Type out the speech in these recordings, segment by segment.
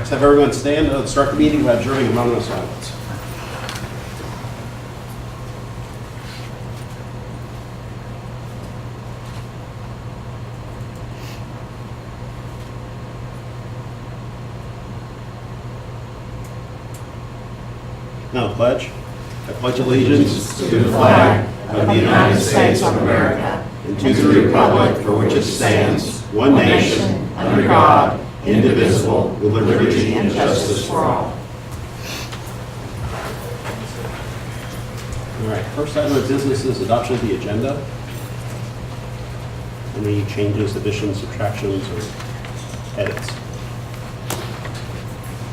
Let's have everyone stand and start the meeting by observing a moment of silence. Now the pledge. I pledge allegiance to the flag of the United States of America and to the republic for which it stands, one nation, under God, indivisible, with liberty and justice for all. All right, first item of business is adoption of the agenda. Any changes, additions, subtractions, or edits?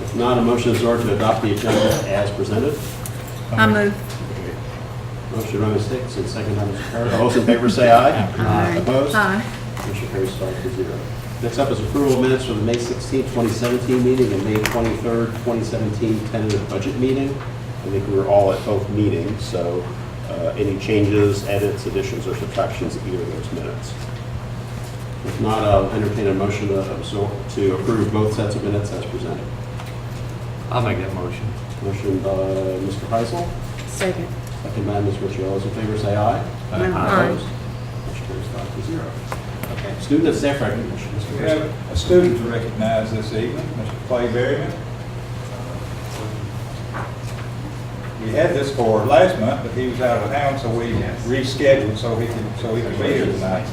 If not, a motion is in order to adopt the agenda as presented. I move. Motion by Ms. Hicks and second by Mr. Parrott. All those in favor say aye. Aye. Opposed? Aye. Motion carries 5-0. Next up is approval of minutes for the May 16, 2017 meeting and May 23, 2017 tentative budget meeting. I think we were all at both meetings, so any changes, edits, additions, or subtractions to either of those minutes? If not, I'll entertain a motion to approve both sets of minutes as presented. I'll make that motion. Motion by Mr. Heisel, Second. second by Ms. Ritchie. All those in favor say aye. Aye. Opposed? Motion carries 5-0. Okay, student and staff recognition. Mr. We Christie. have a student to recognize this evening, Mr. Clay Berryman. We had this for last month, but he was out of town, so we rescheduled so he could be here tonight.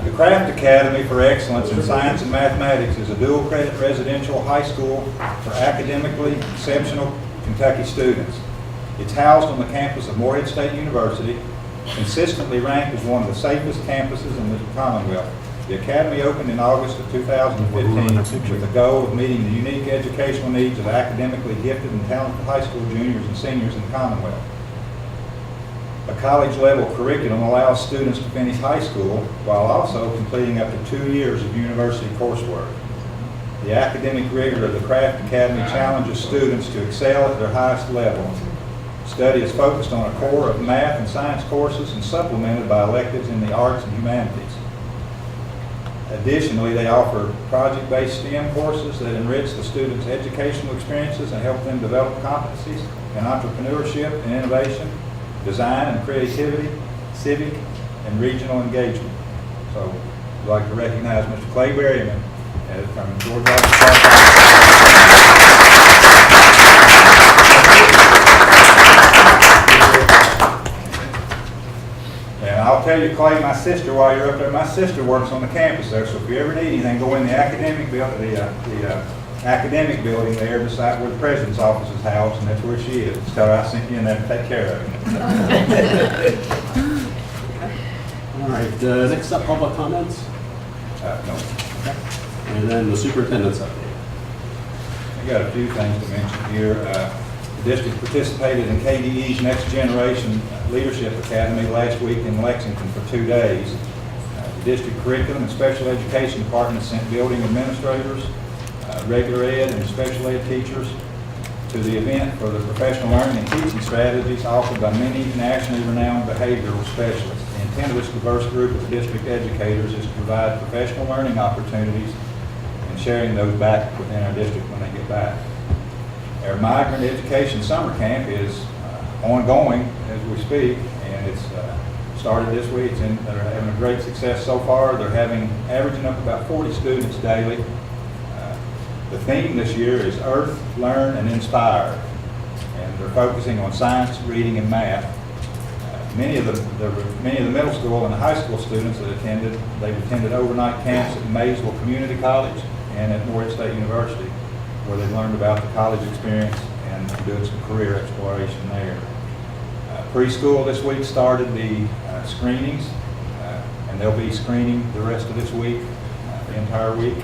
The Craft Academy for Excellence in Science and Mathematics is a dual-credit residential high school for academically exceptional Kentucky students. It's housed on the campus of Morehead State University, consistently ranked as one of the safest campuses in the Commonwealth. The Academy opened in August of 2015 with the goal of meeting the unique educational needs of academically gifted and talented high school juniors and seniors in the Commonwealth. A college-level curriculum allows students to finish high school while also completing up to 2 years of university coursework. The academic rigor of the Craft Academy challenges students to excel at their highest level. Study is focused on a core of math and science courses and supplemented by electives in the arts and humanities. Additionally, they offer project-based STEM courses that enrich the students' educational experiences and help them develop competencies in entrepreneurship and innovation, design and creativity, civic and regional engagement. So I'd like to recognize Mr. Clay Berryman from George And I'll tell you, Clay, my sister, while you're up there, my sister works on the campus there, so if you ever need anything, go in the academic building, the academic building there beside where the president's office is housed, and that's where she is. Tell her I sent you in there to take care of it. All right, next up, public comments, No. and then the superintendent's update. I got a few things to mention here. The district participated in KDE's Next Generation Leadership Academy last week in Lexington for 2 days. The district curriculum and special education department sent building administrators, regular ed and special ed teachers to the event for the professional learning and teaching strategies offered by many nationally renowned behavioral specialists. The intent of this diverse group of district educators is to provide professional learning opportunities and sharing those back within our district when they get back. Our migrant education summer camp is ongoing as we speak, and it's started this week. They're having a great success so far. They're averaging up about 40 students daily. The theme this year is Earth, Learn, and Inspire, and they're focusing on science, reading, and math. Many of the middle school and high school students that they've attended overnight camps at Maysville Community College and at Morehead State University, where they've learned about the college experience and doing some career exploration there. Preschool this week started the screenings, and they'll be screening the rest of this week, the entire week.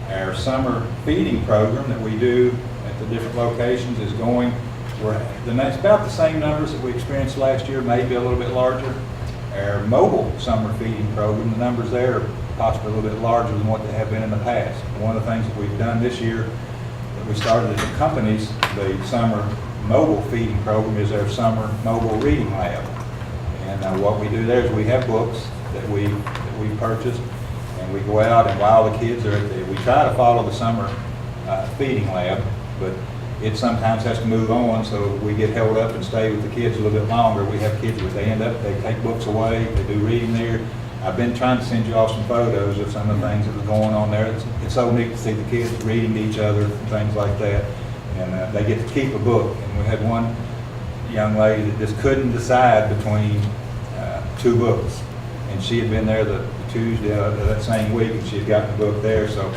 Our summer feeding program that we do at the different locations is going. It's about the same numbers that we experienced last year, maybe a little bit larger. Our mobile summer feeding program, the numbers there are possibly a little bit larger than what they have been in the past. One of the things that we've done this year that we started that accompanies the summer mobile feeding program is our summer mobile reading lab. And what we do there is we have books that we purchased, and we go out, and while the kids are we try to follow the summer feeding lab, but it sometimes has to move on, so we get held up and stay with the kids a little bit longer. We have kids where they take books away, they do reading there. I've been trying to send you off some photos of some of the things that are going on there. It's so neat to see the kids reading to each other and things like that. And they get to keep a book. And we had one young lady that just couldn't decide between two books. And she had been there the Tuesday of that same week, and she had gotten the book there. So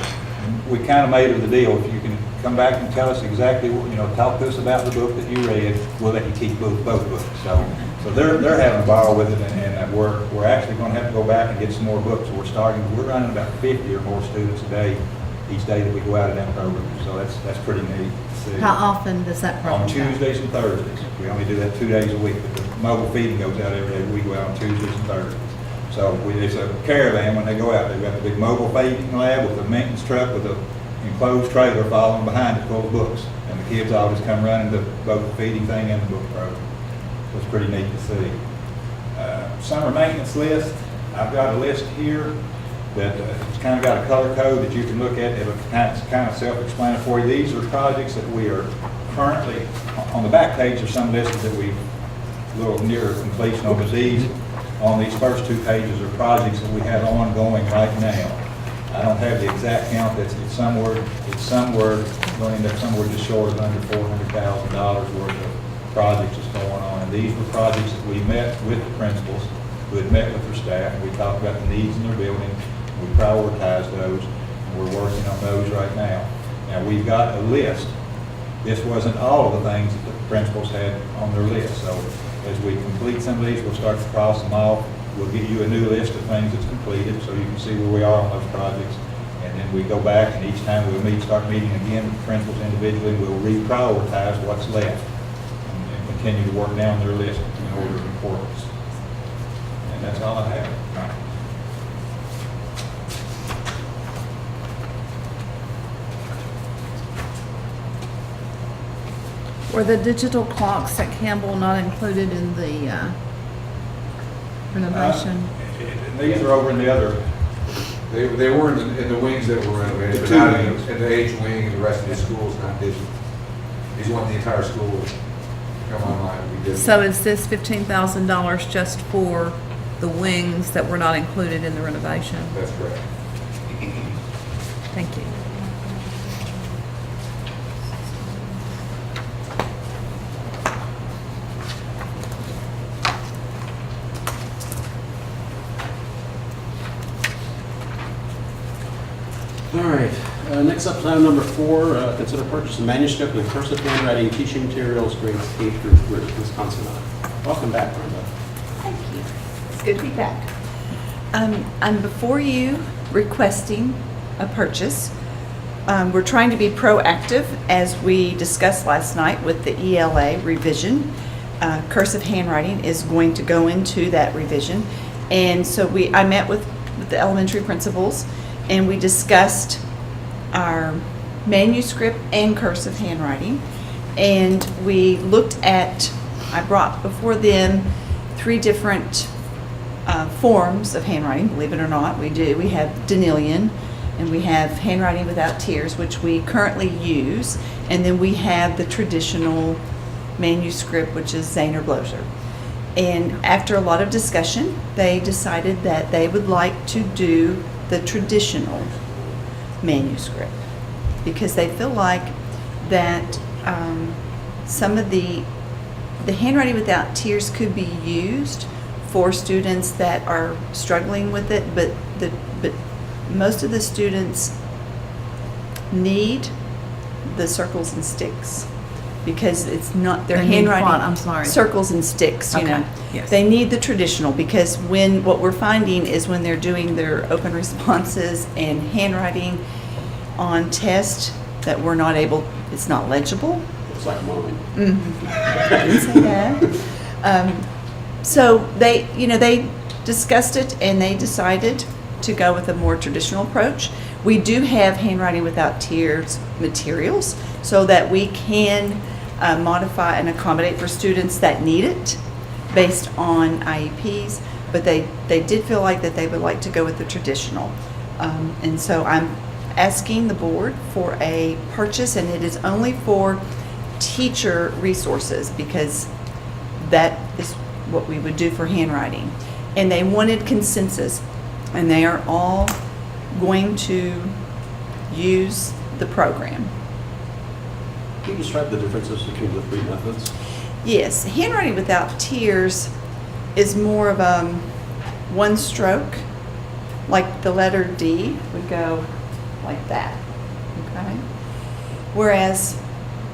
we kind of made her the deal. If you can come back and tell us exactly, talk to us about the book that you read, we'll let you keep both books. So they're having a ball with it, and we're actually going to have to go back and get some more books. We're running about 50 or more students a day, each day that we go out of that program. So that's pretty neat to see. How often does that program On go? Tuesdays and Thursdays. We only do that 2 days a week, but the mobile feeding goes out every day. We go out on Tuesdays and Thursdays. So it's a caravan when they go out. They've got the big mobile feeding lab with a maintenance truck with a enclosed trailer following behind it full of books. And the kids all just come running to both the feeding thing and the book program. So it's pretty neat to see. Summer maintenance list. I've got a list here that it's kind of got a color code that you can look at. It's kind of self-explanatory. These are projects that we are currently, on the back page are some listed that we've a little nearer completion on, but these, on these first 2 pages are projects that we have ongoing right now. I don't have the exact count. It's somewhere going to end up somewhere just short of under $400,000 worth of projects that's going on. And these were projects that we met with the principals, who had met with their staff, and we talked about the needs in their building. We prioritized those, and we're working on those right now. Now, we've got a list. This wasn't all of the things that the principals had on their list. So as we complete some of these, we'll start to cross them off. We'll give you a new list of things that's completed so you can see where we are on those projects. And then we go back, and each time we'll start meeting again with the principals individually. We'll reprioritize what's left and continue to work down their list in order of importance. And that's all I have. Were the digital clocks at Campbell not included in the renovation? These are over in the other. They were in the wings that were renovated, The but two not wings. in the H wing, the rest of the schools not digital. These want the entire school to come online and be digital. So is this $15,000 just for the wings that were not included in the renovation? That's correct. Thank you. All right, next up, item number 4, consider purchase of manuscript and cursive handwriting teaching materials, grades K through 3, Wisconsin. Welcome back, Brenda. Thank you. It's good to be back. I'm before you requesting a purchase. We're trying to be proactive, as we discussed last night with the ELA revision. Cursive handwriting is going to go into that revision. And so I met with the elementary principals, and we discussed our manuscript and cursive handwriting. And we looked at, I brought before them 3 different forms of handwriting, believe it or not. We have Danielian, and we have handwriting without tears, which we currently use. And then we have the traditional manuscript, which is Zahner Bloser. And after a lot of discussion, they decided that they would like to do the traditional manuscript, because they feel like that some of the handwriting without tears could be used for students that are struggling with it, but most of the students need the circles and sticks, because it's not their They need handwriting. what? I'm sorry. Circles and sticks, you Okay, know. yes. They need the traditional, because what we're finding is when they're doing their open responses and handwriting on test, that we're not able, it's not legible. Looks like mine. I didn't say that. So they discussed it, and they decided to go with a more traditional approach. We do have handwriting without tears materials, so that we can modify and accommodate for students that need it based on IEPs, but they did feel like that they would like to go with the traditional. And so I'm asking the board for a purchase, and it is only for teacher resources because that is what we would do for handwriting. And they wanted consensus, and they are all going to use the program. Can you describe the differences between the three methods? Yes, handwriting without tears is more of a one stroke, like the letter D would go like that, okay? Whereas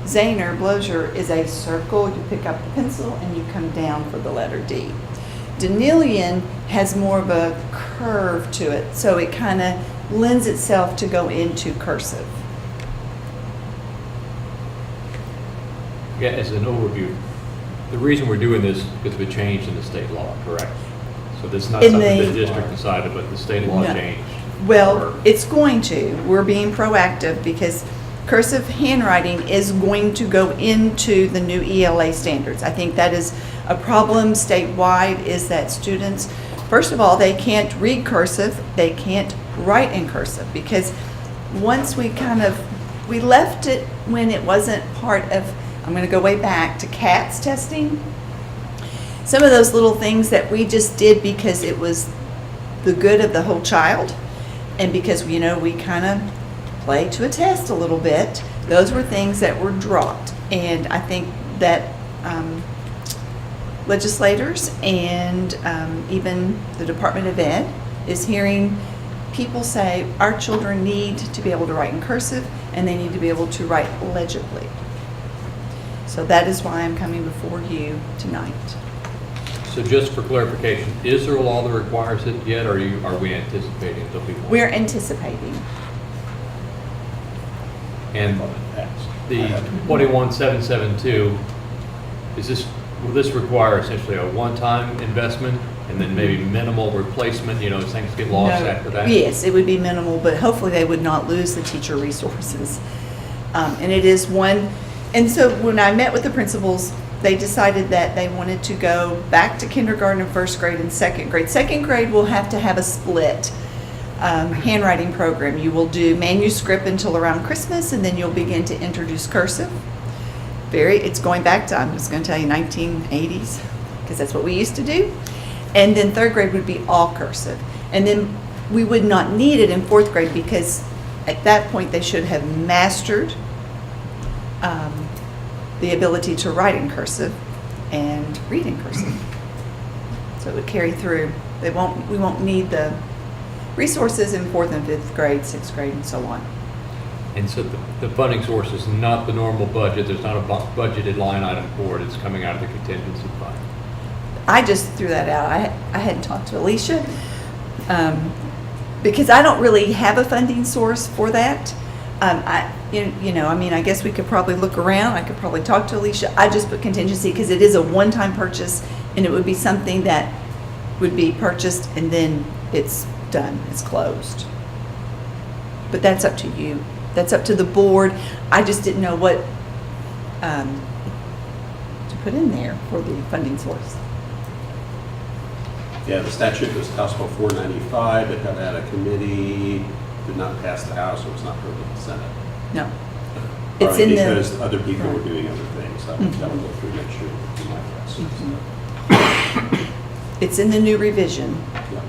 Zahner, Blozier is a circle, you pick up the pencil and you come down for the letter D. Denilian has more of a curve to it, so it kind of lends itself to go into cursive. Yeah, as an overview, the reason we're doing this is because of a change in the state law, correct? So this is not In something the- the district decided, but the state law No. changed. Well, Or- it's going to. We're being proactive because cursive handwriting is going to go into the new ELA standards. I think that is a problem statewide, is that students, first of all, they can't read cursive, they can't write in cursive, because once we left it when it wasn't part of, I'm going to go way back to CATS testing. Some of those little things that we just did because it was the good of the whole child, and because, you know, we kind of play to a test a little bit, those were things that were dropped. And I think that legislators and even the Department of Ed is hearing people say our children need to be able to write in cursive and they need to be able to write legibly. So that is why I'm coming before you tonight. So just for clarification, is there a law that requires it yet, or are we anticipating there'll be one? We're anticipating. And the 21772, will this require essentially a one-time investment and then maybe minimal replacement, you know, as things get lost No. after that? Yes, it would be minimal, but hopefully they would not lose the teacher resources. And it is one, and so when I met with the principals, they decided that they wanted to go back to kindergarten and first grade and second grade. Second grade will have to have a split handwriting program. You will do manuscript until around Christmas, and then you'll begin to introduce cursive. It's going back to, I'm just going to tell you, 1980s, because that's what we used to do. And then third grade would be all cursive. And then we would not need it in fourth grade because at that point they should have mastered the ability to write in cursive and read in cursive. So it would carry through. We won't need the resources in fourth and fifth grade, sixth grade, and so on. And so the funding source is not the normal budget, there's not a budgeted line item for it, it's coming out of the contingency fund. I just threw that out. I hadn't talked to Alicia because I don't really have a funding source for that. I guess we could probably look around. I could probably talk to Alicia. I just put contingency because it is a one-time purchase, and it would be something that would be purchased and then it's done, it's closed. But that's up to you. That's up to the board. I just didn't know what to put in there for the funding source. Yeah, the statute was House Bill 495, it got out of committee, did not pass the House, it was not heard in the Senate. No. It's Probably in because other people were right. doing other things, that Mhm. will go through next year, would be my guess. It's in the new revision. Yeah.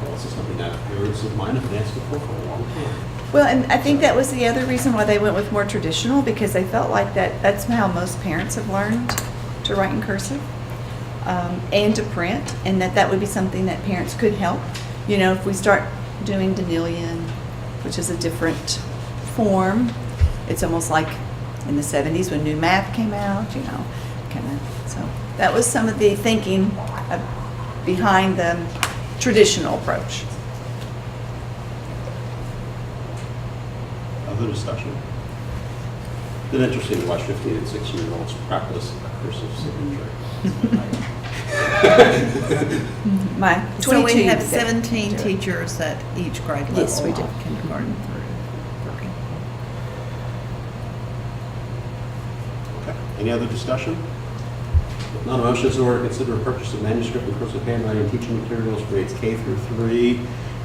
Well, this is something that parents of mine have been asking for a long time. Well, and I think that was the other reason why they went with more traditional, because they felt like that's how most parents have learned to write in cursive and to print, and that would be something that parents could help. You know, if we start doing Denilian, which is a different form, it's almost like in the 70s when new math came out, you know, kind of. So that was some of the thinking behind the traditional approach. Other discussion? It's been interesting to watch 15 and 16-year-olds practice cursive signature. My 22. So we have that 17 do it. teachers at each grade level. Yes, we do. Kindergarten through three. Okay. Any other discussion? Not a motion is in order to consider a purchase of manuscript and cursive handwriting teaching materials for grades K through 3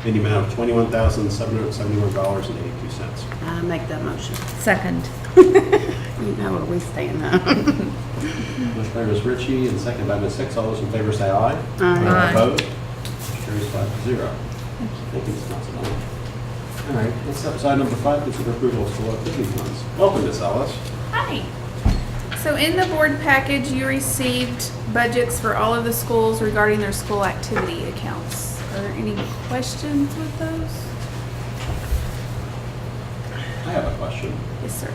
in the amount of $21,771.82. I make that motion. Second. You know where we stand now. Motion by Ms. Ritchie and second by Ms. Hicks. All those in favor say aye. Aye. Opposed? Motion carries 5-0. Thank you, Ms. Considine. All right, next up is item number 5, consider approval of school activity funds. Welcome, Ms. Ellis. Hi. So in the board package, you received budgets for all of the schools regarding their school activity accounts. Are there any questions with those? I have a question. Yes, sir.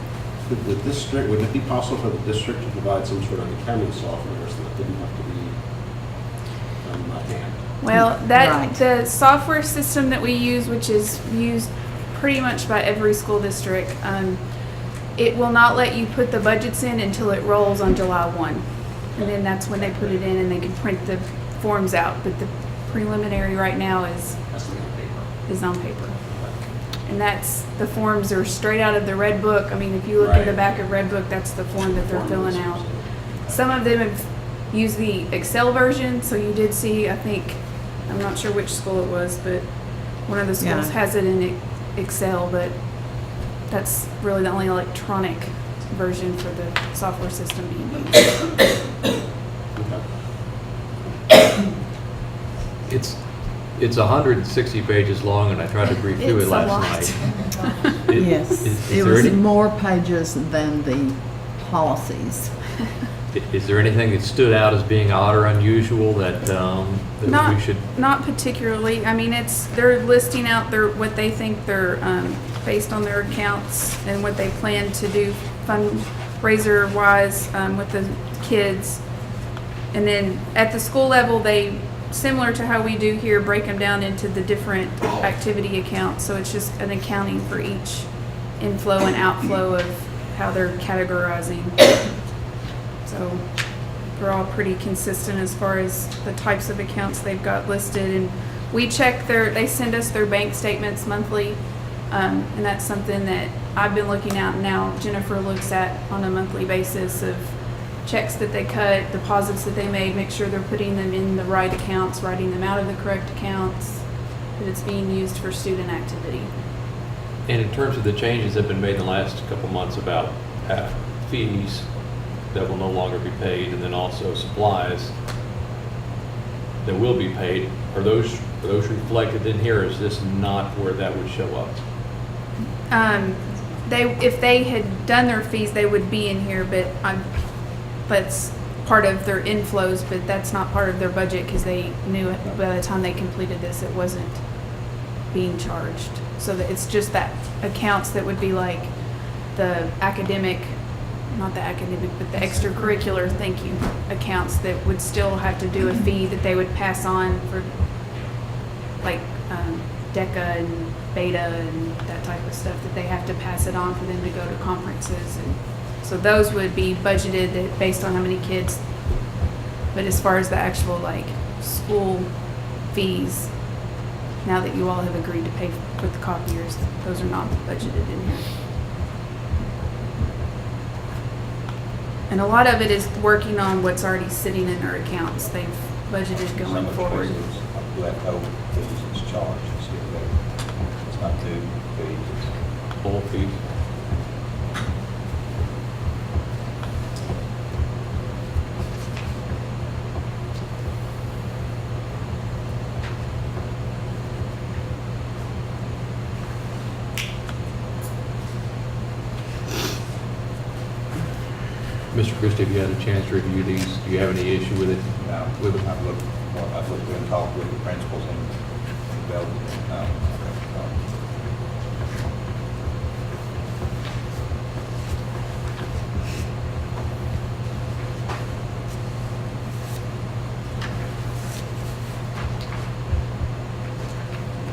Would the district, would it be possible for the district to provide some sort of accounting software so that didn't have to be done by hand? Well, Right. the software system that we use, which is used pretty much by every school district, it will not let you put the budgets in until it rolls on July 1. And then that's when they put it in and they can print the forms out. But the preliminary right now Has to be on paper. is on paper. And that's, the forms are straight out of the Red Book. I mean, if you look at the Right. back of Red Book, that's the form that they're filling out. Some of them have used the Excel version, so you did see, I think, I'm not sure which school it was, but one of the schools Yeah. has it in Excel, but that's really the only electronic version for the software system being used. Okay. It's 160 pages long, and I tried to read through It's it a last lot. night. Yes, Is it there was any- more pages than the policies. Is there anything that stood out as being odd or unusual that Not, we should? not particularly. I mean, they're listing out what they think they're, based on their accounts and what they plan to do fundraiser wise, with the kids. And then at the school level, they, similar to how we do here, break them down into the different activity accounts. So it's just an accounting for each inflow and outflow of how they're categorizing. So they're all pretty consistent as far as the types of accounts they've got listed. And we check they send us their bank statements monthly. And that's something that I've been looking at now. Jennifer looks at on a monthly basis of checks that they cut, deposits that they made, make sure they're putting them in the right accounts, writing them out of the correct accounts, that it's being used for student activity. And in terms of the changes that have been made in the last couple months about fees that will no longer be paid, and then also supplies that will be paid, are those reflected in here? Or is this not where that would show up? If they had done their fees, they would be in here, but that's part of their inflows, but that's not part of their budget because they knew it by the time they completed this, it wasn't being charged. So that it's just that accounts that would be like the academic, not the academic, but the extracurricular, thank you, accounts that would still have to do a fee that they would pass on for like DECA and Beta and that type of stuff, that they have to pass it on for them to go to conferences. And so those would be budgeted based on how many kids. But as far as the actual like school fees, now that you all have agreed to pay for the copiers, those are not budgeted in here. And a lot of it is working on what's already sitting in our accounts. They've budgeted Some going of the forward. cases, left over, fees is charged, it's not due fees. Full fees? Mr. Christie, have you had a chance to review these? Do you have any issue with it? Now, With it? I've looked and talked with the principals and developed,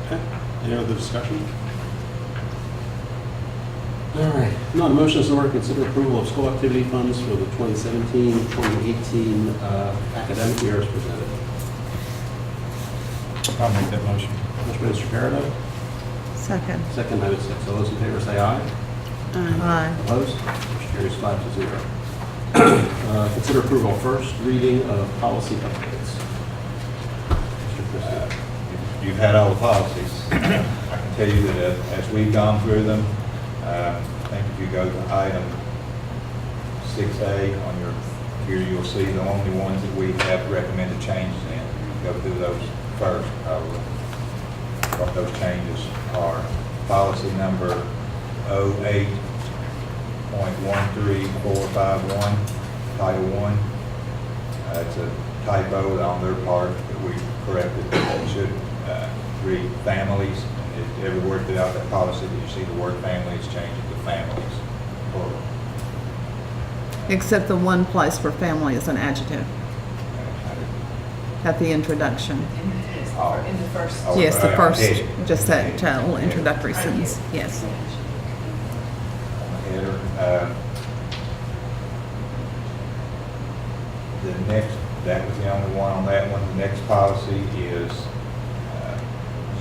Okay. Any other discussion? All right. No, the motion is in order to consider approval of school activity funds for the 2017-2018 academic year as presented. I'll make that motion. Motion by Mr. Peredo, Second. second by Ms. Hicks. All those in favor say aye. Aye. Opposed? Motion carries 5-0. Consider approval of first reading of policy updates. Mr. Christie. You've had all the policies. I can tell you that as we've gone through them, I think if you go to item 6A on your, here you'll see the only ones that we have recommended changes in. Go through those first, probably. What those changes are. Policy number 08.13451, Title I. It's a typo on their part that we corrected. It should read families. Everywhere throughout that policy that you see the word family is changed to families, plural. Except the one place where family is an adjective, at the introduction. In the first. Oh, Yes, the first, heading. just that little introductory sentence, yes. Header. The next, that was the only one on that one. The next policy is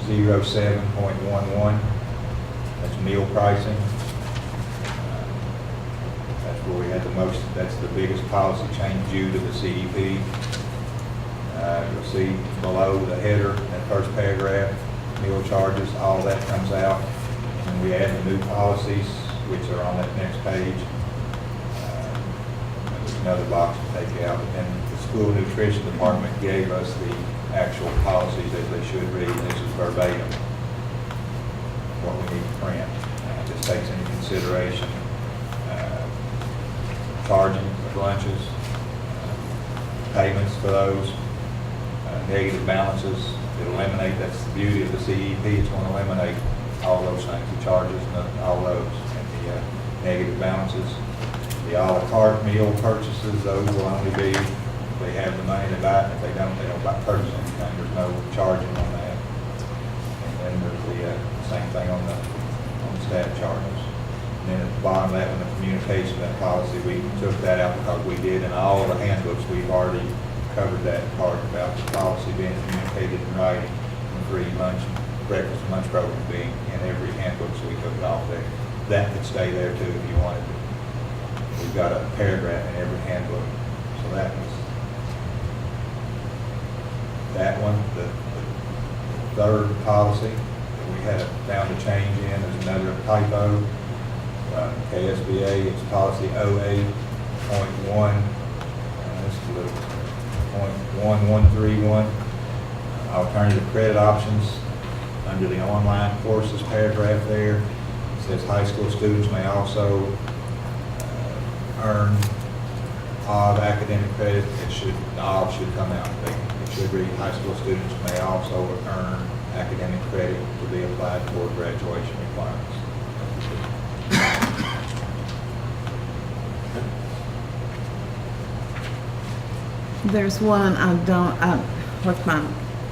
07.11. That's meal pricing. That's where we had the most, that's the biggest policy change due to the CEP. You'll see below the header, that first paragraph, meal charges, all that comes out. And we add the new policies, which are on that next page. There's another box to take out. And the school nutrition department gave us the actual policies as they should read. This is verbatim, what we need to print. This takes into consideration charging of lunches, payments for those, negative balances. It eliminate, that's the beauty of the CEP, it's going to eliminate all those things, the charges and all those, and the negative balances. The a la carte meal purchases, those will only be, if they have the money to buy it. If they don't purchase anything, there's no charging on that. And then there's the same thing on the staff charges. And then at the bottom of that one, the communication, that policy, we took that out because we did in all the handbooks, we've already covered that part about the policy being communicated in writing, and free lunch, breakfast and lunch program being in every handbook, so we took it off there. That could stay there too if you wanted to. We've got a paragraph in every handbook, so that was that one. The third policy that we had found a change in is another typo. KSBA, it's policy 08.1. This is a little 0.1131, alternative credit options. Under the online courses paragraph there, it says high school students may also earn OB academic credit. It should, the OB should come out. It should read high school students may also earn academic credit to be applied toward graduation requirements. There's one I left my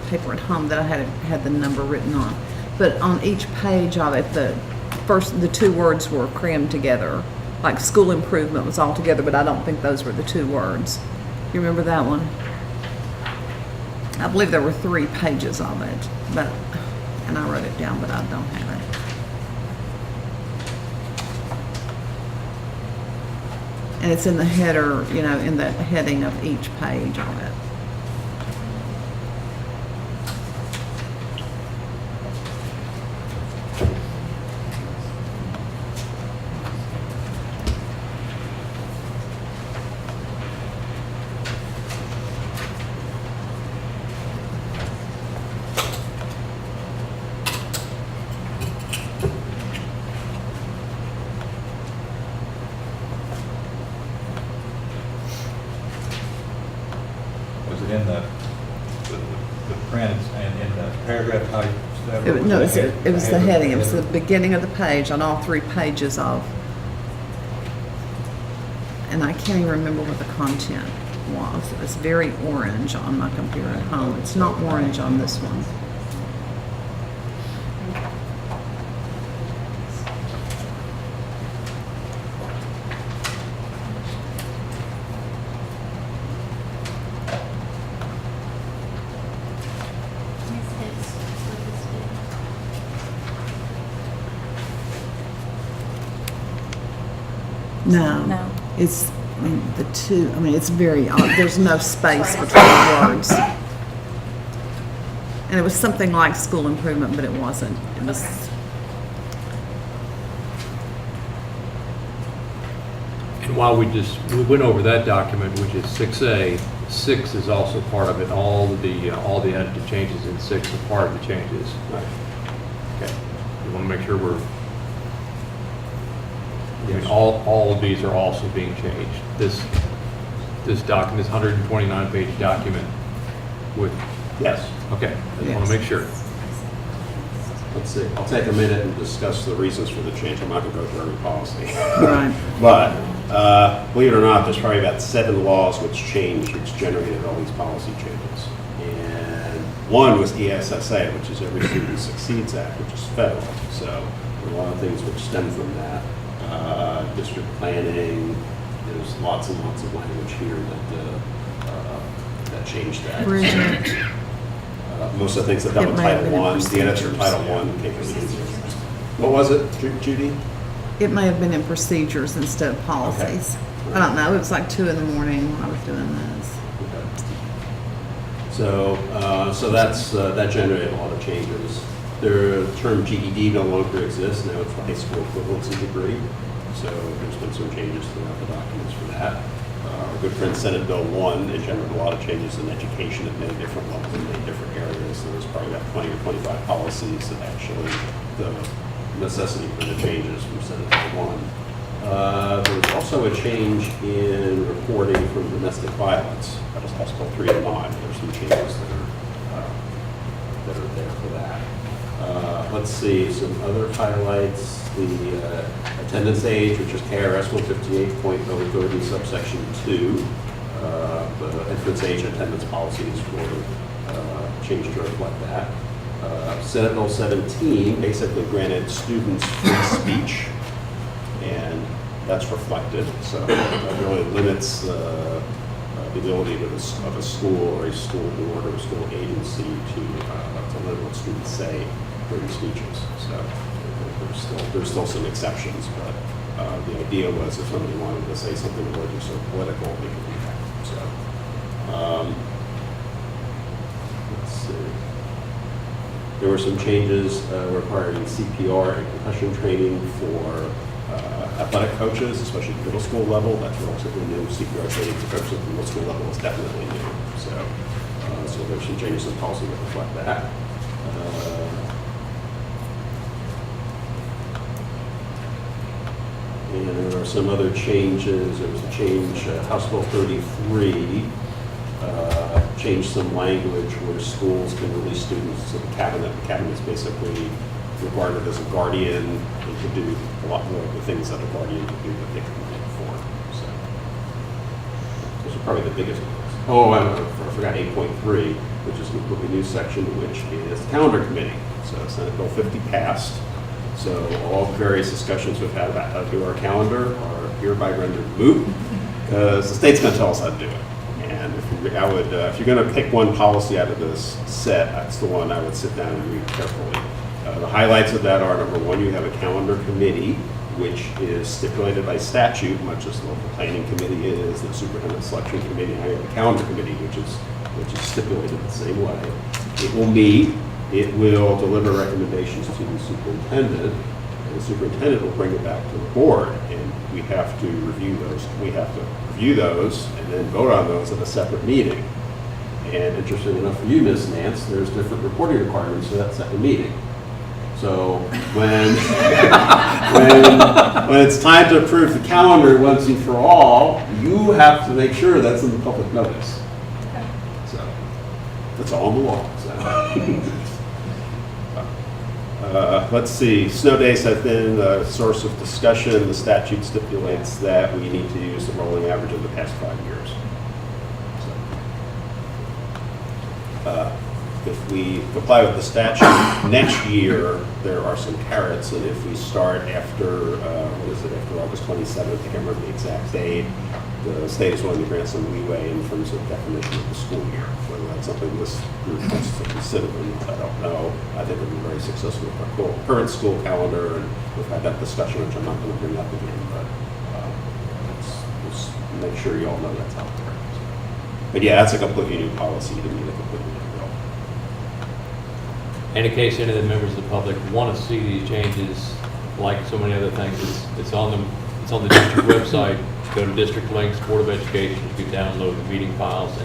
paper at home that I had the number written on, but on each page of it, the two words were crammed together, like school improvement was all together, but I don't think those were the two words. You remember that one? I believe there were 3 pages of it, and I wrote it down, but I don't have it. And it's in the header, in the heading of each page of it. Was it in the print and in the paragraph type stuff? No, it was the heading. It was the beginning of the page on all 3 pages of, and I can't even remember what the content was. It was very orange on my computer at home. It's not orange on this one. No. No. It's mean, the two, I mean, it's very odd. There's no space between the words. And it was something like school improvement, but it wasn't. It was, And while we went over that document, which is 6A, 6 is also part of it. All the edited changes in 6 are part of the changes. Right. Okay. We want to make sure we're, I mean, all of these are also being changed. This document, this 129-page document with, Yes. okay, I just want Yes. to make sure. Let's see, I'll take a minute and discuss the reasons for the change. I'm not going to go through every policy. right. But believe it or not, there's probably about 7 laws which changed, which generated all these policy changes. And one was ESSA, which is Every Student Succeeds Act, which is federal. So there are a lot of things which stem from that. District planning, there's lots and lots of language here that changed that. Bridget. Most of the things that dealt with It might have Title been in I, the edits for procedures. Title I came from the What was it, Judy? It may have been in procedures instead of policies. I don't know. It was like 2 in the morning when I was doing this. So that generated a lot of changes. The term GED no longer exists, now it's the high school equivalency degree. So there's been some changes throughout the documents for that. Our good friend Senate Bill 1, it generated a lot of changes in education at many different levels in many different areas. There was probably about 20 or 25 policies that actually, the necessity for the changes from Senate Bill 1. There was also a change in reporting from domestic violence. That was House Bill 309. There's some changes that are there for that. Let's see, some other highlights. The attendance age, which is KRS 158.030 subsection 2. The entrance age and attendance policies were changed to reflect that. Senate Bill 17 basically granted students free speech, and that's reflected. So that really limits the ability of a school or a school board or a school agency to limit what students say during speeches. So there's still some exceptions, but the idea was if somebody wanted to say something religious or political, they could do that. So let's see. There were some changes requiring CPR and concussion training for athletic coaches, especially at the middle school level. That's relatively new. CPR training for coaches at the middle school level is definitely new. So there's some changes in policy that reflect that. And there are some other changes. There was a change, House Bill 33 changed some language where schools can release students to the cabinet. The cabinet is basically regarded as a guardian and could do a lot more of the things that a guardian could do that they couldn't do before. So those are probably the biggest ones. Oh, I forgot 8.3, which is a completely new section, which is the calendar committee. So Senate Bill 50 passed. So all the various discussions we've had about how to do our calendar are hereby rendered moot because the state's going to tell us how to do it. And if you're going to pick one policy out of this set, that's the one I would sit down and read carefully. The highlights of that are, number one, you have a calendar committee, which is stipulated by statute, much as the local planning committee is, the superintendent selection committee. I have a calendar committee, which is stipulated the same way. It will meet. It will deliver recommendations to the superintendent, and the superintendent will bring it back to the board, and we have to review those. We have to review those and then vote on those at a separate meeting. And interesting enough for you, Ms. Nance, there's different reporting requirements for that second meeting. So when it's time to approve the calendar once and for all, you have to make sure that's in the public notice. So that's all in the law. So. Let's see, snow days have been a source of discussion. The statute stipulates that we need to use the rolling average of the past 5 years. So, if we comply with the statute next year, there are some carrots, and if we start after, after August 27th, I can't remember the exact date, the state is willing to grant some leeway in terms of definition of the school year. Whether that's something this group wants to consider or not, I don't know. I think we'll be very successful with our current school calendar, and we've had that discussion, which I'm not going to bring up again, but it's make sure you all know that's out there. But yeah, that's a completely new policy to me, a completely new rule. And in case any of the members of the public want to see these changes, like so many other things, it's on the district website. Go to District Links, Board of Education, you can download the meeting files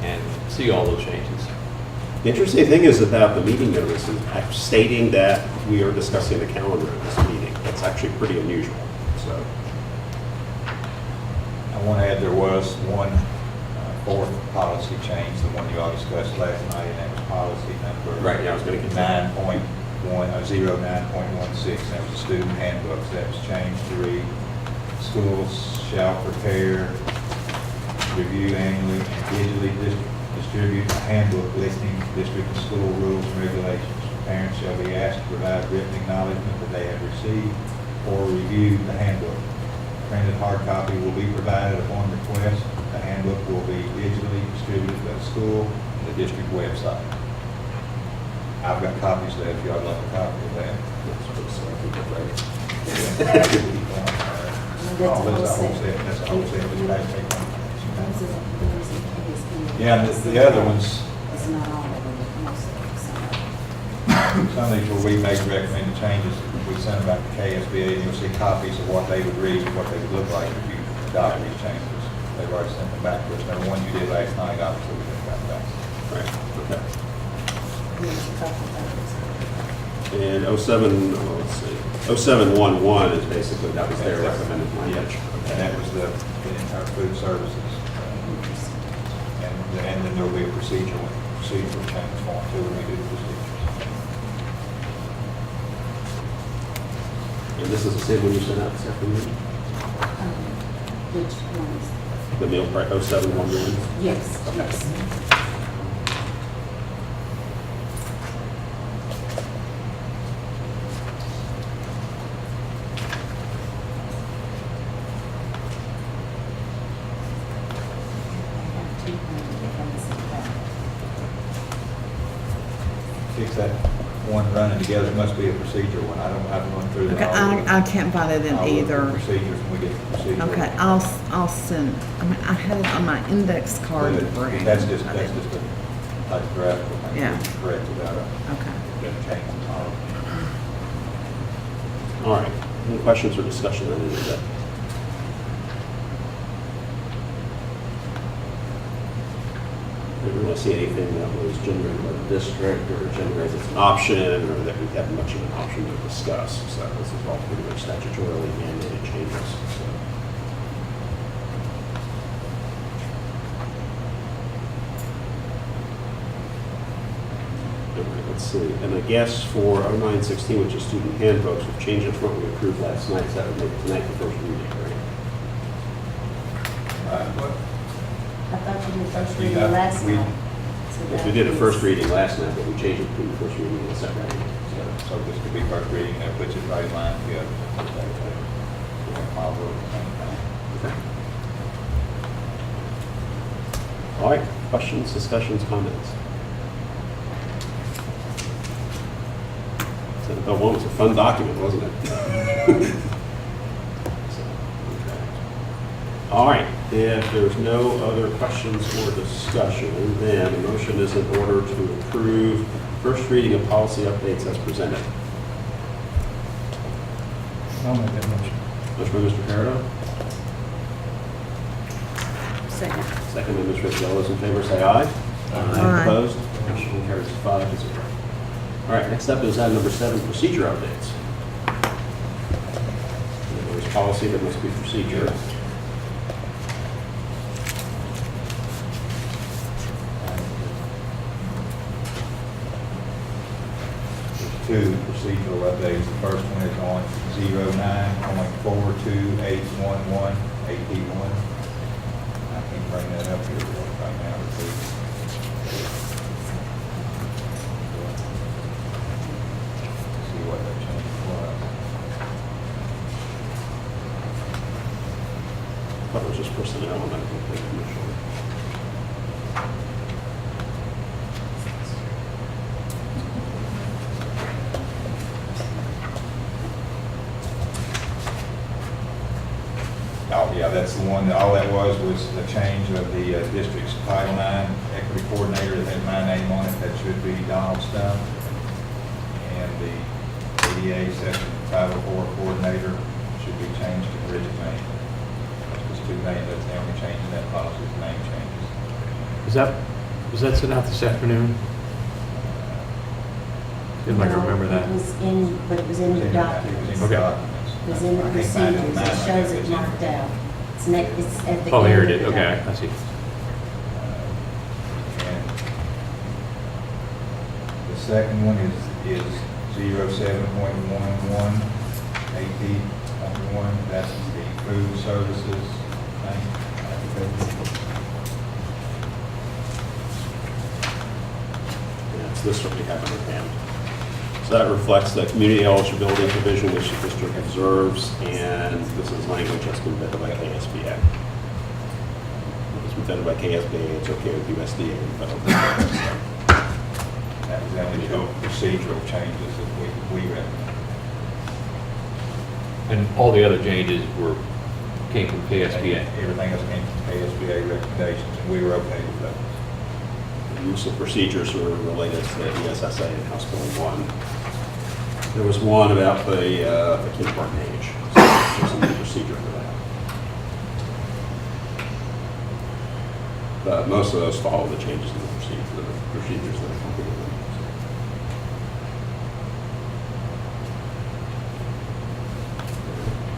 and see all those changes. The interesting thing is about the meeting notice is stating that we are discussing the calendar of this meeting. That's actually pretty unusual, so. I want to add, there was one fourth policy change, the one you all discussed last night, and that was policy number. Right, yeah, I was gonna get to that. 09.16, that was the student handbooks. That was changed to read, schools shall prepare, review annually, and digitally distribute a handbook listing district and school rules and regulations. Parents shall be asked to provide written acknowledgement that they have received or reviewed the handbook. Printed hard copy will be provided upon request. The handbook will be digitally distributed by the school and the district website. I've got copies there if y'all like a copy of that. Oh, that's a whole set, that's a whole set, just gotta take one. Yeah, and the other ones, It's not all of them, but most of them. some of these where we make recommended changes, we send them back to KSBA, and you'll see copies of what they would read, what they would look like if you adopt these changes. They've already sent them back to us. Now, the one you did last night, obviously, we didn't got back. Right, okay. There's a couple of And others. 0711 is basically, that was their recommended language. And that was the entire food services. And then there'll be a procedural change form too, when we do the procedures. And this is the same one you sent out this afternoon? Which ones? The meal price, 0711? Yes, yes. Fix that one running together, it must be a procedure one. I don't have one through the. Okay, I can't find it in I'll look for either. procedures when we get the procedure. Okay, I'll send, I mean, I had it on my index card to bring. That's just I a didn't. typographical thing. Yeah. Correct without a, Okay. doesn't change the title. All right, any questions or discussion on any of that? I didn't really see anything that was generated by the district or generated as an option or that we have much of an option to discuss. So this is all pretty much statutorily mandated changes. So. All right, let's see. And I guess for 0916, which is student handbooks, we've changed it from what we approved last night. So that would make tonight the first reading, right? I thought you did first We reading have- last we- night. Yes, we did a first reading last night, but we changed it between the first reading and the second reading. So this could be first reading, that puts it right in line together. I'll vote at the same time. Okay. All right, questions, discussions, comments? Senate Bill 1 was a fun document, wasn't it? So, okay. All right, if there's no other questions or discussion, then the motion is in order to approve first reading of policy updates as presented. I'll make that motion. Motion by Mr. Peredo, Second. second by Ms. Ritchie. All those in favor say aye. Aye. Opposed? Motion carries 5-0. All right, next up is item number 7, procedure updates. There's policy that must be procedure. Two procedural updates. The first one is on 09.428118P1. I can bring that up here right now. See what that change was. That was just personnel and medical commission. Oh, yeah, Yeah, that's the one, all that was the change of the district's Title IX equity coordinator that had my name on it. That should be Donald Stump. And the ADA Section 504 coordinator should be changed to Bridget May. That's just two names, that's the only change in that policy, is name changes. Was that sent out this afternoon? Didn't I remember that? It was in, but it was in the It was documents. in the Okay. documents. It was in the I can't find procedures. mine. It shows it marked out. It's next, it's at the end. Oh, here it of is, the okay, document. I see. And the second one is 07.11 AP.1. That's the food services thing. Yeah, it's this one we have in our hand. So that reflects the community eligibility provision which the district observes, and this is language that's been vetted by KSBA. It's been vetted by KSBA, it's okay with USDA and federal government. That was the only two procedural changes that we recommend. And all the other changes came from KSBA. Everything else came from KSBA recommendations, and we were okay with those. The use of procedures were related to the ESSA and House Bill 1. There was one about the kindergarten age, so there's a new procedure for that. But most of those follow the changes in the procedures that accompany them.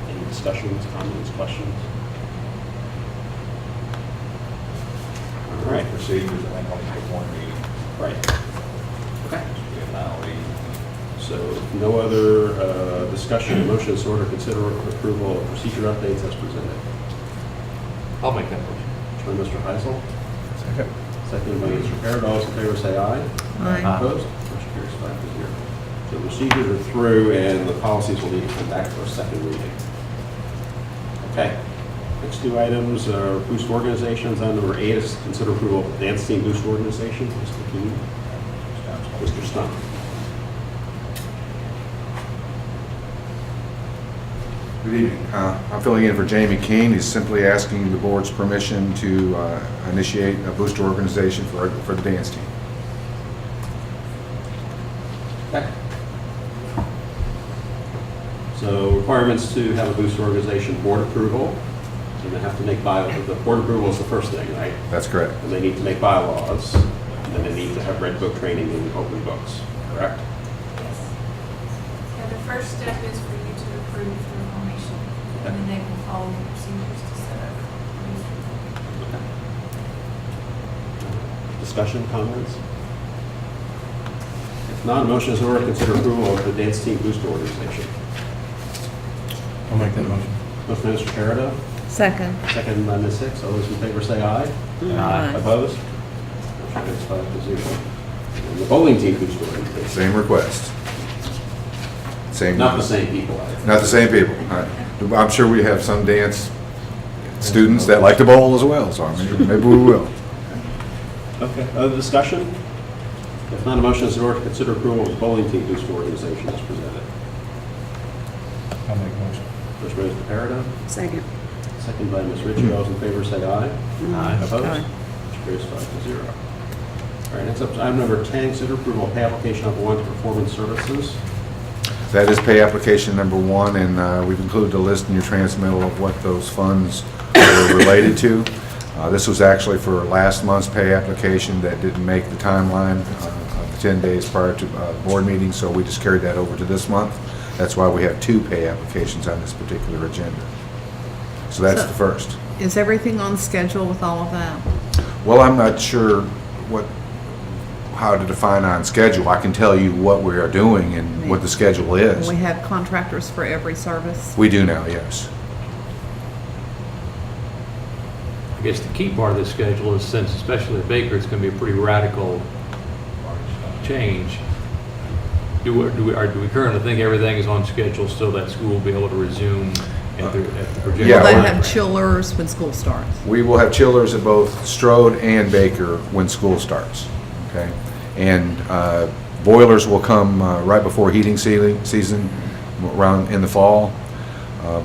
Any discussions, comments, questions? All right. Procedures, I think, only take one meeting. Right. Okay. Yeah, now we- So no other discussion, motions, order, consider approval of procedure updates as presented. I'll make that motion. By Mr. Heisel. Second. Seconded by Mr. Parrott. All those in favor say aye. Aye. Opposed? Motion carries 5-0. So the procedures are through and the policies will need to come back for a second reading. Okay. Next two items are boost organizations. Item number 8 is consider approval of dance team boost organization. Mr. Keene. Mr. Stump. Good evening. I'm filling in for Jamie Keene. He's simply asking the board's permission to initiate a booster organization for the dance team. Okay. So requirements to have a booster organization, board approval, and they have to make the board approval is the first thing, right? That's correct. And they need to make bylaws, and then they need to have Red Book training in open books, correct? Yeah, the first step is for you to approve the formation, and then they will follow the procedures to set up. Discussion, comments? If not, a motion is in order to consider approval of the dance team booster organization. I'll make that motion. Motion by Mr. Parado, Second. second by Ms. Hicks. All those in favor say aye. Aye. Opposed? Motion carries 5-0. And the bowling team booster organization. Same request. Same. Not the same people. Not the same people. I'm sure we have some dance students that like to bowl as well, so maybe we will. Okay, other discussion? If not, a motion is in order to consider approval of the bowling team booster organization as presented. I'll make a motion. First by Mr. Parado, Second. second by Ms. Ritchie. All those in favor say aye. Aye. Opposed? Aye. Motion carries 5-0. All right, next up is item number 10, consider approval of pay application number 1 to Performance Services. That is pay application number 1, and we've included a list in your transmittal of what those funds were related to. This was actually for last month's pay application that didn't make the timeline of the 10 days prior to board meeting, so we just carried that over to this month. That's why we have 2 pay applications on this particular agenda. So that's the first. Is everything on schedule with all of that? Well, I'm not sure how to define on schedule. I can tell you what we are doing and what the schedule is. We have contractors for every service. We do now, yes. I guess the key part of the schedule is, since especially at Baker, it's going to be a pretty radical change. Do we currently think everything is on schedule so that school will be able to resume at the projected? Yeah, Will they we're- have chillers when school starts? We will have chillers at both Strode and Baker when school starts, okay? And boilers will come right before heating season around in the fall.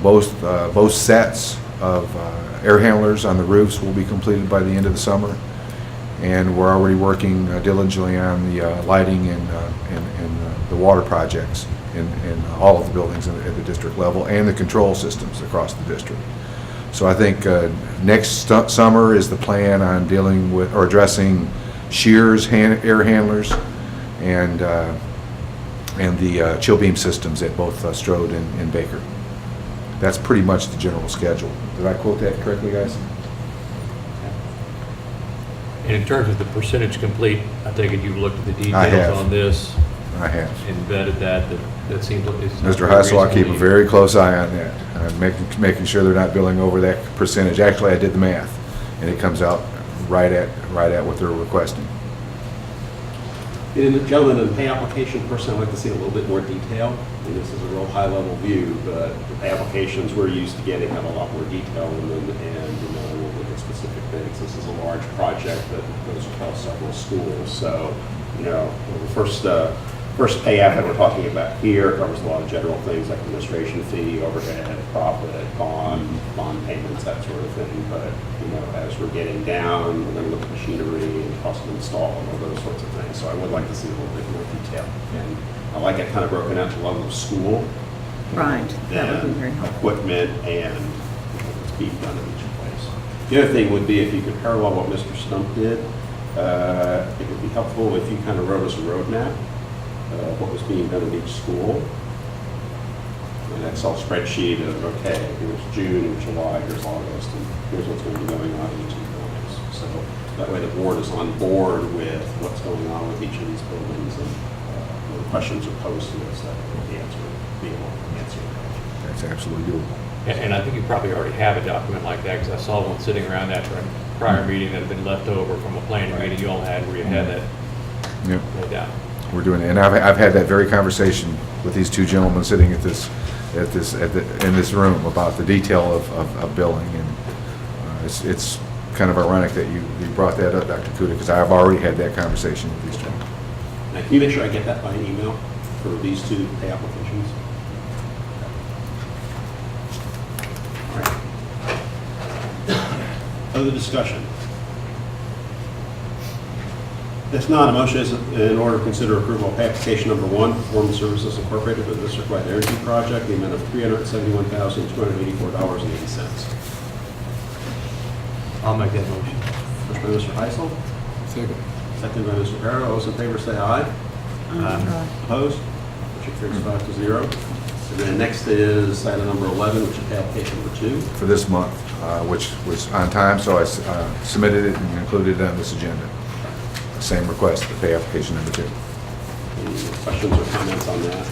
Both sets air handlers on the roofs will be completed by the end of the summer. And we're already working diligently on the lighting and the water projects in all of the buildings at the district level and the control systems across the district. So I think next summer is the plan on dealing with or addressing shears, air handlers, and the chill beam systems at both Strode and Baker. That's pretty much the general schedule. Did I quote that correctly, guys? And in terms of the percentage complete, I take it you've looked at the I have. details on this I have. and vetted that seems like it's. Mr. Heisel, I keep a very close eye on that. I'm making sure they're not billing over that percentage. Actually, I did the math, and it comes out right at what they're requesting. And gentlemen, in the pay application, personally, I'd like to see a little bit more detail. I mean, this is a real high-level view, but the pay applications we're used to getting have a lot more detail in them, and, you know, we'll look at specific things. This is a large project that goes across several schools, so, you know, the first pay app that we're talking about here covers a lot of general things like administration fee, overhead, profit, bond payments, that sort of thing. But, you know, as we're getting down, we're going to look at machinery and cost of install and all those sorts of things. So I would like to see a little bit more detail. And I like it kind of broken out to level of school. Right, that would be very then helpful. equipment and what's being done in each place. The other thing would be if you could parallel what Mr. Stump did, it would be helpful if you kind of wrote us a roadmap of what was being done in each school. An Excel spreadsheet of, okay, here's June, July, here's August, and here's what's going to be going on in each of the buildings. So that way the board is on board with what's going on with each of these buildings, and when questions are posed to us, that we'll be able to answer. That's absolutely doable. And I think you probably already have a document like that, because I saw one sitting around that prior meeting that had been left over from a planning meeting you all had where you had that Yep. laid down. We're doing it, and I've had that very conversation with these two gentlemen sitting in this room about the detail of billing, and it's kind of ironic that you brought that up, Dr. Kuda, because I've already had that conversation with these gentlemen. Now, can you make sure I get that by email for these two pay applications? All right. Other discussion? If not, a motion is in order to consider approval of pay application number 1, Performance Services Incorporated for the district-wide energy project, the amount of $371,284.80. I'll make that motion. First by Mr. Heisel, Second. second by Mr. Farrow. All those in favor say aye. Aye. Opposed? Motion carries 5-0. And then next is item number 11, which is pay application number 2. For this month, which was on time, so I submitted it and included it on this agenda. Same request, the pay application number 2. Any questions or comments on that?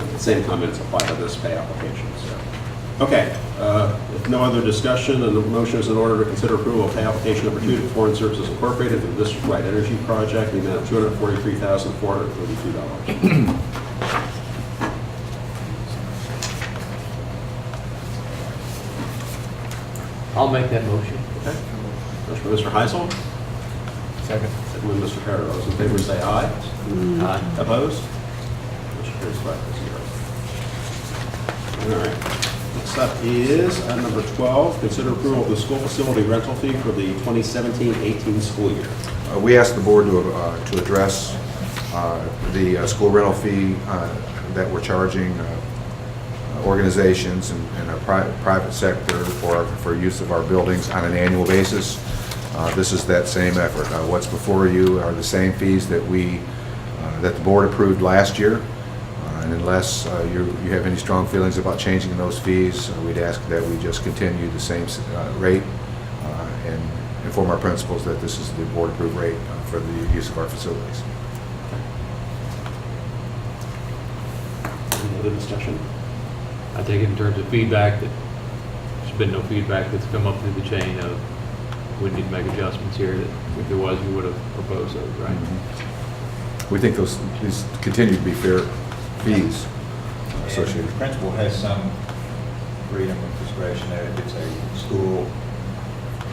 And the same comments apply to this pay application, so. Okay, if no other discussion, then the motion is in order to consider approval of pay application number 2 to Foreign Services Incorporated for the district-wide energy project, the amount of $243,432. I'll make that motion. Okay. Motion by Mr. Heisel, Second. second by Mr. Farrow. Those in favor say aye. Aye. Opposed? Motion carries 5-0. All right. Next up is item number 12, consider approval of the school facility rental fee for the 2017-18 school year. We asked the board to address the school rental fee that we're charging organizations and our private sector for use of our buildings on an annual basis. This is that same effort. What's before you are the same fees that that the board approved last year. And unless you have any strong feelings about changing those fees, we'd ask that we just continue the same rate and inform our principals that this is the board-approved rate for the use of our facilities. Any other discussion? I take it in terms of feedback that there's been no feedback that's come up through the chain of we need to make adjustments here, that if there was, we would have proposed those, right? We think these continue to be fair fees associated. The principal has some freedom of discretion there. If it's a school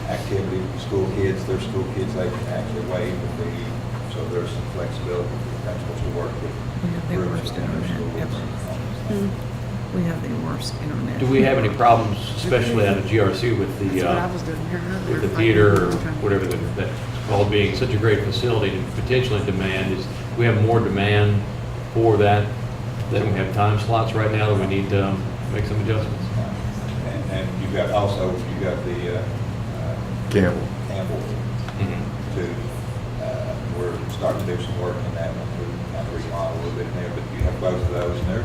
activity, school kids, they can actually waive the fee. So there's some flexibility for the principals to work with they groups worked within it their out, schools. yep. on this thing. We have the worst internet. Do we have any problems, especially out of GRC, with the, with the theater or whatever that's called, being such a great facility and potentially demand is, we have more demand for that than we have time slots right now, that we need to make some adjustments? And you've got also, you've got the Campbell. Campbell Mhm. too. We're starting to do some work in that one to kind of remodel a little bit in there, but you have both of those, and they're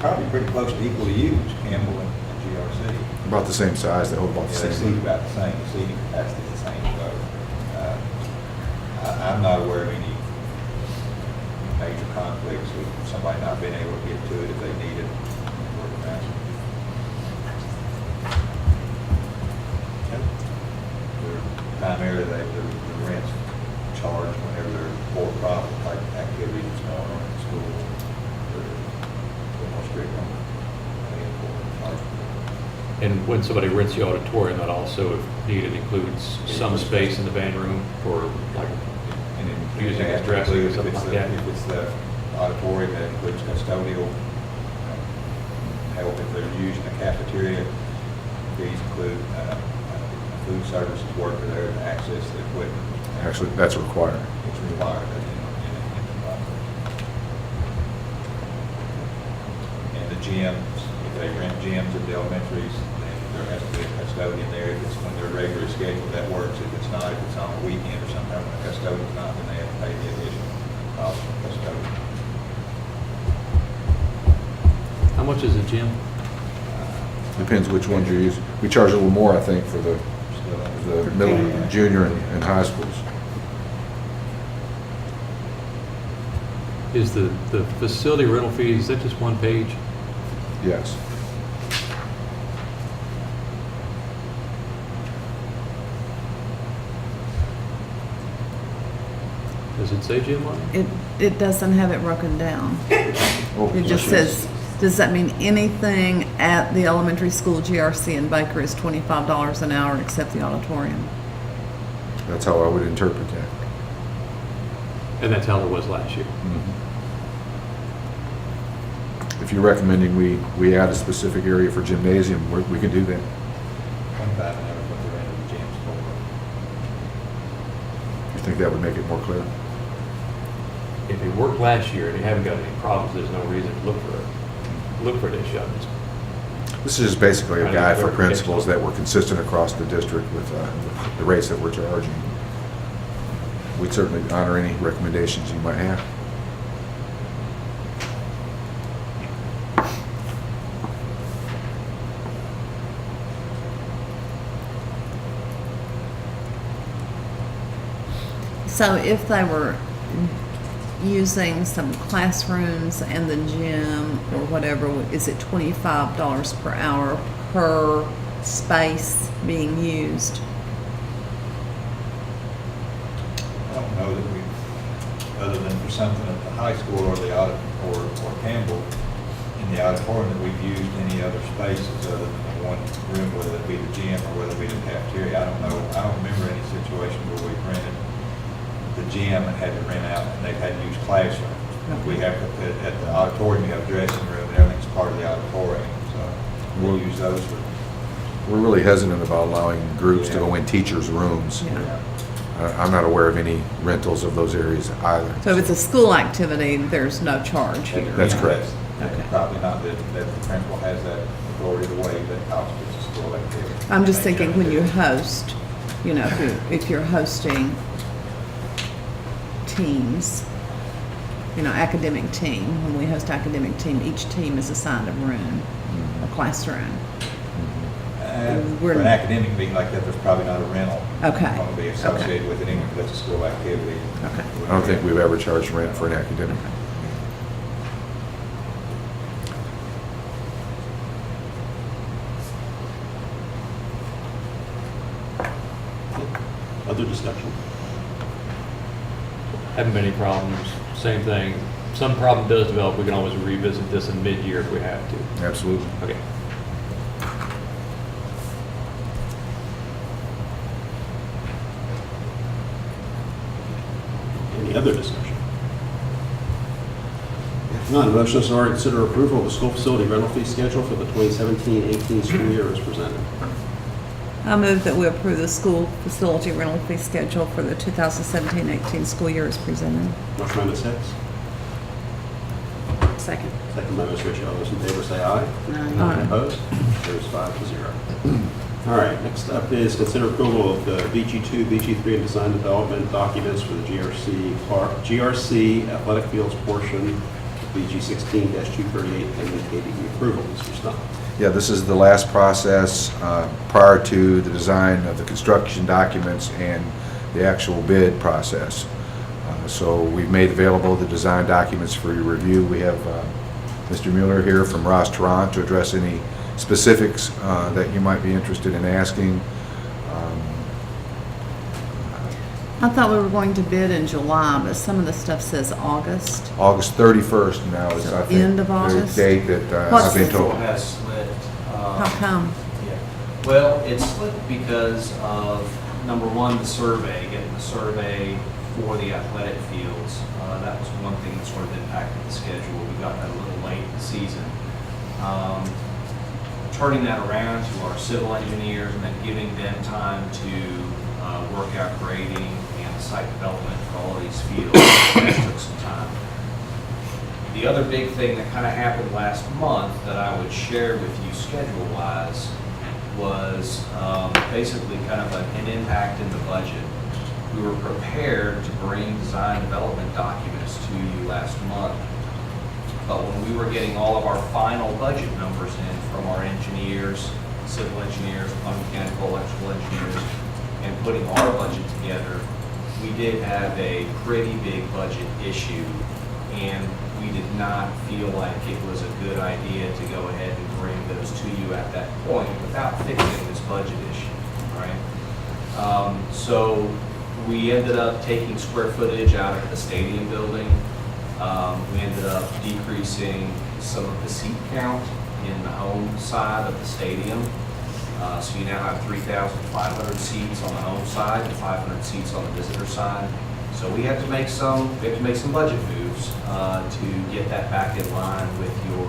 probably pretty close to equal to use, Campbell and GRC. About the same size, they hold about the Yeah, they same. seat about the same, the seating capacity is the same, so, I'm not aware of any major conflicts with somebody not being able to get to it if they need it. Work around it. They're primarily, the rents charged whenever they're for-profit type activities that's going on in the school. They're a little more strict on paying for it. And when somebody rents the auditorium, that also, if needed, includes some space in the band room for, like, And then using it as dressing or includes, something like that. If it's the auditorium, that includes custodial help if they're using the cafeteria. These include food services worker there to access the equipment. Actually, that's required. It's required in the process. And the gyms, if they rent gyms at the elementaries, then there has to be a custodian there. If it's when they're regularly scheduled, that works. If it's not, if it's on a weekend or sometime when the custodian's not, then they have to pay the additional cost for custodian. how much is a gym? Depends which ones you use. We charge a little more, I think, for the Still under the middle, junior, and high schools. Is the facility rental fee, is that just one page? Yes. Does it say gym on it? It doesn't have it broken down. Oh, It just says, does that mean anything at the elementary school GRC in Baker is $25 an hour except the auditorium? That's how I would interpret that. And that's how it was last year. If you're recommending we add a specific area for gymnasium, we can do that. 25 an hour is what the rent of the gyms for. You think that would make it more clear? If it worked last year and you haven't got any problems, there's no reason to look for an issue on this. This is just basically a guide for principals that were consistent across the district with the rates that we're charging. We'd certainly honor any recommendations you might have. So if they were using some classrooms and the gym or whatever, is it $25 per hour per space being used? I don't know that we, other than for something at the high school or the or Campbell, in the auditorium, that we've used any other spaces other than the one room, whether it be the gym or whether it be the cafeteria. I don't know. I don't remember any situation where we rented the gym and had to rent out, and they've had to use classrooms. We have, at the auditorium, you have dressing room, and everything's part of the auditorium, so we'll use those for. We're really hesitant about allowing groups to go in teachers' rooms. Yeah. I'm not aware of any rentals of those areas either. So if it's a school activity, there's no charge here? That's correct. Okay. Probably not that the principal has that authority to waive that cost, it's a school activity. I'm just thinking when you host, you know, if you're hosting teams, you know, academic team, when we host academic team, each team is assigned a room, a classroom. For an academic meeting like that, there's probably not a rental. Okay. Going to be associated with it anyway, because that's a school activity. Okay. I don't think we've ever charged rent for an academic. Other discussion? Haven't been any problems, same thing. Some problem does develop, we can always revisit this in mid-year if we have to. Absolutely. Okay. Any other discussion? None. Motion is in order to consider approval of the school facility rental fee schedule for the 2017-18 school year as presented. I move that we approve the school facility rental fee schedule for the 2017-18 school year as presented. Motion by Ms. Hicks. Second. Second by Ms. Ritchie. All those in favor say aye. Aye. Opposed? Carries 5-0. All right, next up is consider approval of the BG2, BG3, and design development documents for the GRC athletic fields portion of BG 16-238 pending KDE approval. Mr. Stumpf. Yeah, this is the last process prior to the design of the construction documents and the actual bid process. So we've made available the design documents for your review. We have Mr. Mueller here from Ross Tarrant to address any specifics that you might be interested in asking. I thought we were going to bid in July, but some of the stuff says August. August 31st now is, I think, End of the August? date that What's I've been the- told. Has slipped. How come? Yeah. Well, it slipped because of, number one, the survey, getting the survey for the athletic fields. That was one thing that sort of impacted the schedule. We got that a little late in the season. Turning that around to our civil engineers and then giving them time to work out grading and site development for all of these fields, that took some time. The other big thing that kind of happened last month that I would share with you schedule-wise was basically kind of an impact in the budget. We were prepared to bring design development documents to you last month, but when we were getting all of our final budget numbers in from our engineers, civil engineers, mechanical, electrical engineers, and putting our budget together, we did have a pretty big budget issue, and we did not feel like it was a good idea to go ahead and bring those to you at that point without fixing this budget issue, right? So we ended up taking square footage out of the stadium building. We ended up decreasing some of the seat count in the home side of the stadium. So you now have 3,500 seats on the home side and 500 seats on the visitor side. So we had to make some budget moves to get that back in line with your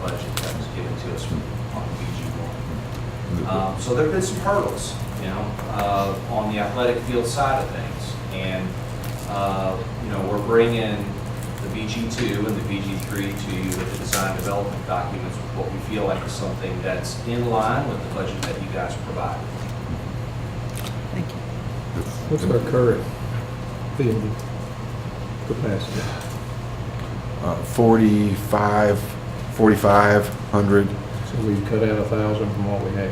budget that was given to us on BG1. So there have been some hurdles, on the athletic field side of things, and we're bringing the BG2 and the BG3 to you with the design development documents with what we feel like is something that's in line with the budget that you guys provided. Thank you. What's our current field capacity? 4,500. So we've cut out 1,000 from what we had.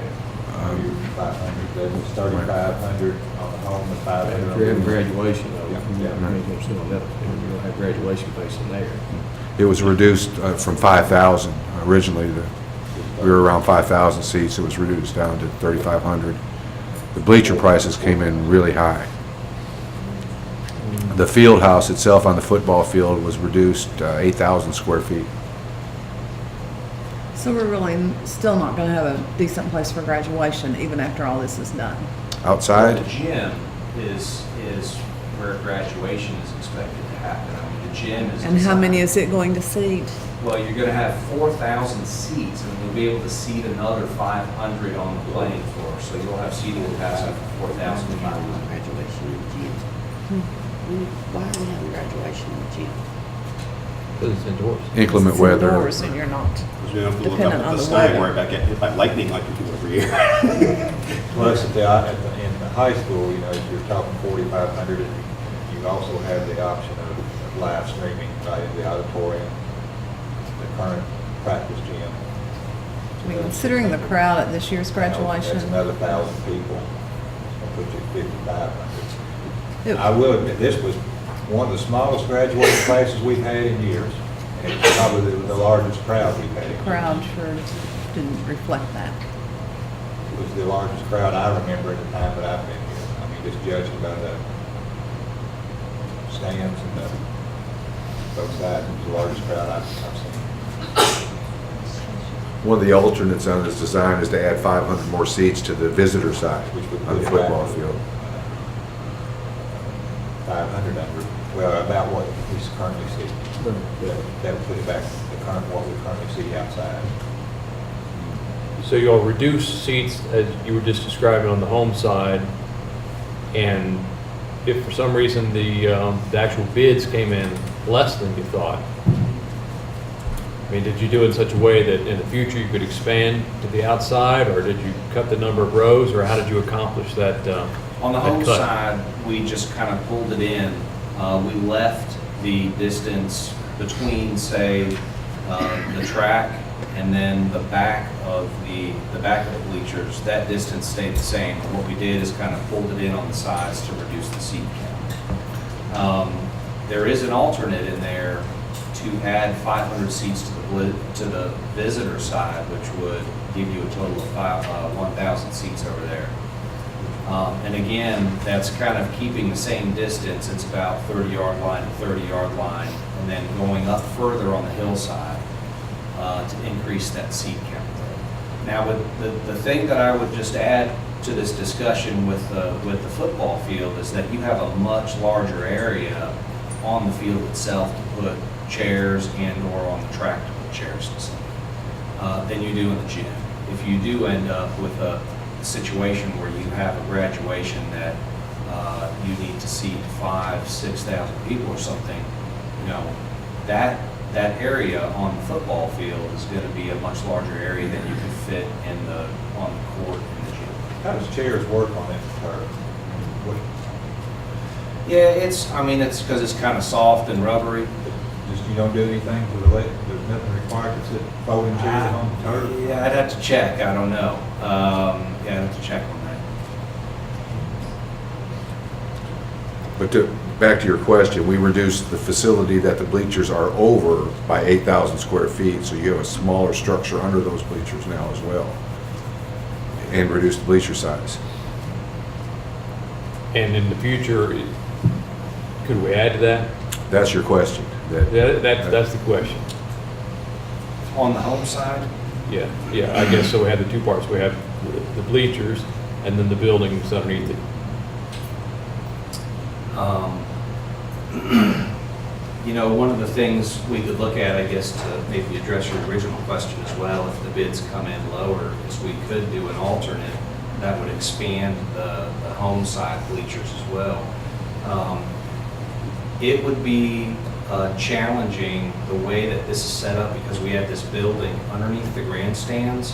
500, that was 3,500 on the home and 500. If we have graduation, though, Yeah. you don't see on that, you don't have graduation base in there. It was reduced from 5,000. Originally, we were around 5,000 seats. It was reduced down to 3,500. The bleacher prices came in really high. The field house itself on the football field was reduced 8,000 square feet. So we're really still not going to have a decent place for graduation even after all this is done. Outside, The gym is where graduation is expected to happen. I mean, the gym is. And how many designed- is it going to seat? Well, you're going to have 4,000 seats, and we'll be able to seat another 500 on the playing floor. So you'll have seating capacity for 4,500. Graduation in the gym. Why are we having graduation in the gym? Because it's indoors. inclement It's weather. indoors and you're not. Because we don't have to look up Dependent at on the the sky and weather. worry about getting hit by lightning like we do every year. Plus, in the high school, you're talking 4,500, and you also have the option of live streaming right in the auditorium, the current practice gym. I mean, considering the crowd at this year's graduation. That's another 1,000 people. It's going to put you at 5,500. it- I will admit, this was one of the smallest graduating classes we've had in years, and it's probably the largest crowd we've had. in years. Crowd sure didn't reflect that. It was the largest crowd I remember at the time that I've been here. I mean, just judging by the stands and the both sides, it was the largest crowd I've seen. One of the alternates on this design is to add 500 more seats to the visitor side Which would on the put it football back to, field. 500 under, well, about what he's currently seeing. that would put it back to current, what we currently see outside. So you'll reduce seats, as you were just describing, on the home side, and if for some reason the actual bids came in less than you thought, I mean, did you do it in such a way that in the future you could expand to the outside, or did you cut the number of rows, or how did you accomplish that? On the that home cut? side, we just kind of pulled it in. We left the distance between, say, the track and then the back of the back of the bleachers. That distance stayed the same. What we did is kind of pulled it in on the sides to reduce the seat count. There is an alternate in there to add 500 seats to the visitor side, which would give you a total of 1,000 seats over there. And again, that's kind of keeping the same distance. It's about 30-yard line to 30-yard line, and then going up further on the hillside to increase that seat count. Now, with the thing that I would just add to this discussion with the football field is that you have a much larger area on the field itself to put chairs and/or on the track to put chairs than you do in the gym. If you do end up with a situation where you have a graduation that you need to seat 5,000, 6,000 people or something, you know, that area on the football field is going to be a much larger area than you could fit on the court in the gym. How does chairs work on it? Yeah, it's because it's kind of soft and rubbery. Just you don't do anything to the leg? There's nothing required to sit folding chairs on the turf? Yeah, I'd have to check. I don't know. Yeah, I'd have to check on that. But back to your question, we reduced the facility that the bleachers are over by 8,000 square feet, so you have a smaller structure under those bleachers now as well, and reduced the bleacher size. And in the future, could we add to that? That's your question. That's the question. On the home side, Yeah, I guess so. We have the two parts. We have the bleachers and then the buildings underneath it. you know, one of the things we could look at, I guess, to maybe address your original question as well, if the bids come in lower, is we could do an alternate that would expand the home side bleachers as well. It would be challenging the way that this is set up because we have this building underneath the grandstands.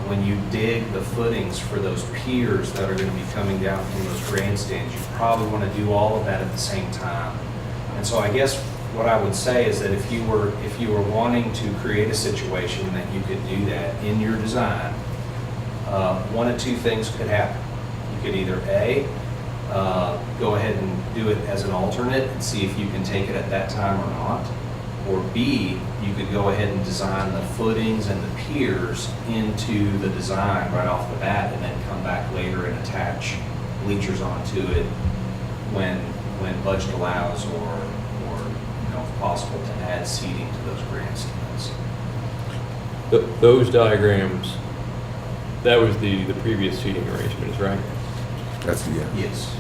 When you dig the footings for those piers that are going to be coming down from those grandstands, you probably want to do all of that at the same time. And so I guess what I would say is that if you were wanting to create a situation that you could do that in your design, one of two things could happen. You could either A, go ahead and do it as an alternate and see if you can take it at that time or not. Or B, you could go ahead and design the footings and the piers into the design right off the bat and then come back later and attach bleachers onto it when budget allows or you know, if possible to add seating to those grandstands. Those diagrams, that was the previous seating arrangements, right? That's the, Yes.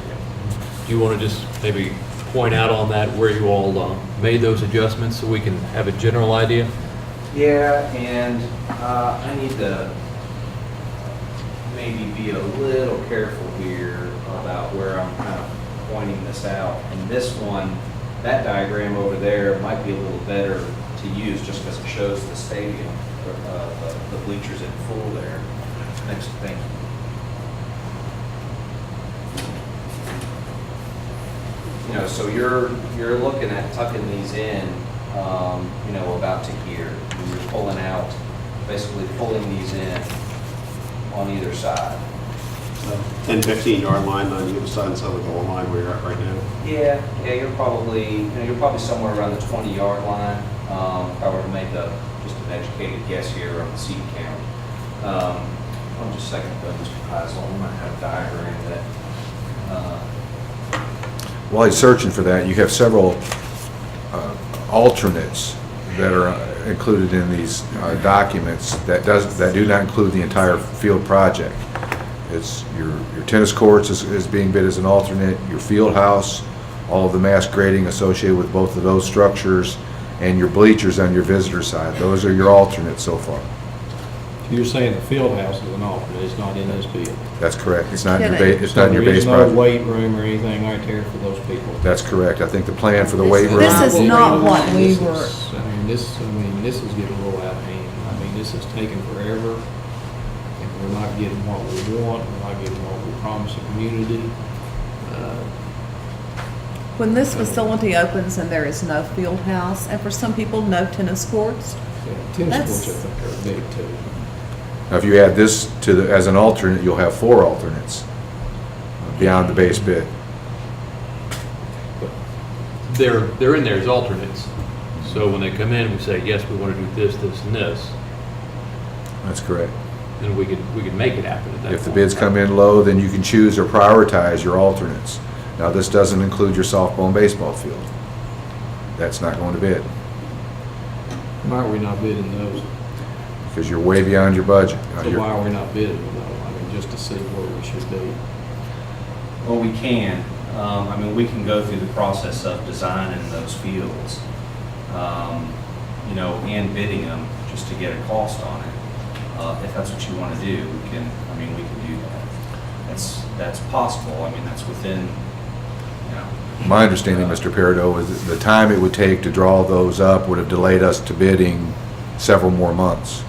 Do you want to just maybe point out on that where you all made those adjustments so we can have a general idea? Yeah, and I need to maybe be a little careful here about where I'm kind of pointing this out. And this one, that diagram over there might be a little better to use just because it shows the stadium, the bleachers in full there. Next, thank you. You know, so you're looking at tucking these in, you know, about to here. And you're pulling out, basically pulling these in on either side. 10, 15-yard line on either side of the goal line where you're at right now. Yeah, you're probably somewhere around the 20-yard line. If I were to make just an educated guess here on the seat count. One just a second, Mr. Heisel, I might have a diagram that. while he's searching for that, you have several alternates that are included in these documents that do not include the entire field project. It's your tennis courts is being bid as an alternate, your field house, all of the mass grading associated with both of those structures, and your bleachers on your visitor side. Those are your alternates so far. You're saying the field house is an alternate, it's not in this bid? That's correct. It's not in your Kidding. it's not in your base So there is project. no weight room or anything right there for those people? That's correct. I think the plan for the weight room. This is not what we This were, is- I mean, this is getting a little out of hand. I mean, this is taking forever, and we're not getting what we want, we're not getting what we promise the community. when this facility opens and there is no field house, and for some people, no tennis courts, Tennis That's- courts, I think, are big too. Now, if you add this to the, as an alternate, you'll have 4 alternates beyond the base bid. They're in there as alternates. So when they come in, we say, yes, we want to do this, this, and this, That's correct. then we could make it happen at that point. If the bids come in low, then you can choose or prioritize your alternates. Now, this doesn't include your softball and baseball field. That's not going to bid, Why are we not bidding those? because you're way beyond your budget. Now, So you're- why are we not bidding them though? I mean, just to see where we should be. Well, we can. I mean, we can go through the process of designing those fields, you know, and bidding them just to get a cost on it. If that's what you want to do, we can do that. That's possible. I mean, that's within, you know. My understanding, Mr. Peridot, is that the time it would take to draw those up would have delayed us to bidding several more months.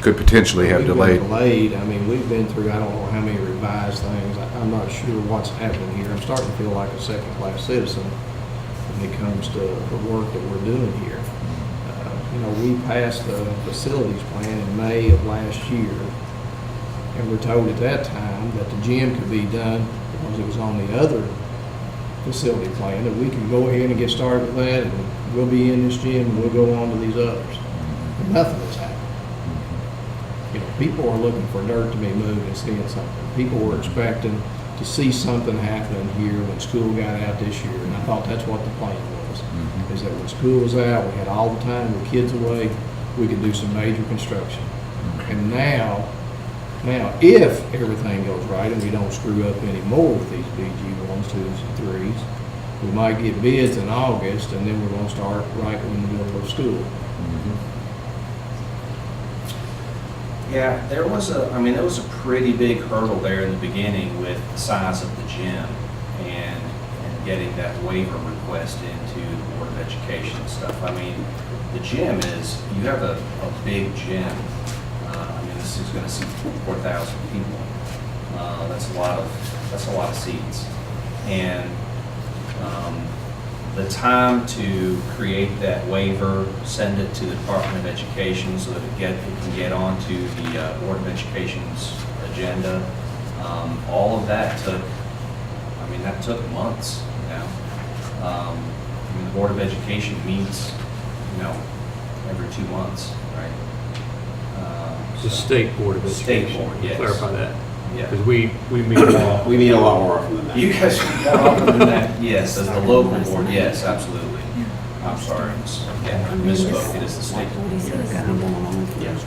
Could potentially have We've been delayed. delayed. I mean, we've been through, I don't know how many revised things. I'm not sure what's happening here. I'm starting to feel like a second-class citizen when it comes to the work that we're doing here. You know, we passed the facilities plan in May of last year, and we're told at that time that the gym could be done because it was on the other facility plan, that we can go ahead and get started with that, and we'll be in this gym, and we'll go on to these others. But nothing has happened. You know, people are looking for dirt to be moved and seeing something. People were expecting to see something happening here when school got out this year, and I thought that's what the plan was, is that when school was out, we had all the time, with kids away, we could do some major construction. And now, if everything goes right and we don't screw up anymore with these BG 1s, 2s, and 3s, we might get bids in August, and then we're gonna start right in the middle of school. Yeah, there was a pretty big hurdle there in the beginning with the size of the gym and getting that waiver request into the Board of Education and stuff. I mean, the gym is, you have a big gym. I mean, this is gonna seat 4,000 people. That's a lot of seats. And, the time to create that waiver, send it to the Department of Education so that it can get onto the Board of Education's agenda. All of that took months, you know. I mean, the Board of Education meets, you know, every 2 months, right? The State Board of State Education. Board, yes. Clarify that. Yeah. Because we meet a lot. We meet a lot more often than that. You guys, other than that, yes, as the local board, yes, absolutely. I'm sorry, yeah, I misspoke, it is the state. Like what he said, it's been going on for, Yes,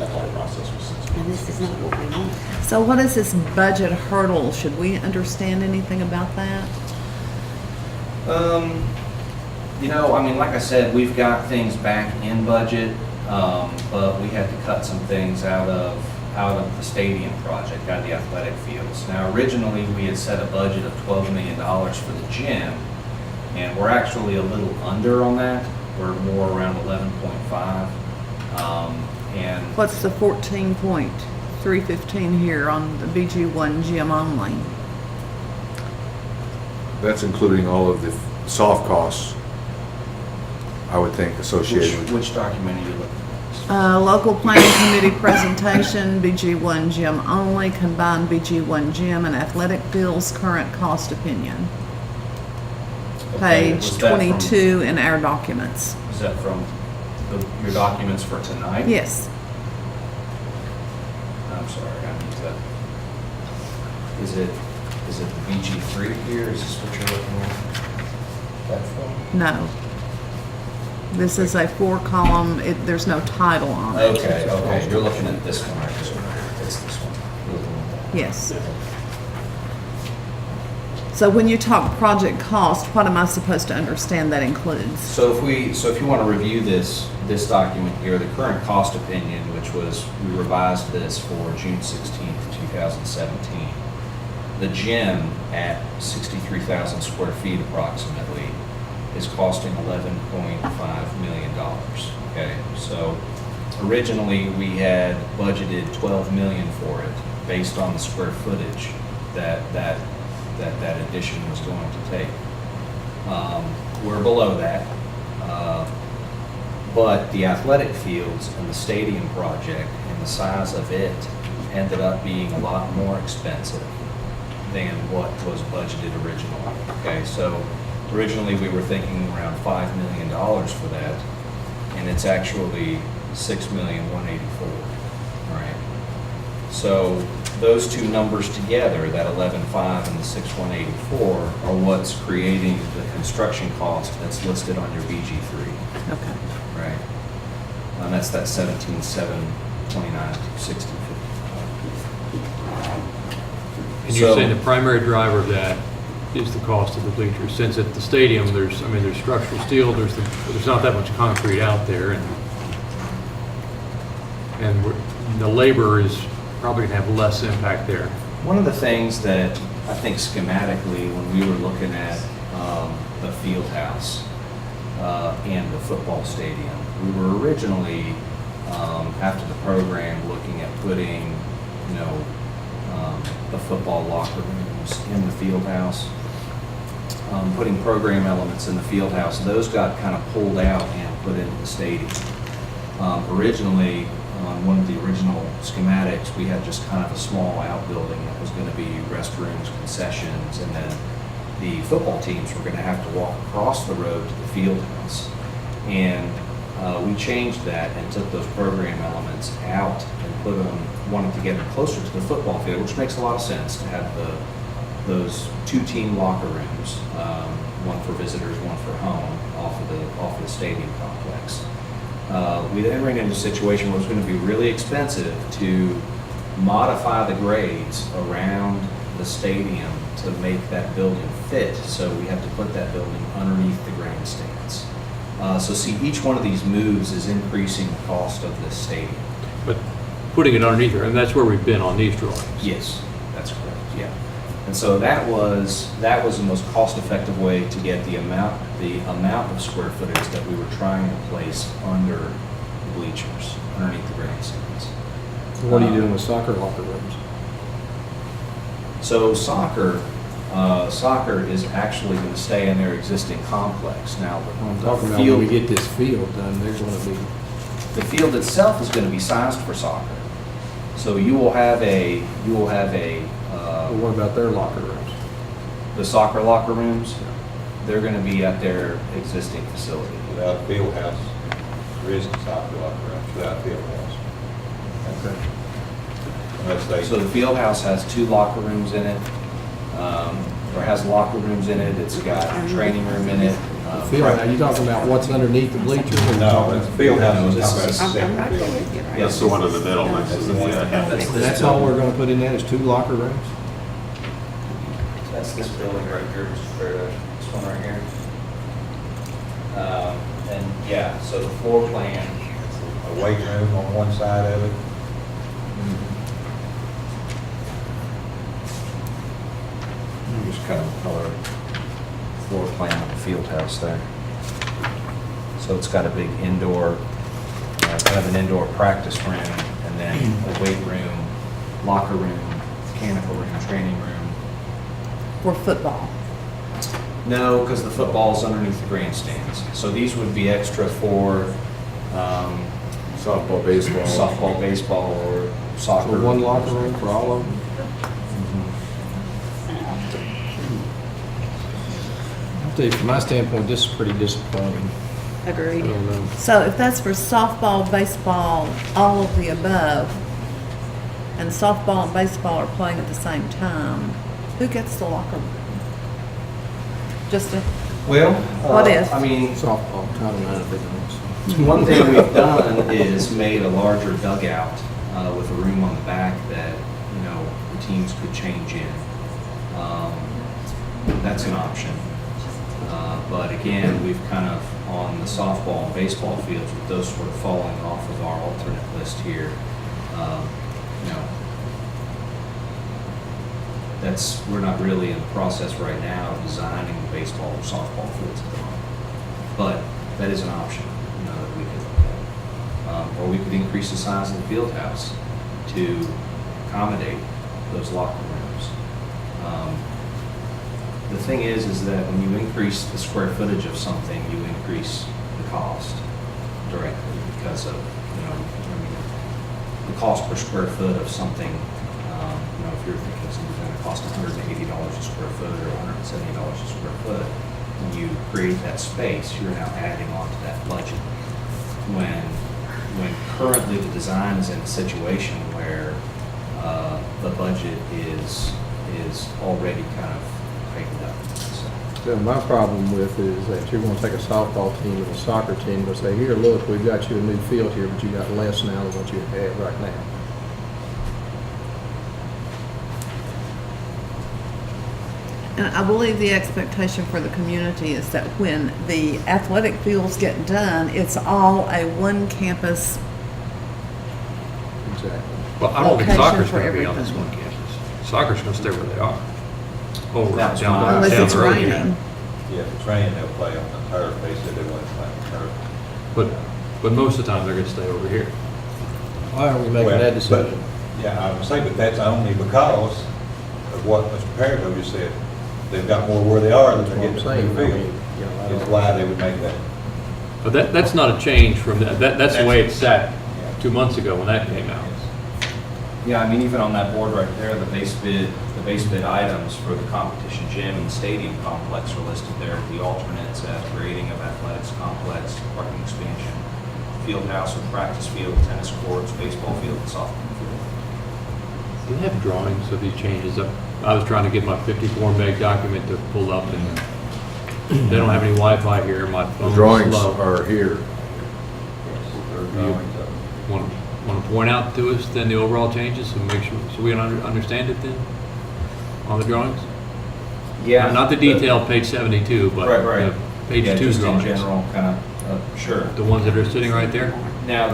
that whole process was 6 months. and this is not what we want. so what is this budget hurdle? Should we understand anything about that? You know, I mean, like I said, we've got things back in budget, but we had to cut some things out of the stadium project, out of the athletic fields. Now, originally, we had set a budget of $12 million for the gym, and we're actually a little under on that. We're more around 11.5. And What's the 14.315 here on the BG1 gym only? That's including all of the soft costs, I would think, associated with. which document are you looking at? Local planning committee presentation, BG1 gym only, combined BG1 gym and athletic fields, current cost opinion. Okay, Page was that from- 22 in our documents. Is that from your documents for tonight? Yes. I'm sorry, I need to. Is it the BG3 here? Is this what you're looking at? That form? No. This is a 4-column, there's no title on it. Okay, you're looking at this one, right? It's this one. You're looking at that. Yes. So when you talk project cost, what am I supposed to understand that includes? So if you want to review this document here, the current cost opinion, which was, we revised this for June 16th, 2017. The gym at 63,000 square feet approximately is costing $11.5 million. Okay, so originally we had budgeted $12 million for it based on the square footage that addition was going to take. We're below that, but the athletic fields and the stadium project and the size of it ended up being a lot more expensive than what was budgeted originally. Okay, so originally we were thinking around $5 million for that, and it's actually $6,184,000. All right. So those two numbers together, that 11.5 and the 6,184, are what's creating the construction cost that's listed on your BG3. Okay. Right. And that's that 17,729, 60. And you're So- saying the primary driver of that is the cost of the bleachers, since at the stadium, there's structural steel, there's not that much concrete out there, and the labor is probably gonna have less impact there. One of the things that I think schematically, when we were looking at the field house and the football stadium, we were originally, after the program, looking at putting, the football locker rooms in the field house, putting program elements in the field house. Those got kind of pulled out and put into the stadium. Originally, on one of the original schematics, we had just kind of a small outbuilding that was going to be restrooms, concessions, and then the football teams were going to have to walk across the road to the field house. And we changed that and took those program elements out and put them, wanted to get them closer to the football field, which makes a lot of sense to have those two team locker rooms, one for visitors, one for home, off of the stadium complex. We then ran into a situation where it was going to be really expensive to modify the grades around the stadium to make that building fit. So we had to put that building underneath the grandstands. So see, each one of these moves is increasing the cost of this stadium. But putting it underneath there, and that's where we've been on these drawings. Yes, that's correct, yeah. And so that was the most cost-effective way to get the amount of square footage that we were trying to place under the bleachers, underneath the grandstands. So what are you doing with soccer locker rooms? So soccer is actually going to stay in their existing complex. Now, I'm the talking about when field, we get this field done, there's going to be, the field itself is going to be sized for soccer. So you will have a but what about their locker rooms? the soccer locker rooms. They're going to be at their existing facility. Without a field house, there isn't soccer locker rooms without a field house. Okay. Unless they, So the field house has 2 locker rooms in it, or has locker rooms in it. It's got a training room in it. Field, are you talking about what's underneath the bleachers? or you no, talking- it's a field house, No, it's this talking about a is- I'm separate right there building. with you, right? Yes. the one in the middle next to the That's this That's all building. we're gonna put in that is 2 locker rooms? That's this building right here, Mr. Fairweather, this one right here. And yeah, so the floor plan, A weight room on one side of it. just kind of color floor plan of the field house there. So it's got a big indoor, kind of an indoor practice room, and then a weight room, locker room, mechanical room, training room. For football. No, because the football's underneath the grandstands. So these would be extra for Softball, baseball. softball, baseball, or soccer. So one locker room for all of them? I'll tell you, from my standpoint, this is pretty disappointing. I Agreed. don't know. So if that's for softball, baseball, all of the above, and softball and baseball are playing at the same time, who gets the locker room? Just a, Well, What if? I mean, Softball, Title IX, if they don't. so. one thing we've done is made a larger dugout with a room on the back that, the teams could change in. that's an option. But again, we've kind of, on the softball and baseball fields, with those sort of falling off of our alternate list here, you know, we're not really in the process right now of designing the baseball or softball fields at the moment. But that is an option, you know, that we could look at. Or we could increase the size of the field house to accommodate those locker rooms. The thing is that when you increase the square footage of something, you increase the cost directly because of, you know, I mean, the cost per square foot of something, you know, if you're thinking something's going to cost $180 a square foot or $170 a square foot, when you create that space, you're now adding on to that budget. When currently the design is in a situation where the budget is already kind of tightened up. So my problem with it is that you're going to take a softball team and a soccer team and say, here, look, we've got you a new field here, but you got less now than what you have right now. And I believe the expectation for the community is that when the athletic fields get done, it's all a one campus. Exactly. Well, I don't think Location soccer's for going to be on this everything. one campus. Soccer's going to stay where they are. Over That's down fine. Unless down it's the road. raining. Yeah, if it's raining, they'll play on the turf. They said they wouldn't play on the turf. But most of the time, they're going to stay over here. Why are we making Well, that decision? Yeah, I would say, but that's only because of what Mr. Perico just said. They've got more where they are than That's they're what I'm getting saying. to the I field. mean, you know, I Is don't- why they would make that. But that's not a change from that. That's the way it's sat 2 months ago when that came out. Yeah, I mean, even on that board right there, the base bid items for the competition gym and stadium complex are listed there. The alternates as grading of athletics complex, parking expansion, field house with practice field, tennis courts, baseball field, and softball field. Do they have drawings of these changes? I was trying to get my 54 meg document to pull up, and they don't have any Wi-Fi here. My The phone's drawings slow. are here. There are drawings of it. Want to point out to us then the overall changes and make sure, so we can understand it then on the drawings? Not the detail, page 72, but Right. the page Yeah, 2 just in drawings. general, kind of, sure. The ones that are sitting right there? Now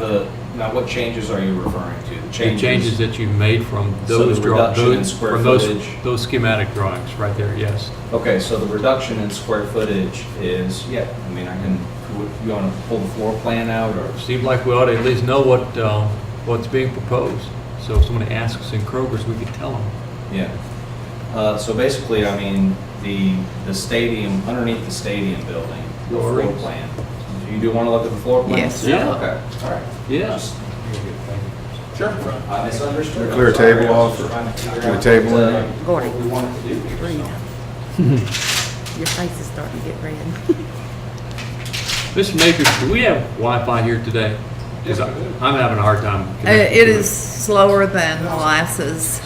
what changes are you referring to? The changes that you made from So those the drawings, reduction in square footage. those schematic drawings right there, yes. Okay, so the reduction in square footage is, yeah, I mean, you want to pull the floor plan out, or? Seemed like we ought to at least know what's being proposed. So if somebody asks in Kroger's, we could tell them. Yeah. So basically, I mean, the stadium, underneath the stadium building, the floor Floorings. plan. You do want to look at the floor plan? Yes. Yeah. Okay, all right. Yeah. Sure. I misunderstood. Clear I'm sorry. table I was off, just or trying to figure get a out table what, in? what we wanted to do here. Read. so. Your face is starting to get red. Mr. Makers, do we have Wi-Fi here today? Because I'm having a hard time. connecting It to is slower than molasses.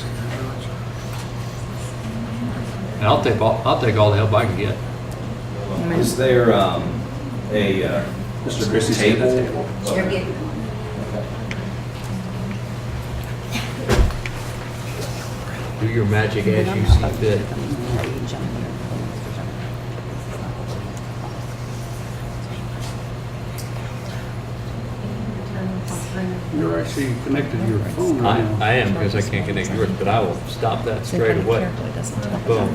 And I'll take all the help I can get. Is there a Mr. Christie's at the table. You're getting. Do your magic as you see fit. You're actually connected to your phone right now. I am because I can't connect yours, but I will stop that straight away. Boom.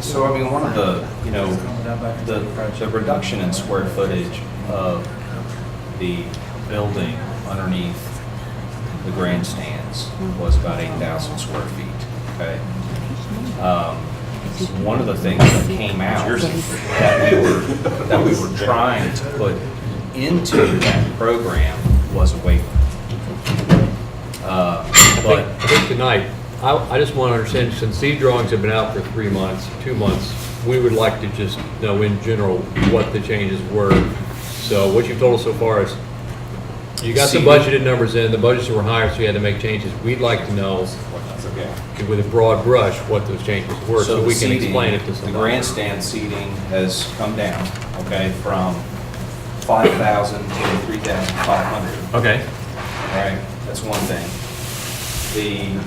So, I mean, one of the, you know, the reduction in square footage of the building underneath the grandstands was about 8,000 square feet, okay? One of the things that came out that we were trying to put into that program was a waiver. I think tonight, I just want to understand, since these drawings have been out for 3 months, 2 months, we would like to just know in general what the changes were. So what you've told us so far is, you got the budgeted numbers in, the budgets were higher, so you had to make changes. We'd like to know, with a broad brush, what those changes were, so the we can seating, explain it to The somebody. grandstand seating has come down, okay, from 5,000 to 3,500. Okay, right? That's one thing. The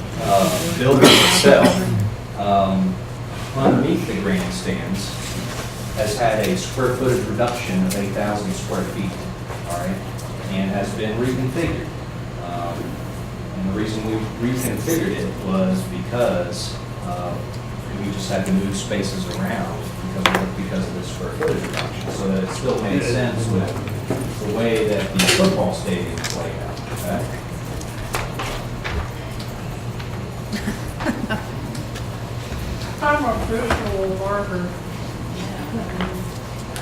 building itself, underneath the grandstands, has had a square footage reduction of 8,000 square feet, all right? And has been reconfigured. And the reason we reconfigured it was because we just had to move spaces around because of the square footage reduction, so that it still made sense with the way that the football stadium is laid out, okay? I'm a visual learner.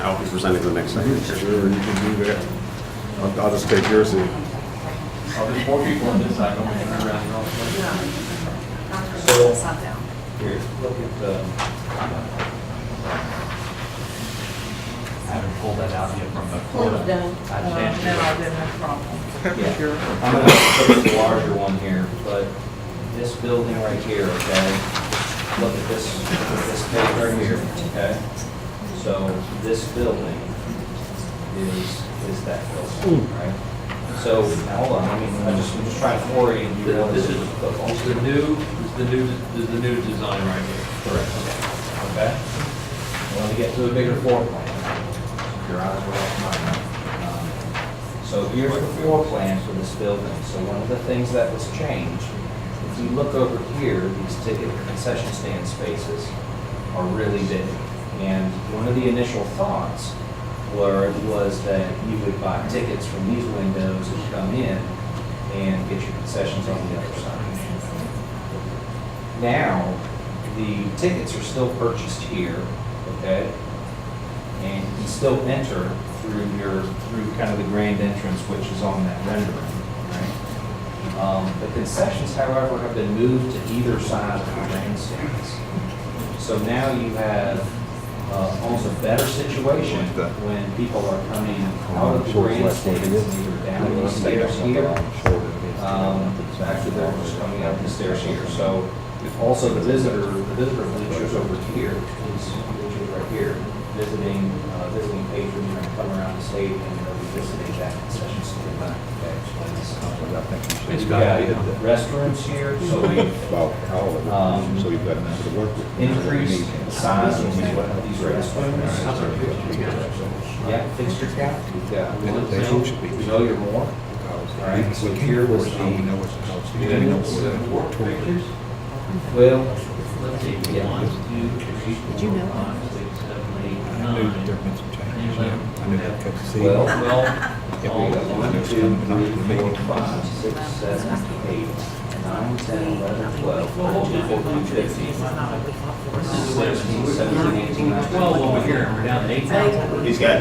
I'll be presenting the next segment. Sure, you can do that. I'll just take your seat. Oh, there's more people on this side, don't we turn around and all? So, here, look at the. I haven't pulled that out yet from the Florida. Then I didn't have a problem. Yeah, I'm gonna put the larger one here, but this building right here, okay? Look at this page right here, okay? So this building is that building, right? So, now hold on, I'm just trying to orient you. This is the new design right here. Correct. Okay? Let me get to a bigger floor plan. Your eyes were off mine. So here's the floor plan for this building. So one of the things that was changed, if you look over here, these ticket concession stand spaces are really big. And one of the initial thoughts was that you would buy tickets from these windows as you come in and get your concessions on the other side. Now, the tickets are still purchased here, okay? And you can still enter through kind of the grand entrance, which is on that rendering, right? The concessions, however, have been moved to either side of the grandstands. So now you have almost a better situation when people are coming out of the grandstands, either down these stairs here. Actually, they're just coming up the stairs here. So also the visitor bleachers over here, these bleachers right here, visiting patrons are going to come around the stadium and they'll be visiting that concession stand. It's We've got got to be restrooms here, so we've So you've got enough to work with. increased the size of these restrooms. Yeah, fixture count, we've got one, two, we know you're more. All right, so here was the. Pictures? Well, let's see, yeah, 1, 2, 3, 4, 5, 6, 7, 8, 9. Well, here we go. 1, 2, 3, 4, 5, 6, 7, 8, 9, 10, 11, 12, 13, 14, 15, 16, 17, 18, 19, 12 over here, and we're down to 8 now.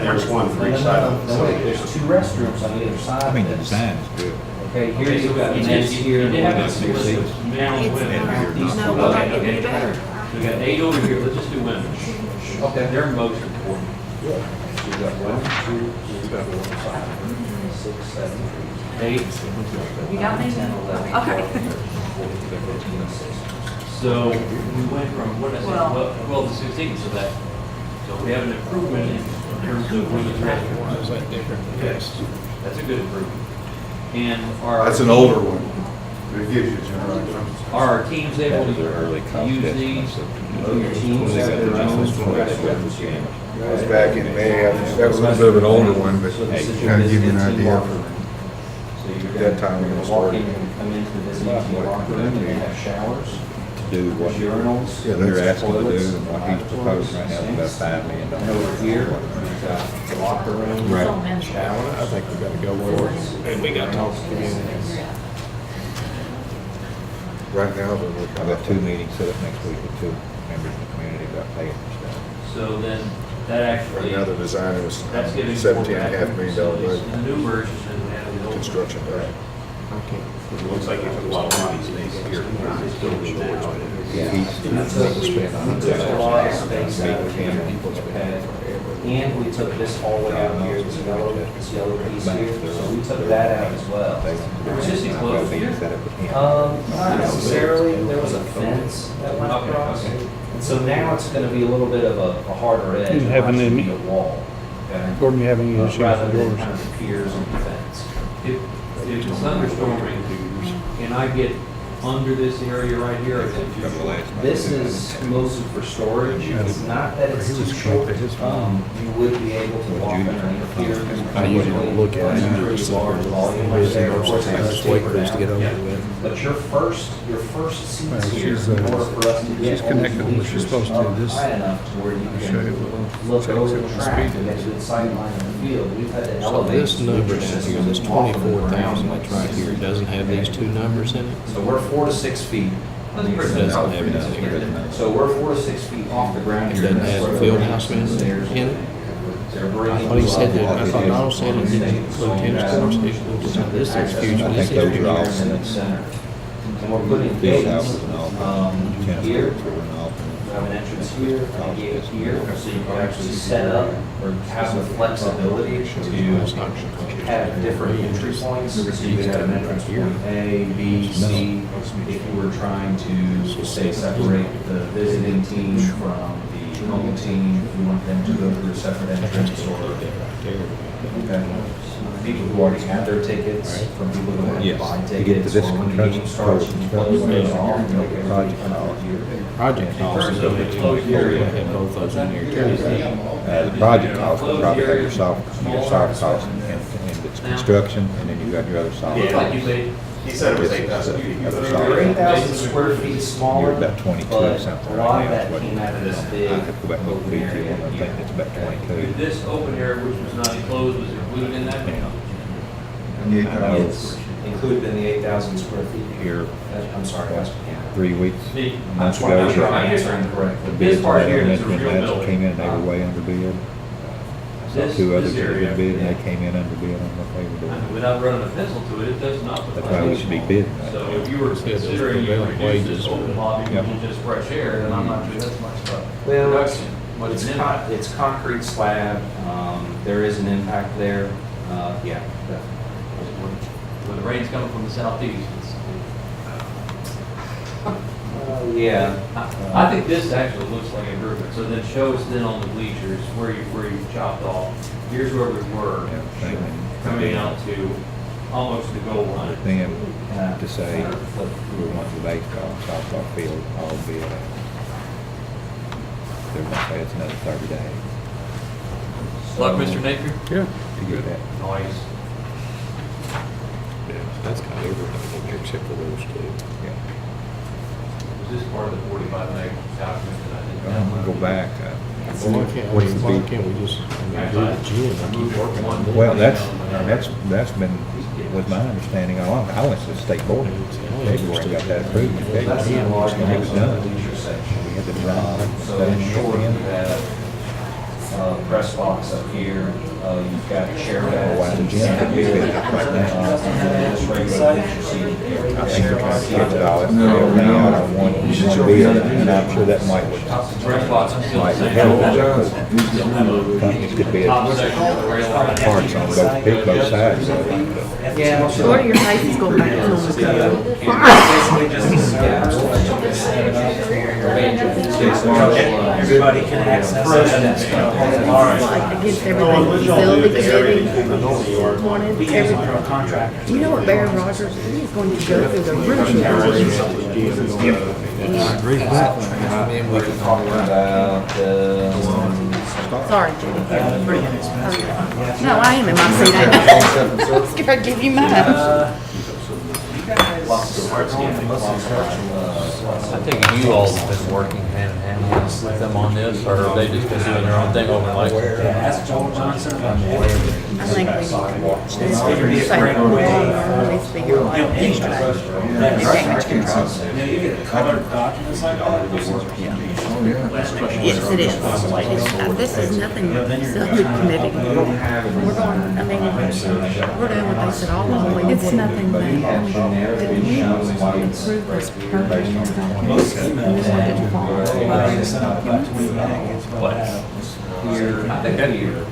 There's one for each side of No, wait, there's 2 restrooms on either side. I mean, of the this. design is good. Okay, here you've got men's here. You did have women's it here. split down with These No, two we're not up. getting any better. We got 8 over here, let's just do women. Okay. They're most important. You've got 1, 2, 3, 4, 5, 6, 7, 8. You got me? 10, 11, Okay. 12, 13, 14, 15, 16. So we went from, what did I say, 12 to 16, so we have an improvement in terms of women's restrooms. Is that different? Yes, that's a good improvement. And That's an older one. It gives you general. are our teams able to use these? Your teams have their own restrooms here. That was back in May. That was a little bit of an older one, but So this is your kind of give you an visiting team idea. locker room. So you're That time when it gonna was walk started. in and come into the visiting team locker room, and they have showers, Do what there's urinals. Yeah, they're there's asking to do toilets, and what he's proposing right now is about $5 million. And over here, we've got the locker room. Right. Showers. I think we gotta go with it, and we gotta talk to the community. Right now, I've got 2 meetings set up next week with 2 members of the community about paying for stuff. So then, that right actually, now the design was that's giving. $17.5 million In budget, the new version, it has the old. construction budget. It looks like you took a lot of money here. There's a lot of space out here, okay? And we took this all the way out here, this yellow piece here, so we took that out as well. Was this enclosed here? Not necessarily, there was a fence that went across. Okay. And so now it's gonna be a little bit of a harder edge, You it'll haven't actually any- be a wall, okay? Gordon, you have any issues Rather with than yours? kind of the piers and the fence. If, if it's thunderstorming, can I get under this area right here? Or is it too short? This is mostly for storage. It's not that it's too short. You would be able to walk underneath here. I usually don't look at it. Pretty large volume right there. Of course, it has Wait tapered for this to out. get over with. But your first seats here, she's, in order for us to get she's connected to what she's supposed to do. This- high enough to where you show you can what- look show you over what the the track speed and get a is. good sight line in the field. We've had to So elevate. this number down systems here, this off of the 24,000 ground. that's right here, doesn't have these two numbers in it? So we're 4 to 6 feet. Doesn't have anything in it. So we're 4 to 6 feet off the ground. It here. doesn't That's have where a field the house in stairs it? They're I bringing thought he you said up. that, I thought Donald said it didn't include tennis courts. This is future, this is future. And we're putting gates, here. We have an entrance here, and a gate here, so you can actually set up or have the flexibility to have different entry points. So you could have an entrance point A, B, C, if you were trying to, say, separate the visiting team from the home team, if you want them to go through a separate entrance or people who already have their tickets, from people who have to buy tickets, or when the game starts, you can close those off and make everybody come out here. Project costs, so they have both those in there too. The project cost will probably have your soft cost and its construction, and then you've got your other soft Like you costs. made, He said it was 8,000. You're 8,000 square feet smaller, You're about 22 but something a lot right of now. that What- came out of this big I have to go back and look at open the area I think here. it's about 22. this open area which was not enclosed was included in that? It's included in the 8,000 square feet. Here, I'm sorry, West. 3 weeks, See, months I'm ago, sure I'm answering correctly. the This bids part that here is a went in, real that's building. came in, and they were way under bid. I saw This- 2 others this that area, did bid, and yeah. they came in under bid on what they were doing. Without running a pencil to it, it does not look That's like why we it's should be small. bidding that. So if you were considering you reduce wages, this open lobby, Yep. to just fresh air, then I'm not sure that's much of a Well, reduction. But It's an impact. it's concrete slab, there is an impact there, yeah, definitely. When the rain's coming from the southeast, it's, Yeah. I think this actually looks like an improvement. So then show us then on the bleachers where you chopped off. Here's where we were, Yeah, same thing. coming out to almost the goal line. Then to say, we want the baseball, softball field, all bid. They're gonna say it's another 30 days Like Mr. Napier? Yeah. to get that. Nice. Yeah, that's kind of everything in there except for those two. Yeah. Was this part of the 45 meg document that I didn't I'm gonna download? go back. Well, What's the why bid? can't we just, I mean, do the gym and keep working on it? Well, that's been, was my understanding all along. I went to the state board in February and got that approved in February. That's the large And it was done. leisure section. We had to design, So set in it short, in. you have press box up here, you've got chair Oh, wow, the mats. gym could be built up right now. Just regular leisure seating. I think they're trying to get it all, everything out on one bid, and I'm sure that might, Press box is still the might same. help. Companies could bid Top section of the rail line. parts on both sides of it. Yeah. So what are your faces going back to? Basically just, everybody can access Like against everything, facility committee wanted, everything. You know what Barry Rogers, he's going to go through the roof. Then we can talk about, Sorry, Judy. No, I am in my seat. I was gonna give you mine. I think you all have been working hand in hand with them on this, or have they just been doing their own thing over in Lexington? I think we need to watch this. It needs to be your life yesterday. Damage control. Yes, it is. This is nothing but facility committee. We're going, I mean, we're doing what they said all along. It's nothing but, did we approve this program document? And this one didn't follow. I think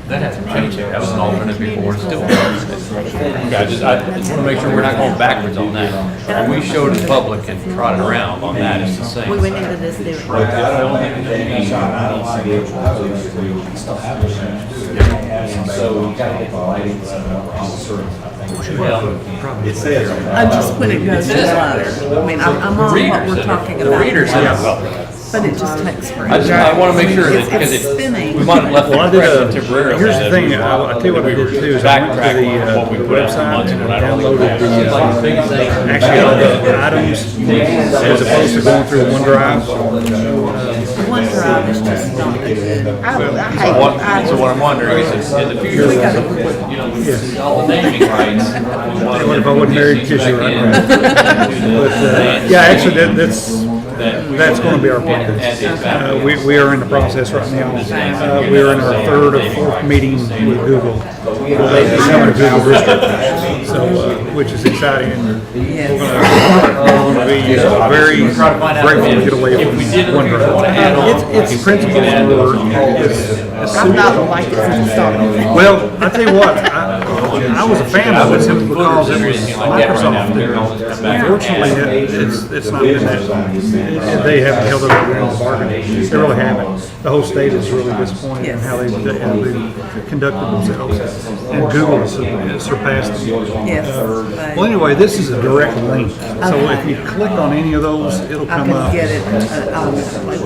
that hasn't changed yet. That was an alternate before, it's still. Okay, I just want to make sure we're not going backwards on that. When we showed the public and trotted around on that, it's the same. We went into this different. So you gotta get the lighting set up, all sorts of things. It says on Just when it goes to load. I mean, I'm on what we're talking The about. readers have it well. But it just takes forever. I want to make sure that, It's because spinning. we might have left the Well, I did impression a, temporarily. here's the that thing, we were- I'll tell you what I we did were too, is I went to backtrack the on what we put out some website months and ago, and I don't downloaded know. actually all the items as opposed to going through OneDrive. OneDrive is just not good. So what I'm wondering is, in the future, you know, with all the naming rights. What if I wasn't married to you, right? But, yeah, actually, that's going to be our plan. We are in the process right now. We are in our third or fourth meeting with Google. They've become a Google district, so, which is exciting. And we're going to be very grateful to get away from OneDrive. Its principles were, I'm not like it since it started. well, I tell you what, I was a fan of it simply because it was Microsoft. Unfortunately, it's not been that. They haven't held up their end of the bargain. They really haven't. The whole state is really disappointed in how they've conducted themselves. And Google has surpassed them. Yes. Well, anyway, this is a direct link. So if you click on any of those, it'll I come can up. get it,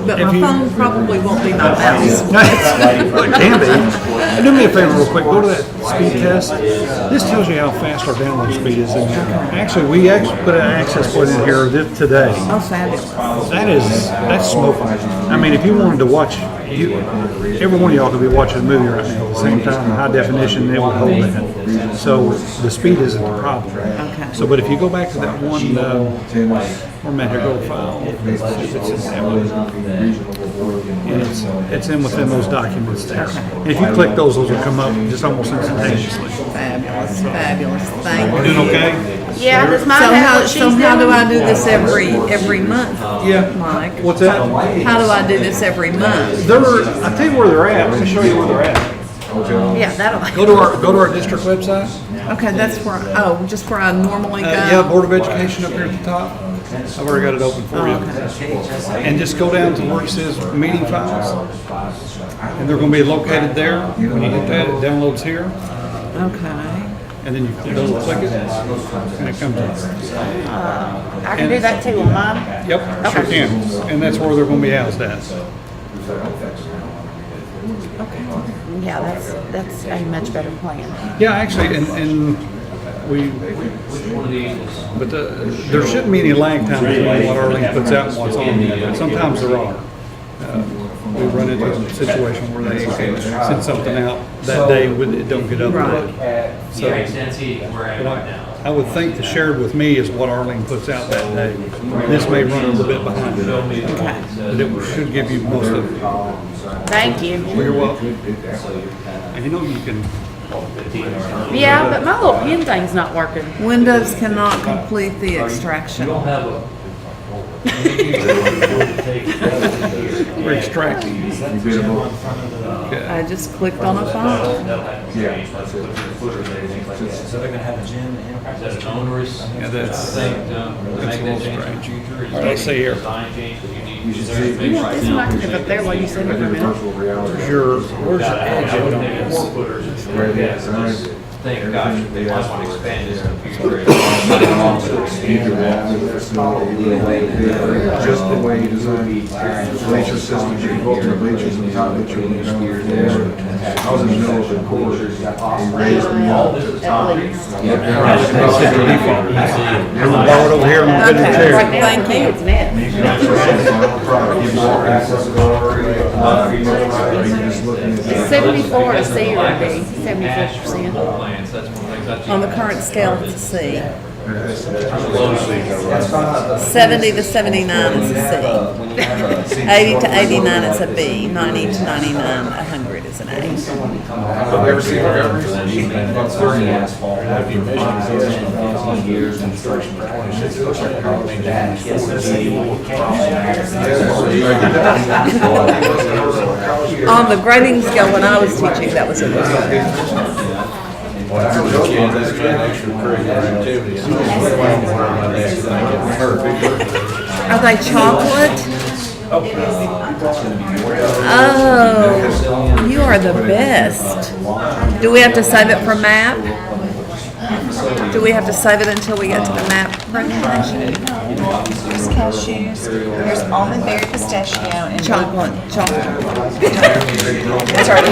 but If my you- phone probably won't be my mouse. It can be. Do me a favor real quick, go to that speed test. This tells you how fast our download speed is in here. Actually, we actually put an access point in here today. Oh, fabulous. That's smoking. I mean, if you wanted to watch, every one of y'all could be watching a movie right now at the same time, high definition, it would hold that. So the speed isn't the problem. Okay. So, but if you go back to that one, format here, go to file. It's in that one. And it's in within those documents there. And if you click those will come up just almost instantaneously. Fabulous, fabulous. Thank you. Doing okay? Yeah, does mine So have how, what she's so how do doing? I do this every month? Yeah. Mike? What's that? How do I do this every month? I'll tell you where they're at. Let me show you where they're at. Yeah, that'll. Go to our district website. Okay, that's where, just where I normally go? Yeah, Board of Education up here at the top. I've already got it open for you. And just go down to where it says meeting files. And they're going to be located there. When you hit that, it downloads here. Okay. And then you double click it and it comes up. I can do that too on mine. Yep, sure can. And that's where they're going to be housed at. Yeah, that's a much better plan. Yeah, actually, and but there shouldn't be any lag time between what Arlene puts out and what's on there, but sometimes there are. We run into a situation where they send something out that day with it don't get uploaded. So I would think the shared with me is what Arlene puts out that day. This may run a little bit behind it, but it should give you most of it. Thank you. Well, you're welcome. And you know you can. Yeah, but my little pen thing's not working. Windows cannot complete the extraction. We're extracting. I just clicked on a file. Yeah, that's a little strange. All right, let's see here. This microphone up there while you said it for a minute. Where's your exit on this? Thank gosh, they might want to expand this computer. Just the way you design the bleacher system, you go up to the bleachers and top bleacher when you're down there. I was in the middle of the course, and raised them all to the top. And we'll borrow it over here and we'll get in the Okay, chair. thank you. It's net. It's 74 to C or D, 74%. On the current scale, it's a C. 70 to 79 is a C. 80 to 89 is a B. 90 to 99, 100 is an A. On the grading scale, when I was teaching, that was a B. Are they chocolate? Oh, you are the best. Do we have to save it for MAP? facility. Do we have to save it until we get to the map presentation? Here's cashews, here's almond berry pistachio, and Chocolate. It's already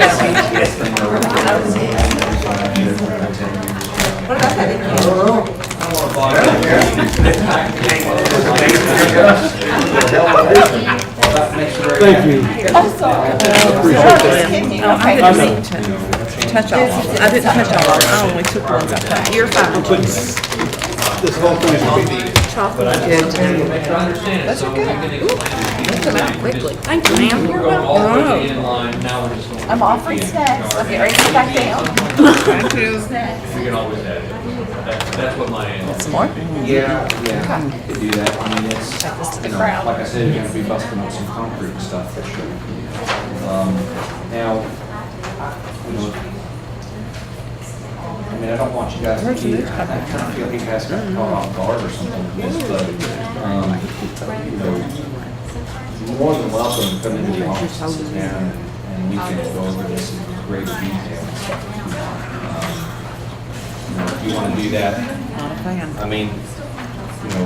What about that? Thank you. I didn't mean to touch all of it. I didn't touch all of it. I only took ones I thought. You're fine. This whole thing is going to be Chocolate good too. That's okay. Come out quickly. Thank you, ma'am. We're going all the way to the end line, now we're just going. I'm offering snacks. I'm getting ready to go back down. Thank you. We can always add it. That's what my end. Some more? Yeah, you could do that. I mean, it's, you know, like I said, you're gonna be busting up some concrete stuff for sure. Now, you know, I mean, I don't want you guys to be, I kind of feel you guys got caught off guard or something with this, but, you know, you're more than welcome to come into the office and sit down and we can go over this in great detail. You know, if you want to do that, Not a fan. I mean, you know,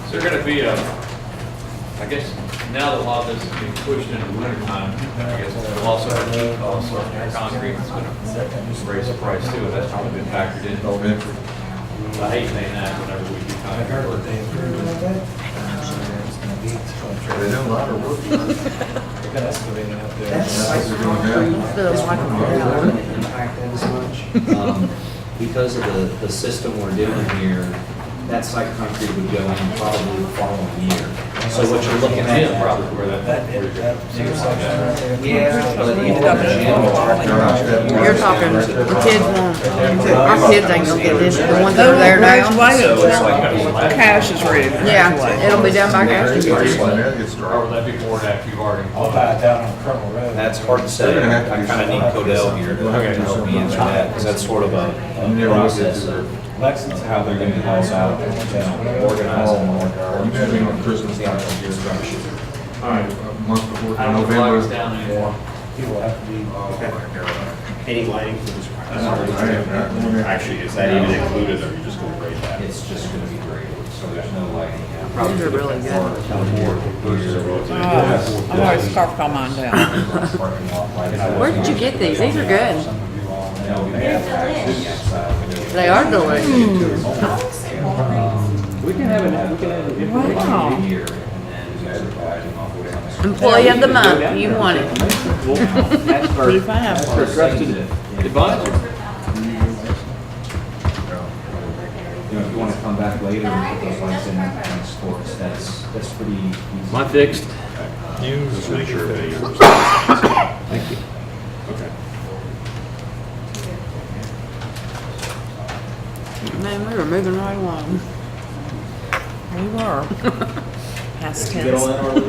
Is there gonna be a, I guess, now that a lot of this is being pushed into the winter time, I guess we'll also have heat costs or concrete that's gonna raise the price too, and that's probably been factored in. I hate saying that whenever we do concrete work. They do a lot of work. Feels like a impact that as much. Because of the system we're doing here, that site concrete would go in probably the following year. So what you're looking at. Gym probably where that. Yeah, but even the gym. You're talking, the kids won't, our kids ain't gonna get this, the ones that are there now. So it's like. Cash is ready. Yeah, it'll be done by cash. Or would that be more after you've already? That's hard to say. I kind of need Codell here to help me answer that, because that's sort of a process of how they're going to house out, organize them, or Christmas, the actual construction. All right. Month before I don't know if November. it's down anymore. Any lighting for this? Actually, is that even included, or are you just going to rate that? It's just going to be graded, so there's no lighting. These are really good. Oh, I'm always scarfed all mine down. Where did you get these? These are good. They are delicious. We can have it. Wow. Employee of the month, you want it. That's our, that's our trusted advisor. You know, if you want to come back later and put those lights in next sports, that's pretty easy. Am I fixed? Just make sure everybody understands. Thank you. Okay. Man, we were moving right along. We were. Past Get all tense. in early?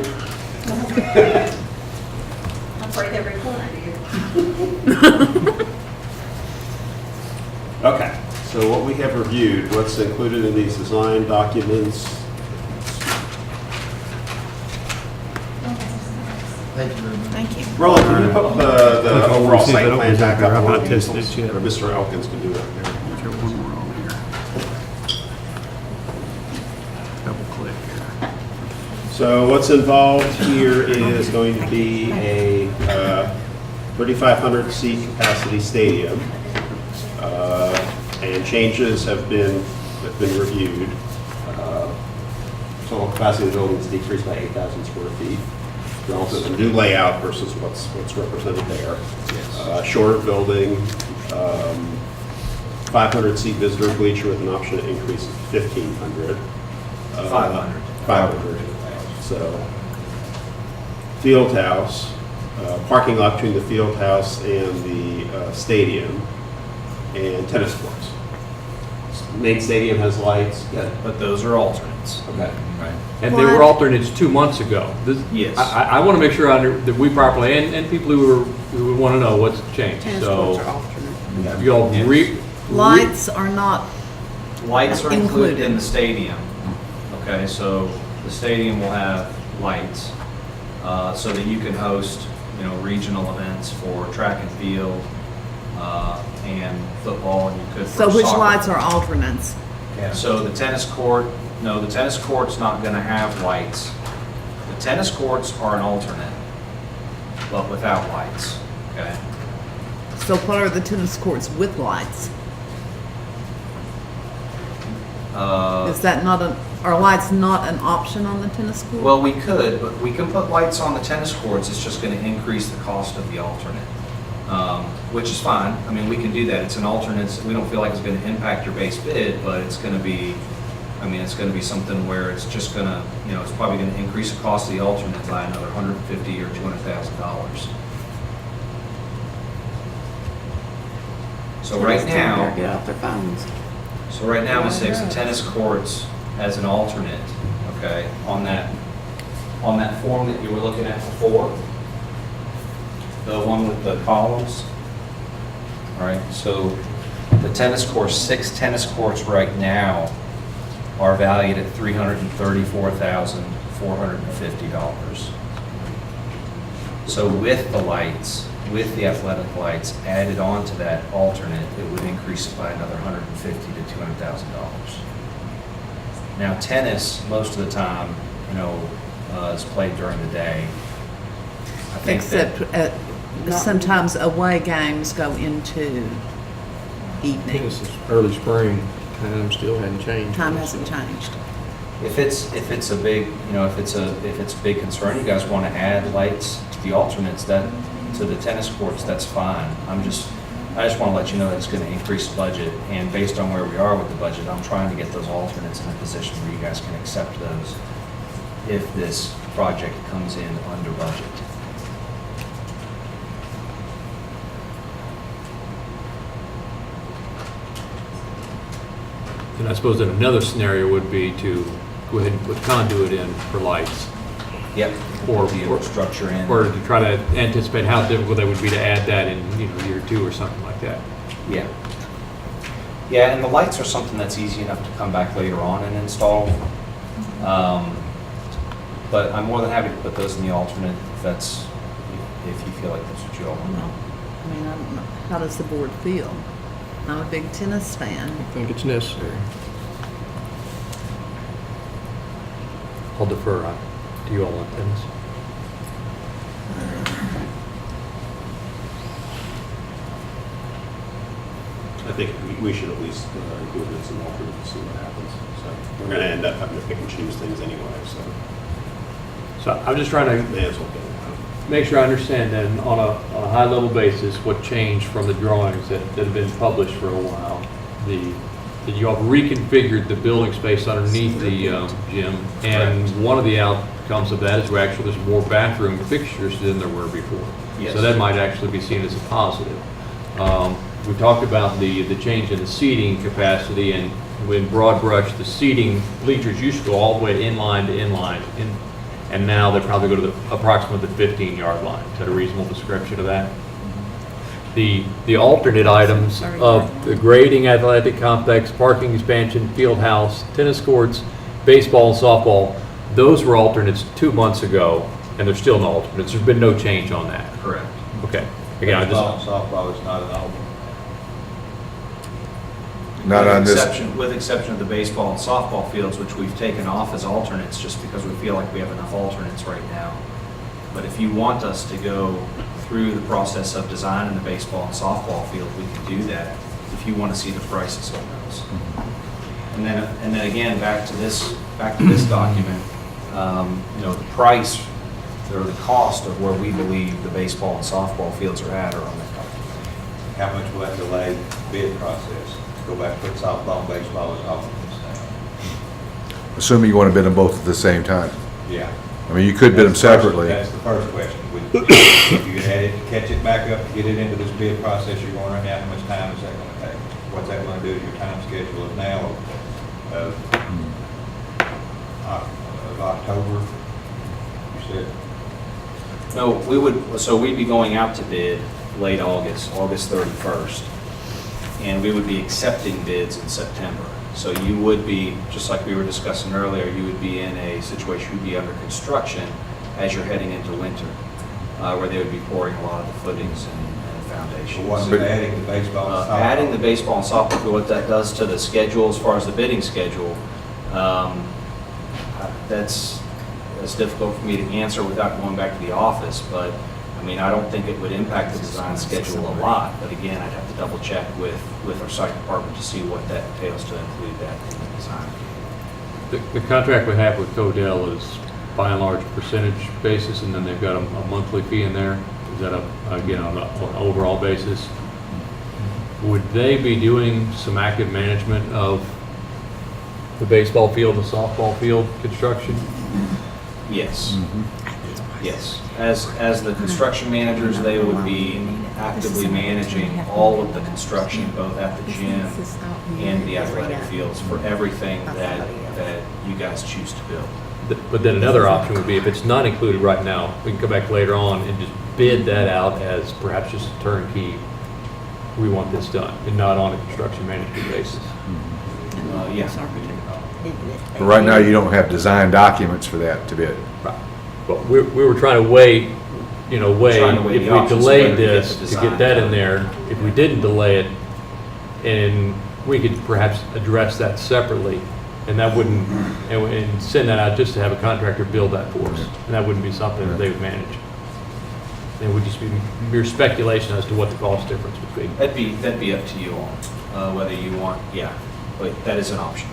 I'm afraid they're recording. Okay, so what we have reviewed, what's included in these design documents? Thank you. Roland, can you put the overall See if site it plan opens up back there. up I've on not the tested easels? it yet. Or Mr. Elkins can do that there. Get one more on here. Double click here. So what's involved here is going to be a 3,500 seat capacity stadium. And changes have been reviewed. Total capacity of the building is decreased by 8,000 square feet. Also, the new layout versus what's represented there. Shorter building, 500 seat visitor bleacher with an option to increase to 1,500. 500. 500. So, field house, parking lot between the field house and the stadium, and tennis courts. Main stadium has lights. But those are alternates. Okay. And they were alternates 2 months ago. Yes. I want to make sure that we properly, and people who would want to know what's changed. Tennis courts are So, alternate. y'all Lights are not, Lights are included Included. in the stadium. Okay, so the stadium will have lights, so that you can host, regional events for track and field, and football, and you could for So which soccer. lights are alternates? So the tennis court, no, the tennis court's not gonna have lights. The tennis courts are an alternate, but without lights, okay? So what are the tennis courts with lights? Is that not are lights not an option on the tennis court? Well, we could, but we can put lights on the tennis courts, it's just gonna increase the cost of the alternate, which is fine. I mean, we can do that, it's an alternate, we don't feel like it's gonna impact your base bid, but it's gonna be, I mean, it's gonna be something where it's just gonna, you know, it's probably gonna increase the cost of the alternate by another $150,000 or $200,000. So right now, Get off their phones. so right now, Ms. Hicks, the tennis courts as an alternate, okay, on that form that you were looking at before, the one with the columns, all right, so the tennis courts, 6 tennis courts right now are valued at $334,450. So with the lights, with the athletic lights added on to that alternate, it would increase it by another $150,000 to $200,000. Now tennis, most of the time, you know, is played during the day. I think that- Except sometimes away games go into evening. Tennis is early spring, time still hadn't changed. Time hasn't changed. If it's a big, you know, if it's a big concern, you guys want to add lights to the alternates, that to the tennis courts, that's fine. I just want to let you know that it's going to increase the budget, and based on where we are with the budget, I'm trying to get those alternates in a position where you guys can accept those if this project comes in under budget. And I suppose that another scenario would be to go ahead and put conduit in for lights, Yep. Or- the infrastructure in. or to try to anticipate how difficult that would be to add that in, you know, year 2 or something like that. Yeah. Yeah, and the lights are something that's easy enough to come back later on and install. But I'm more than happy to put those in the alternate if you feel like that's what you all want. Well, I mean, I don't know. How does the board feel? I'm a big tennis fan. I think it's necessary. I'll defer to you all on tennis. I think we should at least do it as an alternate to see what happens. So we're going to end up having to pick and choose things anyway, so So I'm just trying to may as well get it done. make sure I understand then on a high-level basis what changed from the drawings that have been published for a while. That you all reconfigured the building space underneath the gym, and one of the outcomes of that is there's more bathroom fixtures than there were before. Yes. So that might actually be seen as a positive. We talked about the change in the seating capacity, and in broad brush, the seating bleachers used to go all the way inline to inline, and now they probably go to approximately the 15-yard line. Is that a reasonable description of that? The alternate items of the grading athletic complex, parking expansion, field house, tennis courts, baseball and softball, those were alternates 2 months ago, and they're still no alternates. There's been no change on that. Correct. Okay. Again, I just, Softball is not an alternate. Not on this. With exception of the baseball and softball fields, which we've taken off as alternates just because we feel like we have enough alternates right now. But if you want us to go through the process of designing the baseball and softball field, we can do that if you want to see the prices on those. And then again, back to this document, you know, the price or the cost of where we believe the baseball and softball fields are at are on that document. How much will that delay the bid process? Go back, put softball and baseball as alternates now. Assuming you want to bid them both at the same time. Yeah. I mean, you could bid them separately. That's the first question. If you had it, catch it back up, get it into this bid process you're going right now, how much time is that going to take? What's that going to do to your time schedule of now, of October? You said, No, we'd be going out to bid late August 31st, and we would be accepting bids in September. So you would be, just like we were discussing earlier, you would be in a situation, you'd be under construction as you're heading into winter, where they would be pouring a lot of the footings and foundation. What's it adding to baseball and softball? Adding the baseball and softball field, what that does to the schedule, as far as the bidding schedule, that's difficult for me to answer without going back to the office, but, I mean, I don't think it would impact the design schedule a lot, but again, I'd have to double check with our site department to see what that entails to include that in the design. The contract we have with Codell is by and large percentage basis, and then they've got a monthly fee in there. Is that again, on an overall basis? Would they be doing some active management of the baseball field, the softball field construction? Yes. Yes. As the construction managers, they would be actively managing all of the construction, both at the gym and the athletic fields, for everything that you guys choose to build. But then another option would be, if it's not included right now, we can come back later on and just bid that out as perhaps just a turnkey. We want this done, and not on a construction management basis. Yeah. But right now, you don't have design documents for that to bid. Right. But we were trying to weigh, Trying to weigh if the we options of delayed whether to get this, the to get design that in done. there, if we didn't delay it, and we could perhaps address that separately, and that wouldn't, and send that out just to have a contractor build that for us, and that wouldn't be something that they would manage. It would just be mere speculation as to what the cost difference would be. That'd be up to you all, whether you want, but that is an option.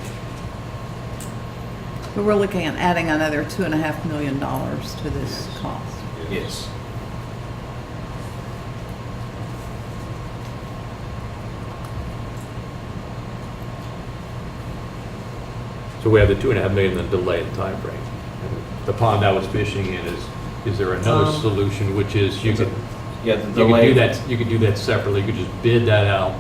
But we're looking at adding another $2.5 million to this cost. Yes. So we have the $2.5 million, then delay in timeframe. And the pond I was fishing in is there another solution, which is you could delay. do that separately, you could just bid that out.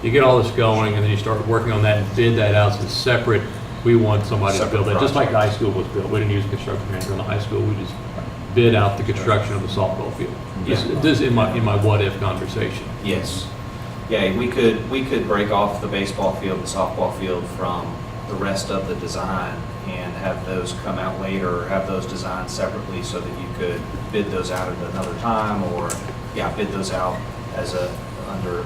You get all this going, and then you start working on that and bid that out as a separate, we want somebody to Separate build that, just like the project. high school was built. We didn't use a construction manager in the high school, we just bid out the construction of the softball field. Yeah. This is in my what-if conversation. Yes. Yeah, we could break off the baseball field and softball field from the rest of the design and have those come out later, or have those designed separately so that you could bid those out at another time, or, bid those out as under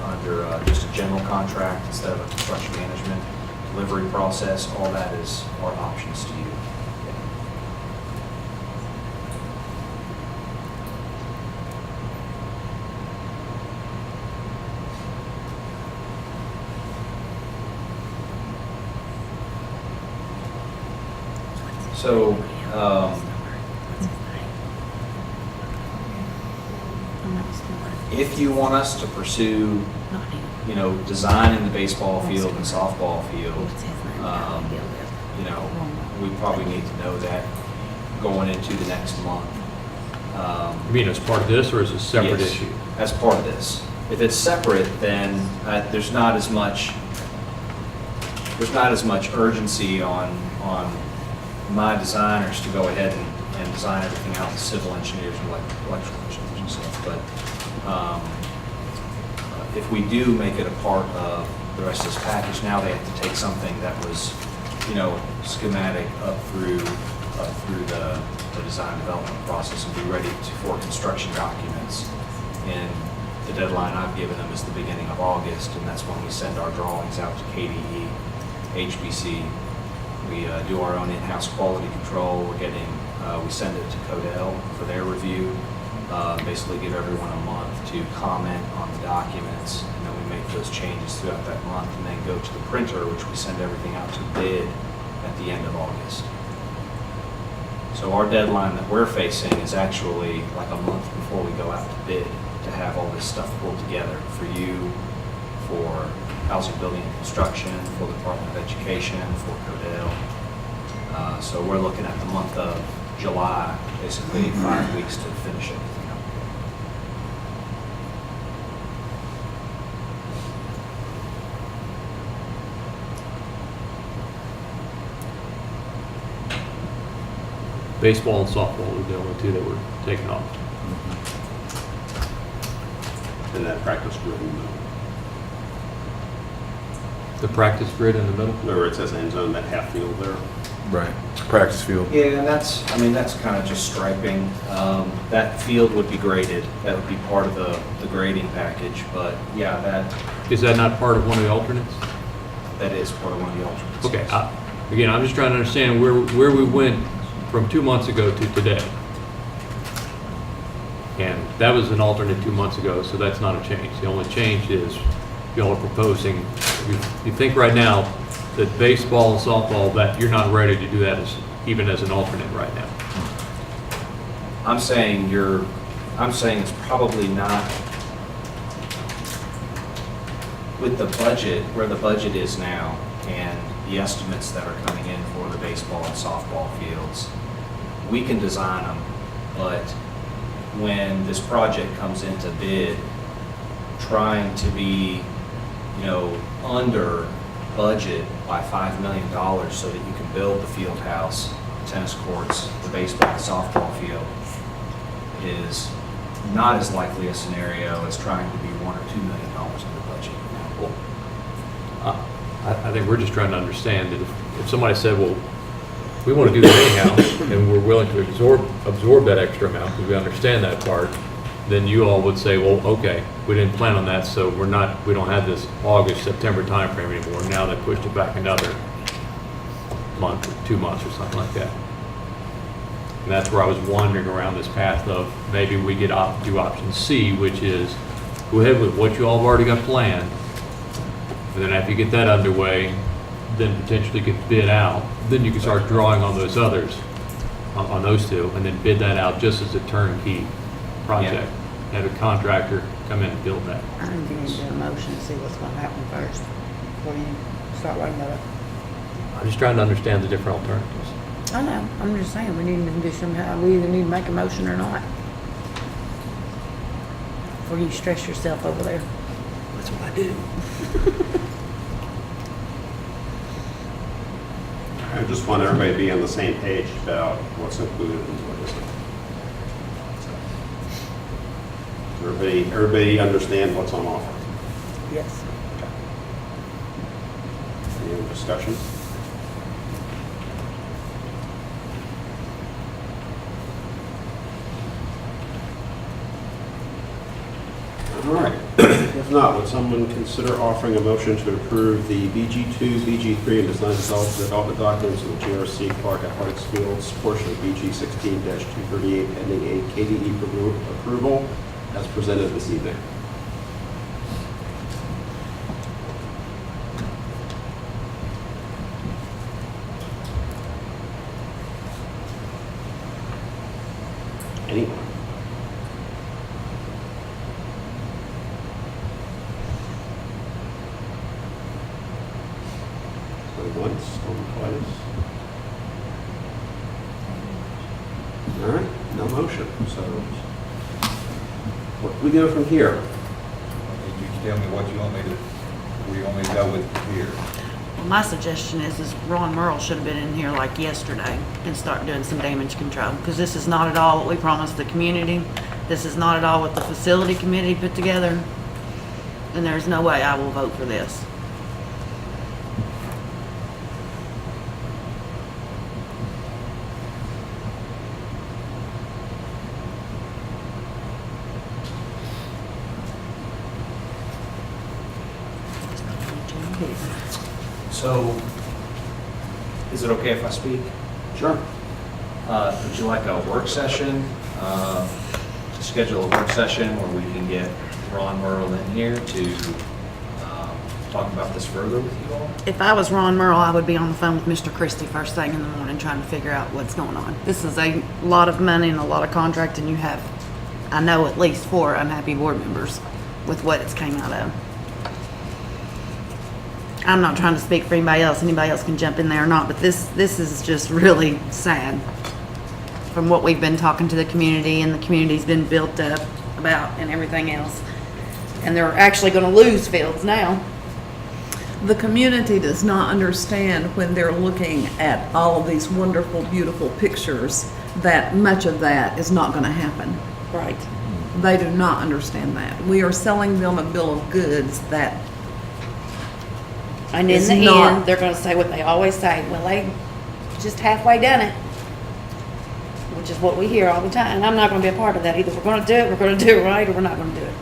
just a general contract instead of a construction management delivery process. All that are options to you. So, if you want us to pursue, designing the baseball field and softball field, we probably need to know that going into the next month. You mean as part of this, or is it a separate Yes, issue? as part of this. If it's separate, then there's not as much urgency on my designers to go ahead and design everything out, the civil engineers and electrical engineers and stuff. But if we do make it a part of the rest of this package, now they have to take something that was, schematic up through the design development process and be ready for construction documents. And the deadline I've given them is the beginning of August, and that's when we send our drawings out to KDE, HBC. We do our own in-house quality control. We send it to Codell for their review. Basically give everyone a month to comment on the documents, and then we make those changes throughout that month, and then go to the printer, which we send everything out to bid at the end of August. So our deadline that we're facing is actually like a month before we go out to bid, to have all this stuff pulled together for you, for Housing, Building, and Construction, for the Department of Education, for Codell. So we're looking at the month of July, basically 5 weeks to finish everything up. Baseball and softball were the only two that were taken off. And that practice grid in the middle, The practice grid in the middle? where it says end zone, that half field there. Right. Practice field. Yeah, and that's, I mean, that's kind of just striping. That field would be graded. That would be part of the grading package, but yeah, Is that not part of one of the alternates? that is part of one of the alternates. Okay, yes. again, I'm just trying to understand where we went from 2 months ago to today. And that was an alternate 2 months ago, so that's not a change. The only change is y'all are proposing, you think right now that baseball and softball, that you're not ready to do that even as an alternate right now. I'm saying it's probably not, with the budget, where the budget is now, and the estimates that are coming in for the baseball and softball fields, we can design them, but when this project comes into bid, trying to be, under budget by $5 million so that you can build the field house, tennis courts, the baseball and softball field is not as likely a scenario as trying to be $1 or $2 million under budget. I think we're just trying to understand that if somebody said, well, we want to do that anyhow, and we're willing to absorb that extra amount, because we understand that part, then you all would say, well, okay, we didn't plan on that, so we don't have this August, September timeframe anymore. Now they pushed it back another month or 2 months or something like that. And that's where I was wandering around this path of maybe we could do option C, which is go ahead with what you all have already got planned. And then after you get that underway, then potentially get bid out. Then you can start drawing on those others, on those two, and then bid that out just as a turnkey project. Have a contractor come in and build that. I think you need to do a motion to see what's gonna happen first, before you start writing about it. I'm just trying to understand the different alternatives. I know, I'm just saying, we need to do somehow, we either need to make a motion or not. Before you stress yourself over there. That's what I do. I just want everybody to be on the same page about what's included and what isn't. So everybody understand what's on offer? Yes. Any other discussion? All right. If not, would someone consider offering a motion to approve the BG2, BG3, and design development documents of the GRC Clark Athletics Fields portion of BG 16-238 pending a KDE approval as presented this evening? Anyone? Going once, going twice. All right, no motion, so what do we go from here? You tell me what you want me to, where you want me to go with here. Well, my suggestion is Ron Merle should have been in here like yesterday and start doing some damage control, because this is not at all what we promised the community. This is not at all what the facility committee put together, and there's no way I will vote for this. So, is it okay if I speak? Sure. Would you like a work session? Schedule a work session where we can get Ron Merle in here to talk about this further with you all? If I was Ron Merle, I would be on the phone with Mr. Christie first thing in the morning trying to figure out what's going on. This is a lot of money and a lot of contract, and you have, I know, at least 4 unhappy board members with what it's came out of. I'm not trying to speak for anybody else. Anybody else can jump in there or not, but this is just really sad. From what we've been talking to the community, and the community's been built up about and everything else. And they're actually going to lose fields now. The community does not understand when they're looking at all of these wonderful, beautiful pictures that much of that is not going to happen. Right. They do not understand that. We are selling them a bill of goods that And in It's the not- end, they're going to say what they always say. Well, just halfway done it, which is what we hear all the time. And I'm not gonna be a part of that. Either we're gonna do it, we're gonna do it right, or we're not gonna do it.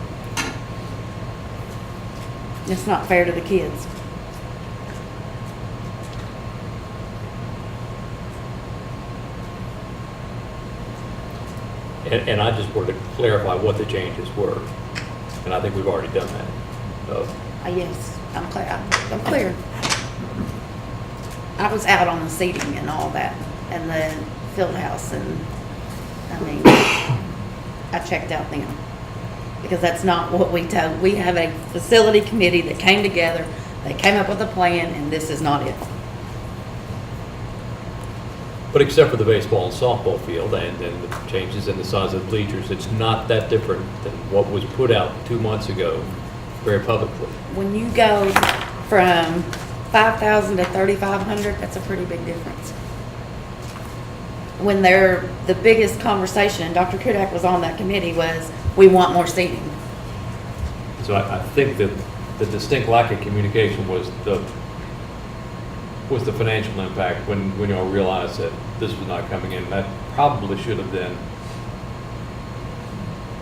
It's not fair to the kids. And I just wanted to clarify what the changes were, and I think we've already done that. Yes, I'm clear, I'm clear. I was out on the seating and all that, and the field house, and, I mean, I checked out then. Because that's not what we told. We have a facility committee that came together, they came up with a plan, and this is not it. But except for the baseball and softball field and the changes in the size of the bleachers, it's not that different than what was put out 2 months ago very publicly. When you go from 5,000 to 3,500, that's a pretty big difference. When the biggest conversation, and Dr. Kudak was on that committee, was we want more seating. So I think that the distinct lack of communication was the financial impact when you all realized that this was not coming in. That probably should have been,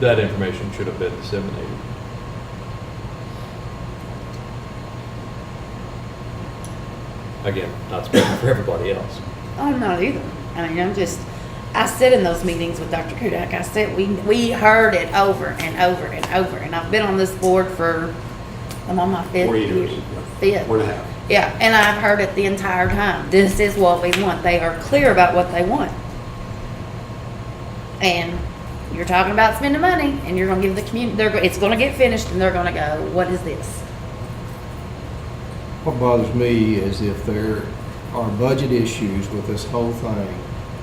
that information should have been disseminated. Again, not speaking for everybody else. I'm not either. I mean, I sit in those meetings with Dr. Kudak. I said, we heard it over and over and over. And I've been on this board I'm on my 5th 4 years. year. 5th. 4.5. Yeah, and I've heard it the entire time. This is what we want. They are clear about what they want. And you're talking about spending money, and you're going to give the community, it's going to get finished, and they're going to go, what is this? What bothers me is if there are budget issues with this whole thing,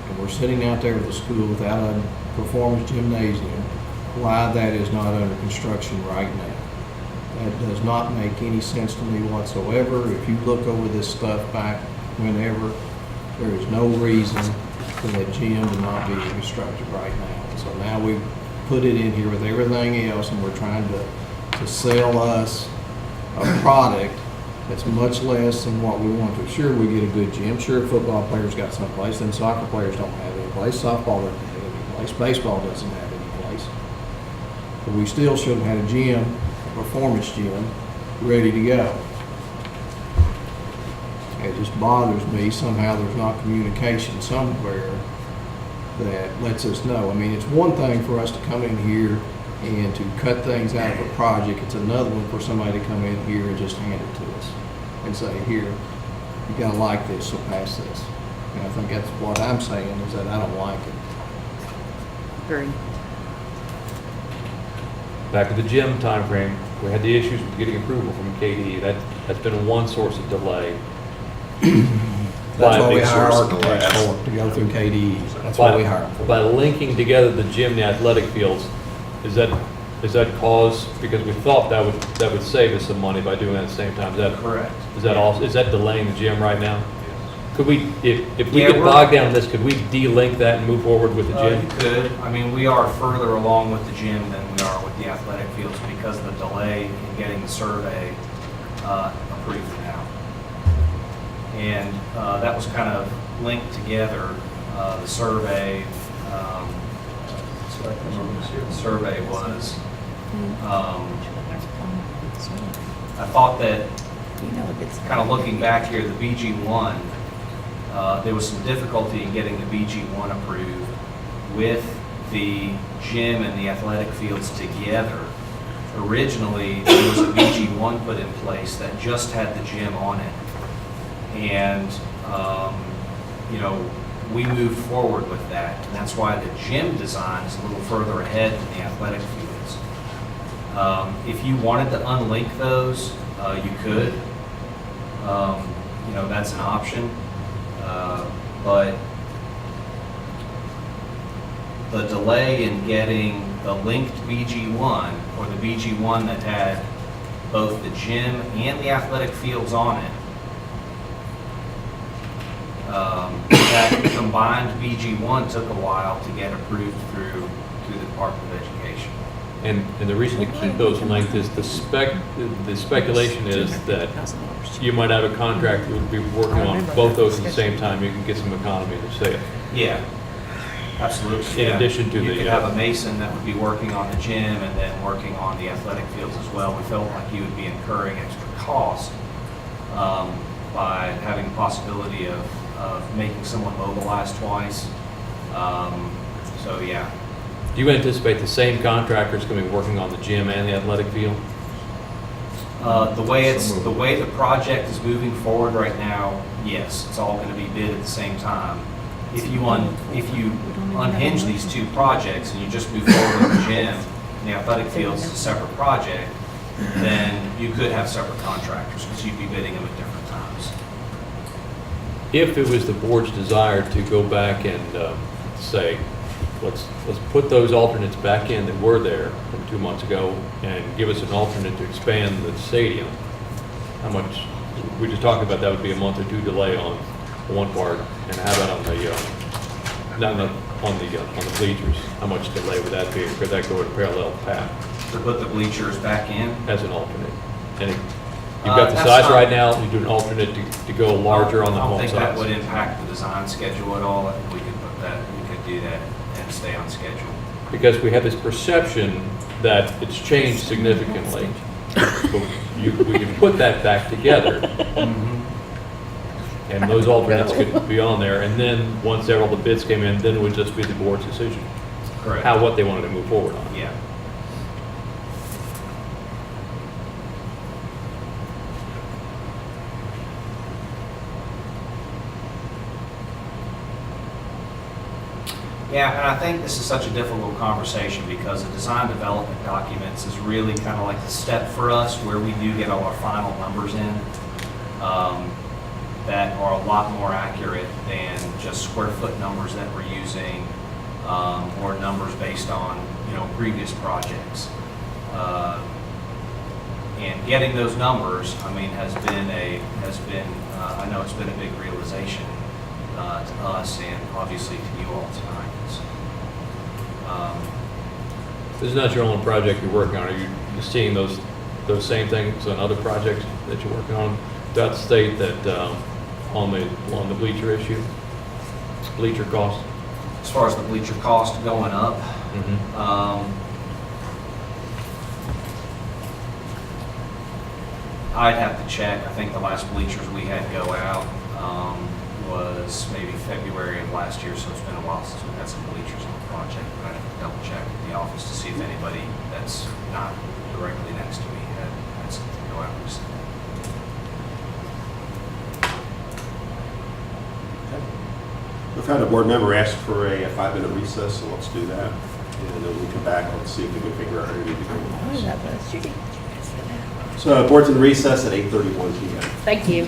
and we're sitting out there at the school without a performance gymnasium, why that is not under construction right now. That does not make any sense to me whatsoever. If you look over this stuff back whenever, there is no reason for that gym to not be constructed right now. So now we've put it in here with everything else, and we're trying to sell us a product that's much less than what we want to. Sure, we get a good gym. Sure, football players got someplace. Then soccer players don't have any place. Softball doesn't have any place. Baseball doesn't have any place. But we still should have had a gym, a performance gym, ready to go. It just bothers me somehow there's not communication somewhere that lets us know. I mean, it's one thing for us to come in here and to cut things out of a project. It's another one for somebody to come in here and just hand it to us and say, here, you gotta like this, so pass this. And I think that's what I'm saying, is that I don't like it. Agree. Back to the gym timeframe, we had the issues with getting approval from KDE. That's been one source of delay. That's what we big hire source of architects delay. for, to go through KDE. That's what we hire them for. By linking together the gym and the athletic fields, is that cause, because we thought that would save us some money by doing it at the same time. Is that Correct. Is that delaying the gym right now? Could we, if we Yeah, get we're- bogged down in this, could we de-link that and move forward with the You gym? could. I mean, we are further along with the gym than we are with the athletic fields because of the delay in getting the survey approved now. And that was kind of linked together, the survey. The survey was, I thought that, kind of looking back here, the BG1, there was some difficulty in getting the BG1 approved with the gym and the athletic fields together. Originally, there was a BG1 put in place that just had the gym on it. And, we moved forward with that. And that's why the gym design is a little further ahead than the athletic fields. If you wanted to unlink those, you could. That's an option. But the delay in getting the linked BG1, or the BG1 that had both the gym and the athletic fields on it, that combined BG1 took a while to get approved through the Department of Education. And the reason to keep those linked is the speculation is that you might have a contract that would be working on both those at the same time. You can get some economy to say it. Yeah, absolutely. In yeah. addition to You the, could have a mason that would be working on the gym and then working on the athletic fields as well. We felt like you would be incurring extra cost by having the possibility of making someone mobilize twice. So, yeah. Do you anticipate the same contractors going to be working on the gym and the athletic field? The way the project is moving forward right now, yes, it's all going to be bid at the same time. If you unhinge these two projects and you just move forward with the gym and the athletic fields as a separate project, then you could have separate contractors because you'd be bidding them at different times. If it was the board's desire to go back and say, let's put those alternates back in that were there from 2 months ago and give us an alternate to expand the stadium, how much, we just talked about that would be a month or two delay on one part, and how about on the bleachers? How much delay would that be? Could that go at a parallel path To put the bleachers back in, as an alternate? And you've got the that's size not- right now, you do an alternate to go larger on the I don't home think that would size. impact the design schedule at all. I think we could do that and stay on schedule. Because we have this perception that it's changed significantly. But we can put that back together, and those alternates could be on there, and then, once all the bids came in, then it would just be the board's decision, Correct. what they wanted to move forward on. Yeah. Yeah, and I think this is such a difficult conversation because the design development documents is really kind of like the step for us where we do get all our final numbers in that are a lot more accurate than just square foot numbers that we're using or numbers based on, previous projects. And getting those numbers, I mean, has been I know it's been a big realization to us and obviously to you all tonight. This is not your only project you're working on. Are you seeing those same things on other projects that you're working on throughout the state that on the bleacher issue, bleacher cost? As far as the bleacher cost going up, I'd have to check. I think the last bleachers we had go out was maybe February of last year, so it's been a while since we've had some bleachers on the project. But I'd have to double check at the office to see if anybody that's not directly next to me had something go out recently. We've had a board member ask for a 5-minute recess, so let's do that. And then we'll come back, let's see if we can figure out who we need to go with. So board's in recess at 8:31 p.m. Thank you.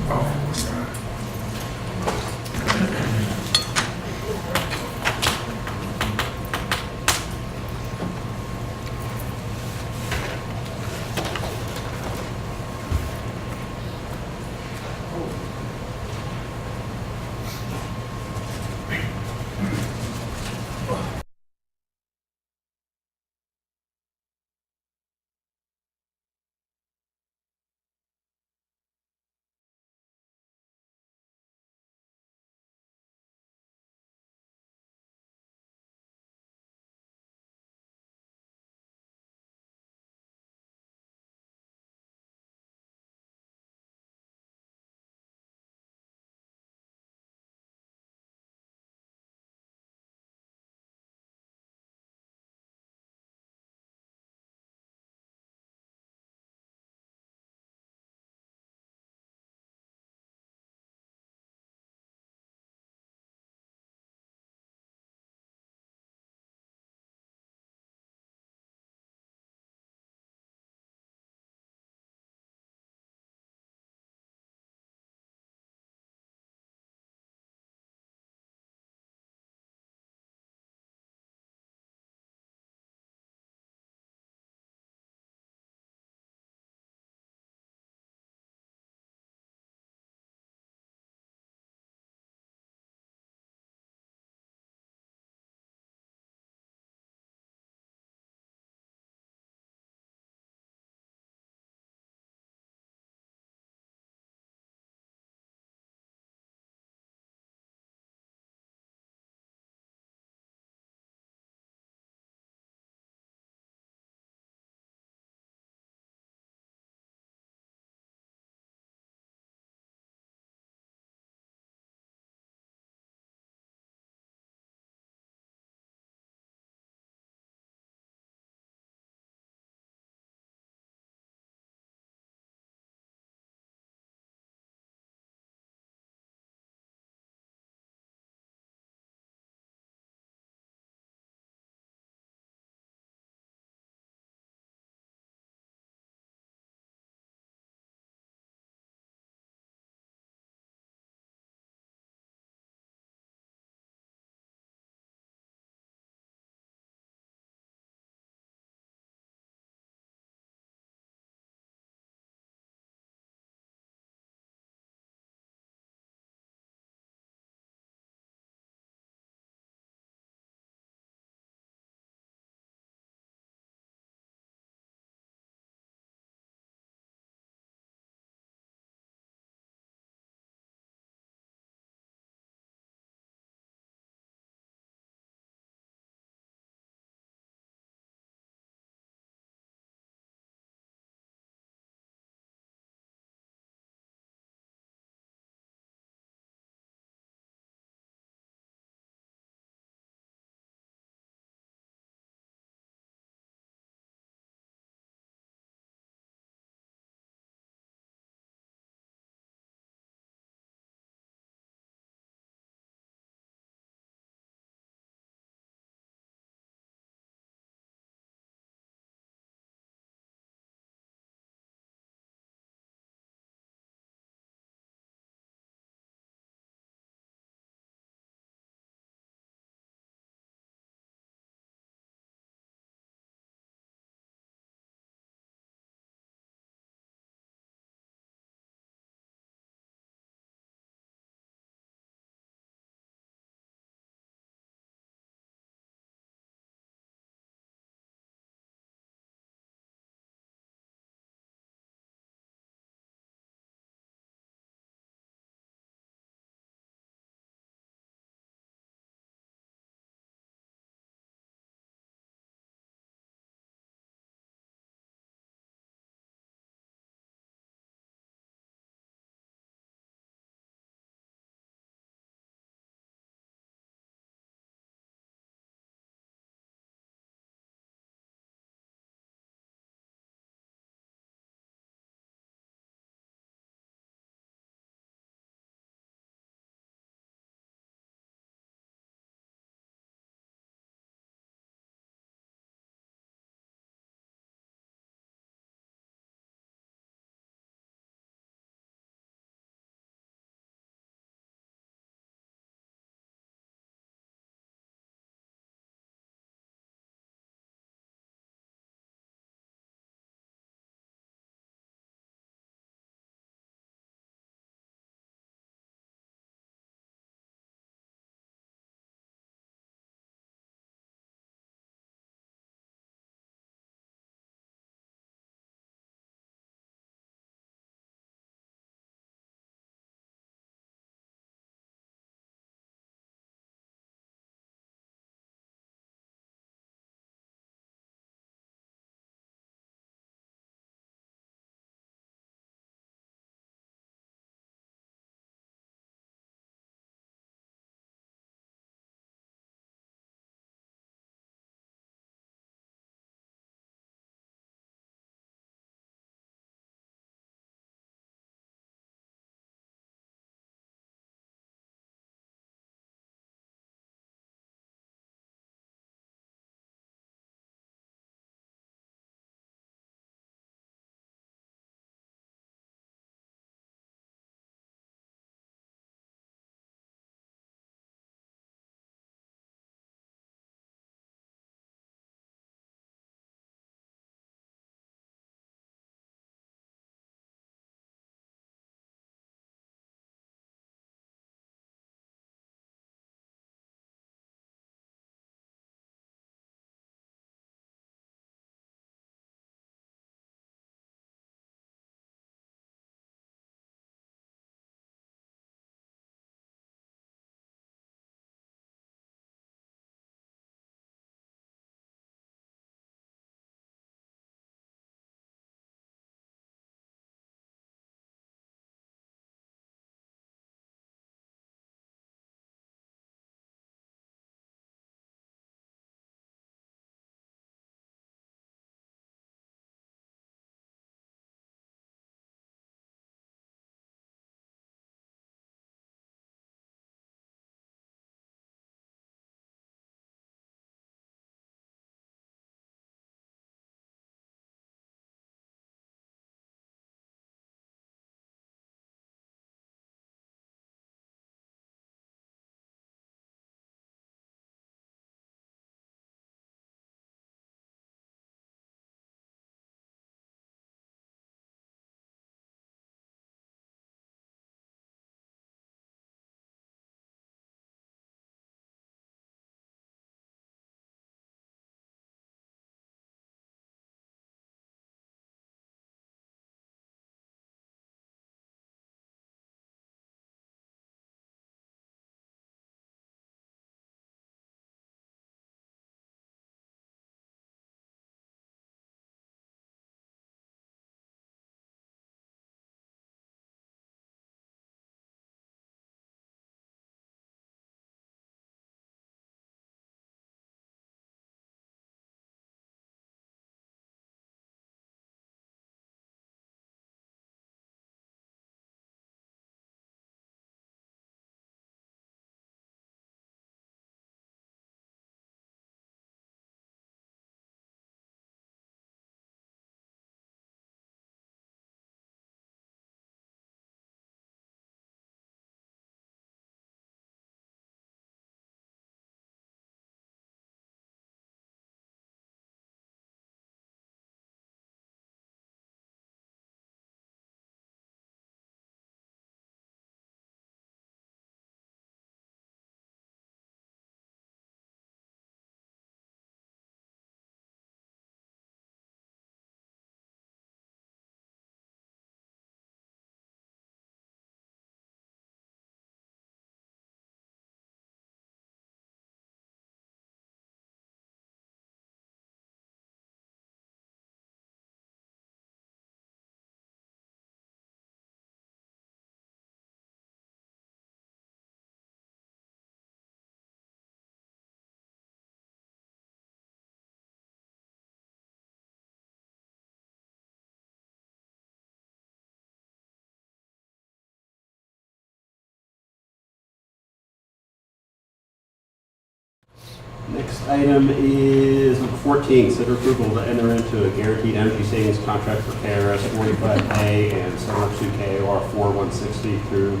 item is number 14, consider approval to enter into a guaranteed energy savings contract for KRS 45A and 702 KOR 4160 through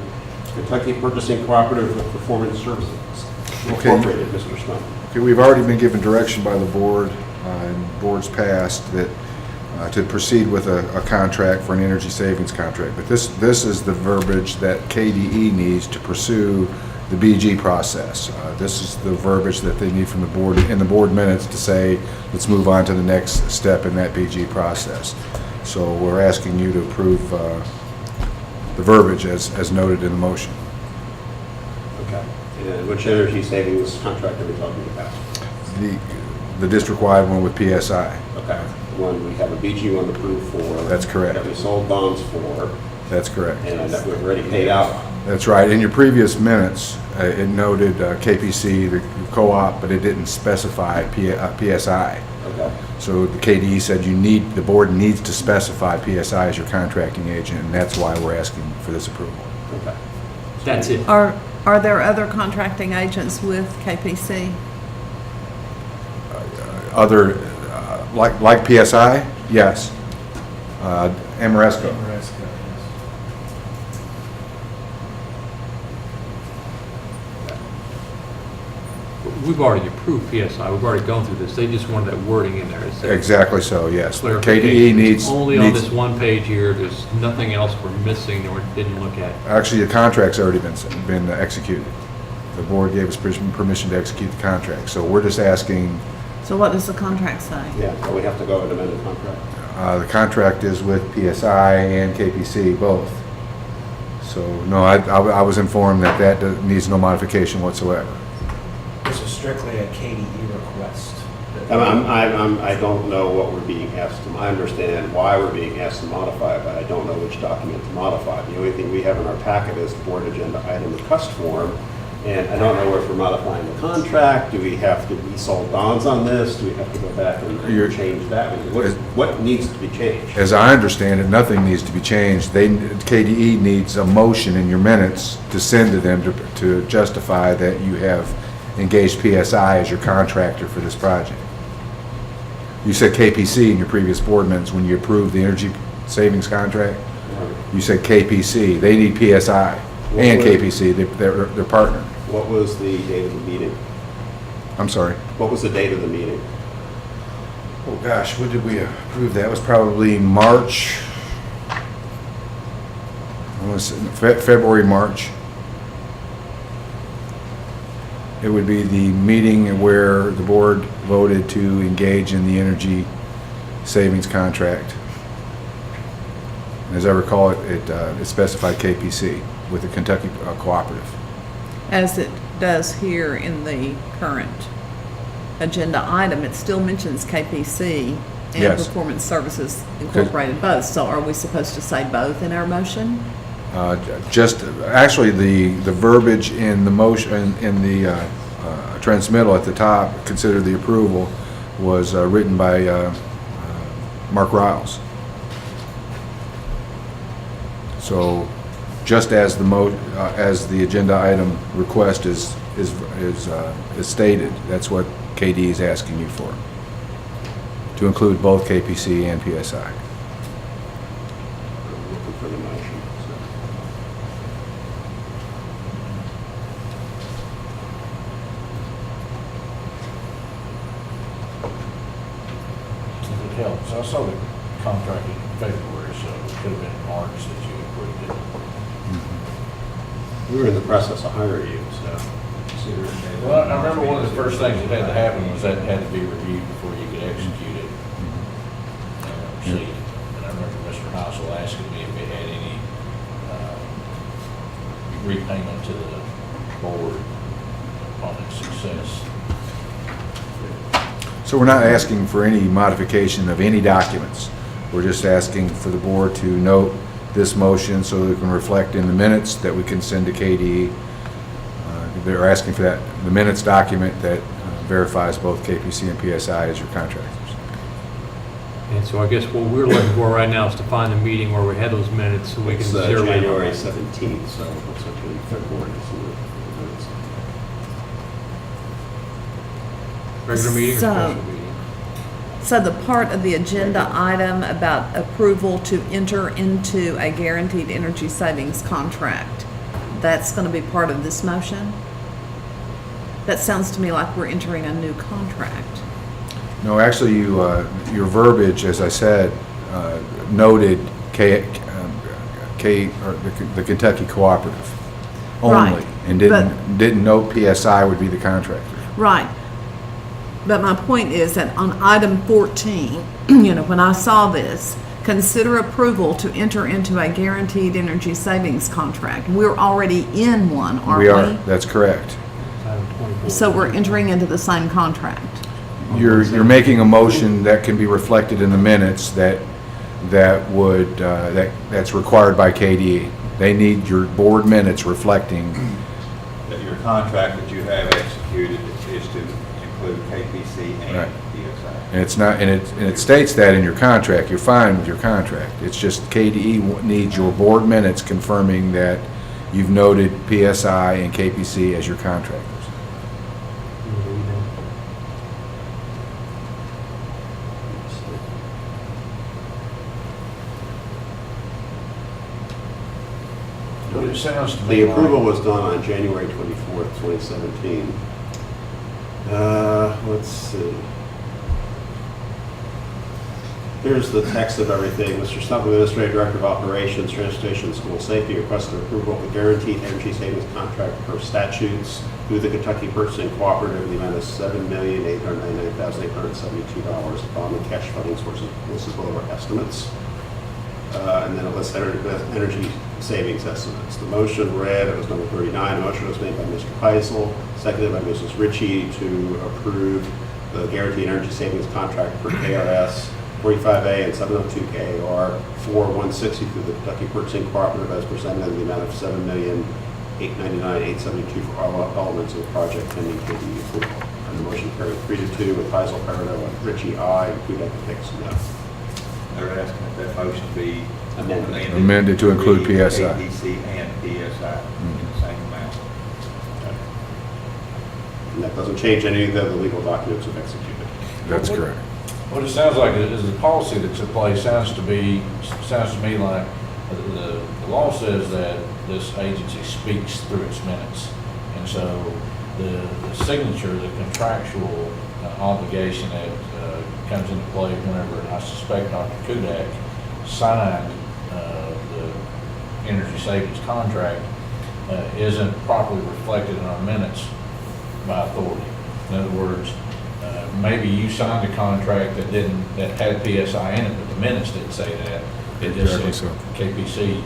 Kentucky Purchasing Cooperative with Performance Services Incorporated. Mr. Stone. Okay, we've already been given direction by the board, and boards past, that to proceed with a contract for an energy savings contract. But this is the verbiage that KDE needs to pursue the BG process. This is the verbiage that they need from the board, in the board minutes, to say, let's move on to the next step in that BG process. So we're asking you to approve the verbiage as noted in the motion. Okay. And which energy savings contract are we talking about? The district-wide one with PSI. Okay. One, we have a BG one approved for. That's correct. That we sold bonds for. That's correct. And that we've already paid out on. That's right. In your previous minutes, it noted KPC, the co-op, but it didn't specify PSI. Okay. So the KDE said the board needs to specify PSI as your contracting agent, and that's why we're asking for this approval. Okay. That's it. Are there other contracting agents with KPC? Other, like PSI? Yes. Amoresco. We've already approved PSI, we've already gone through this, they just wanted that wording in there. It says Exactly so, yes. clarification. KDE needs... Only on needs- this one page here, there's nothing else we're missing or didn't look at. Actually, the contract's already been executed. The board gave us permission to execute the contract, so we're just asking, So what does the contract say? Yeah, so we have to go and amend the contract. the contract is with PSI and KPC, both. So, no, I was informed that needs no modification whatsoever. This is strictly a KDE request. I don't know what we're being asked to, I understand why we're being asked to modify it, but I don't know which document to modify. The only thing we have in our packet is the board agenda item, the cust form, and I don't know if we're modifying the contract. Do we have to, we sold bonds on this? Do we have to go back and change that? What needs to be changed? As I understand it, nothing needs to be changed. KDE needs a motion in your minutes to send to them to justify that you have engaged PSI as your contractor for this project. You said KPC in your previous board minutes when you approved the energy savings contract. You said KPC. They need PSI and KPC. They're partnered. What was the date of the meeting? I'm sorry. What was the date of the meeting? Oh gosh, when did we approve that? It was probably March. I want to say February, March. It would be the meeting where the board voted to engage in the energy savings contract. And as I recall, it specified KPC with the Kentucky Cooperative. As it does here in the current agenda item, it still mentions KPC and Yes. Performance Services Incorporated both. So are we supposed to say both in our motion? Actually, the verbiage in the motion, in the transmittal at the top, consider the approval, was written by Mark Riles. So, just as the agenda item request is stated, that's what KD is asking you for, to include both KPC and PSI. Looking for the motion. If it helps, I saw the contract in February, so it could have been March that you approved it. We were in the process of hiring you, so. Well, I remember one of the first things that had to happen was that it had to be reviewed before you could execute it. See, and I remember Mr. Hassel asking me if it had any repayment to the board upon its success. So we're not asking for any modification of any documents. We're just asking for the board to note this motion so that it can reflect in the minutes that we can send to KDE. They're asking for that, the minutes document that verifies both KPC and PSI as your contractors. And so I guess what we're looking for right now is to find a meeting where we have those minutes so we can It's zero in. January 17th, so it looks like the third board is in the minutes. Regular meeting or So- special meeting? So the part of the agenda item about approval to enter into a guaranteed energy savings contract, that's going to be part of this motion? That sounds to me like we're entering a new contract. No, actually, your verbiage, as I said, noted the Kentucky Cooperative only, Right, and didn't note PSI would be the contractor. Right. But my point is that on item 14, when I saw this, consider approval to enter into a guaranteed energy savings contract. We're already in one, aren't we? We are, that's correct. Item 24. So we're entering into the same contract. You're making a motion that can be reflected in the minutes that's required by KDE. They need your board minutes reflecting. That your contract that you have executed is to include KPC and Right. PSI. And it's not, and it states that in your contract. You're fine with your contract. It's just KDE needs your board minutes confirming that you've noted PSI and KPC as your contractors. But it sounds to me The like. approval was done on January 24th, 2017. Let's see. Here's the text of everything. Mr. Stump, Administrative Director of Operations, Transportation and School Safety, requested approval of the guaranteed energy savings contract per statutes through the Kentucky Purchasing Cooperative in the amount of $7,899,872 upon the cash funding sources listed below our estimates. And then it lists energy savings estimates. The motion read, it was number 39, the motion was made by Mr. Heisel, seconded by Mrs. Ritchie to approve the guaranteed energy savings contract for KRS 45A and 702 KAR 4160 through the Kentucky Purchasing Cooperative as presented in the amount of $7,899,872 for all elements of the project pending KDE approval. And the motion carried 3-2 with Heisel, Peridot, and Ritchie, aye, and Kudak and Hicks, no. They're asking if that motion be Amended. Amended to include read PSI. KPC and PSI in the same amount. And that doesn't change any of the legal documents we've executed. That's correct. What it sounds like is the policy that's in place sounds to me like the law says that this agency speaks through its minutes. And so the signature, the contractual obligation that comes into play whenever, I suspect Dr. Kudak signed the energy savings contract isn't properly reflected in our minutes by authority. In other words, maybe you signed a contract that had PSI in it, but the minutes didn't say that. It just Exactly said so. KPC.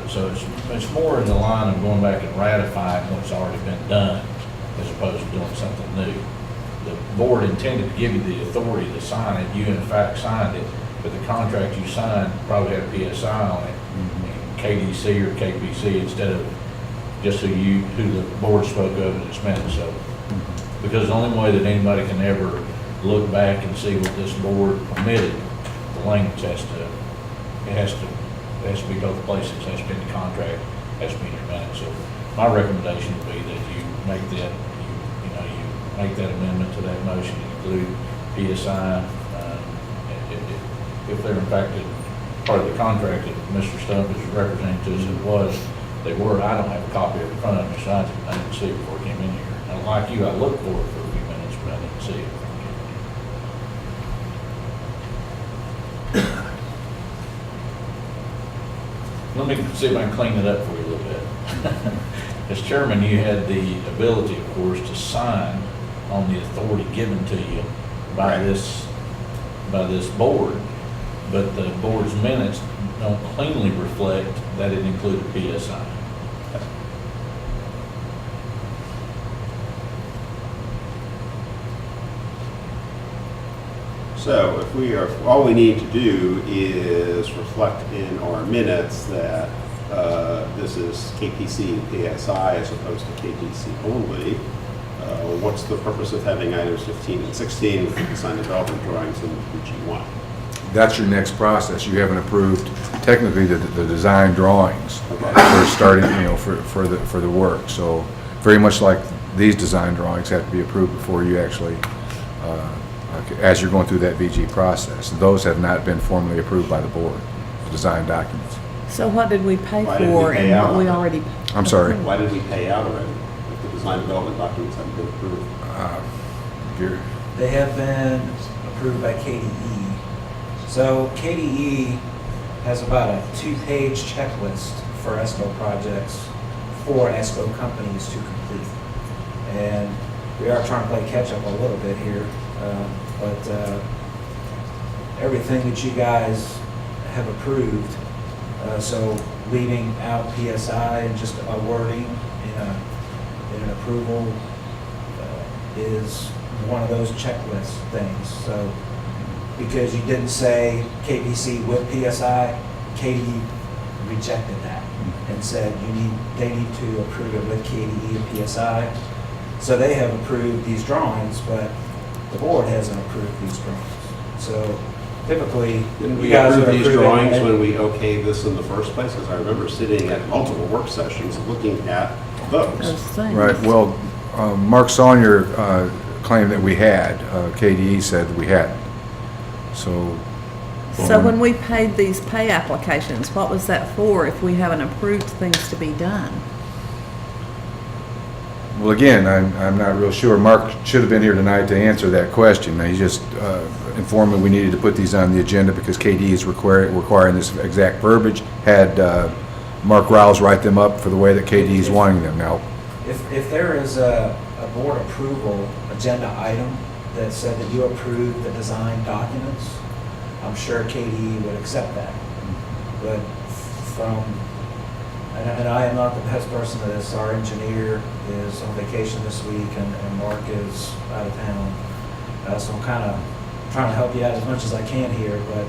So it's more in the line of going back and ratifying what's already been done as opposed to doing something new. The board intended to give you the authority to sign it. You in fact signed it, but the contract you signed probably had PSI on it, KDC or KPC instead of just who the board spoke of in its minutes. So, because the only way that anybody can ever look back and see what this board permitted, the language has to be both places. It has to be in the contract, has to be in your minutes. So my recommendation would be that you make that, you make that amendment to that motion, include PSI. If they're in fact part of the contract that Mr. Stump is representing to us, they were. I don't have a copy of it in front of me, so I didn't see it before I came in here. And like you, I looked for it for a few minutes, but I didn't see it before I came in here. Let me see if I can clean it up for you a little bit. As chairman, you had the ability, of course, to sign on the authority given to you by this board, but the board's minutes don't cleanly reflect that it included PSI. So if all we need to do is reflect in our minutes that this is KPC and PSI as opposed to KPC only, what's the purpose of having items 15 and 16 with the design development drawings in G1? That's your next process. You haven't approved technically the design drawings Okay. for starting, for the work. So very much like these design drawings have to be approved before you actually as you're going through that VG process. Those have not been formally approved by the board, the design documents. So what did we pay Why did we for pay and what out? we already? I'm sorry. Why did we pay out already if the design development documents haven't been approved? You're- They have been approved by KDE. So KDE has about a 2-page checklist for ESCO projects for ESCO companies to complete. And we are trying to play catch up a little bit here, but everything that you guys have approved, so leaving out PSI and just a wording in an approval is one of those checklist things. So because you didn't say KPC with PSI, KDE rejected that and said they need to approve it with KDE and PSI. So they have approved these drawings, but the board hasn't approved these drawings. So typically, Didn't you we guys approve are these approving drawings it. when we okayed this in the first place? Because I remember sitting at multiple work sessions looking at those. Those things. Right, well, Mark Saunier claimed that we had, KDE said that we hadn't. So. So when we paid these pay applications, what was that for if we haven't approved things to be done? Well, again, I'm not real sure. Mark should have been here tonight to answer that question. He just informed me we needed to put these on the agenda because KDE is requiring this exact verbiage. Had Mark Riles write them up for the way that KDE is wanting them. Now, If there is a board approval agenda item that said that you approved the design documents, I'm sure KDE would accept that. But and I am not the best person to this, our engineer is on vacation this week and Mark is out of town. So I'm kind of trying to help you out as much as I can here, but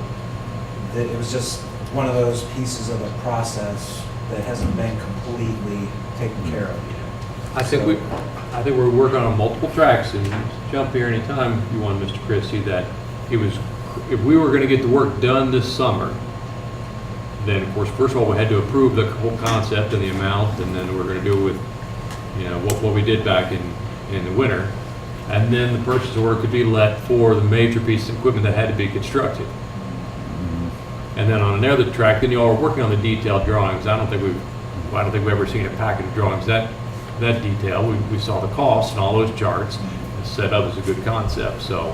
it was just one of those pieces of the process that hasn't been completely taken care of yet. I think we're working on multiple tracks, and jump here anytime you want, Mr. Christie, that if we were gonna get the work done this summer, then of course, first of all, we had to approve the whole concept and the amount, and then we're gonna do with, what we did back in the winter. And then the purchase order could be let for the major piece of equipment that had to be constructed. And then on another track, then you all are working on the detailed drawings. I don't think we've ever seen a packet of drawings that detailed. We saw the costs and all those charts and set up as a good concept. So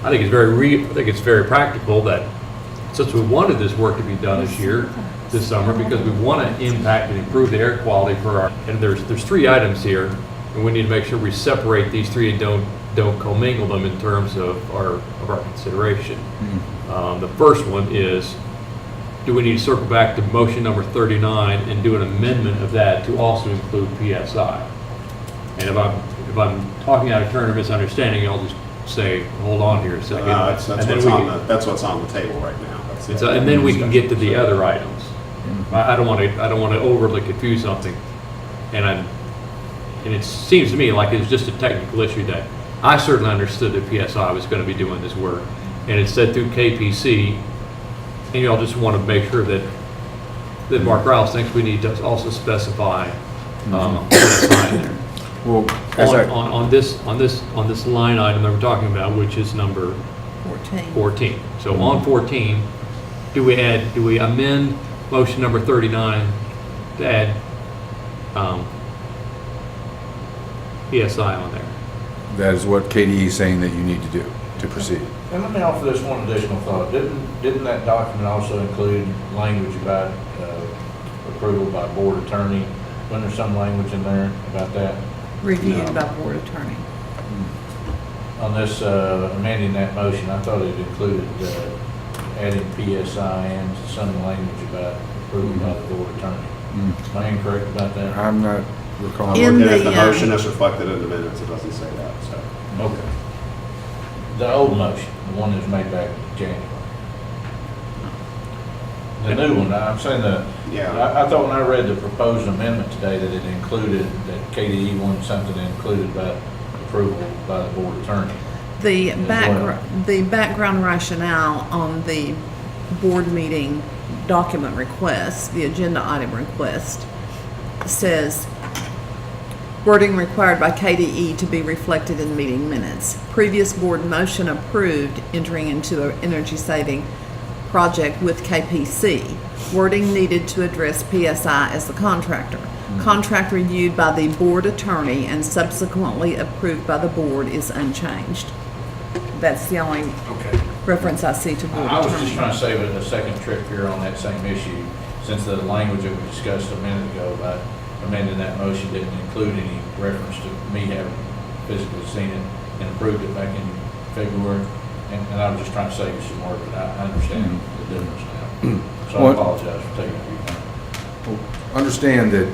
I think it's very practical that since we wanted this work to be done this summer, because we want to impact and improve the air quality and there's 3 items here, and we need to make sure we separate these 3 and don't commingle them in terms of our consideration. The first one is, do we need to circle back to motion number 39 and do an amendment of that to also include PSI? And if I'm talking out of turn or misunderstanding, I'll just say, hold on here a second. That's what's on the table right now. That's it. And then we can get to the other items. I don't want to overly confuse something. And it seems to me like it's just a technical issue that I certainly understood that PSI was going to be doing this work. And it's said through KPC, and y'all just want to make sure that Mark Riles thinks we need to also specify PSI in there. well, On this line item that we're talking about, which is number 14. So on 14, do we amend motion number 39 to add PSI on there? that is what KDE is saying that you need to do to proceed. And let me offer this one additional thought. Didn't that document also include language about approval by board attorney? Wasn't there some language in there about that? Reviewed by board attorney. On this, amending that motion, I thought it included adding PSI and some language about approval by the board attorney. Am I incorrect about that? I'm not recalling. In And if the the, motion is reflected in the minutes, it doesn't say that, so. Okay. The old motion, the one that was made back in January. The new one, I'm saying I thought when I read the proposed amendment today that it included, that KDE wanted something included about approval by the board attorney. the well. background rationale on the board meeting document request, the agenda item request, says Wording required by KDE to be reflected in meeting minutes. Previous board motion approved entering into an energy-saving project with KPC. Wording needed to address PSI as the contractor. Contract reviewed by the board attorney and subsequently approved by the board is unchanged. That's the only Okay. reference I see to board I was attorney. just trying to save a second trip here on that same issue, since the language that we discussed a minute ago about amending that motion didn't include any reference to me having physically seen it and approved it back in February. And I was just trying to save you some work, but I understand the difference now. So I Well- apologize for taking a few minutes. Understand that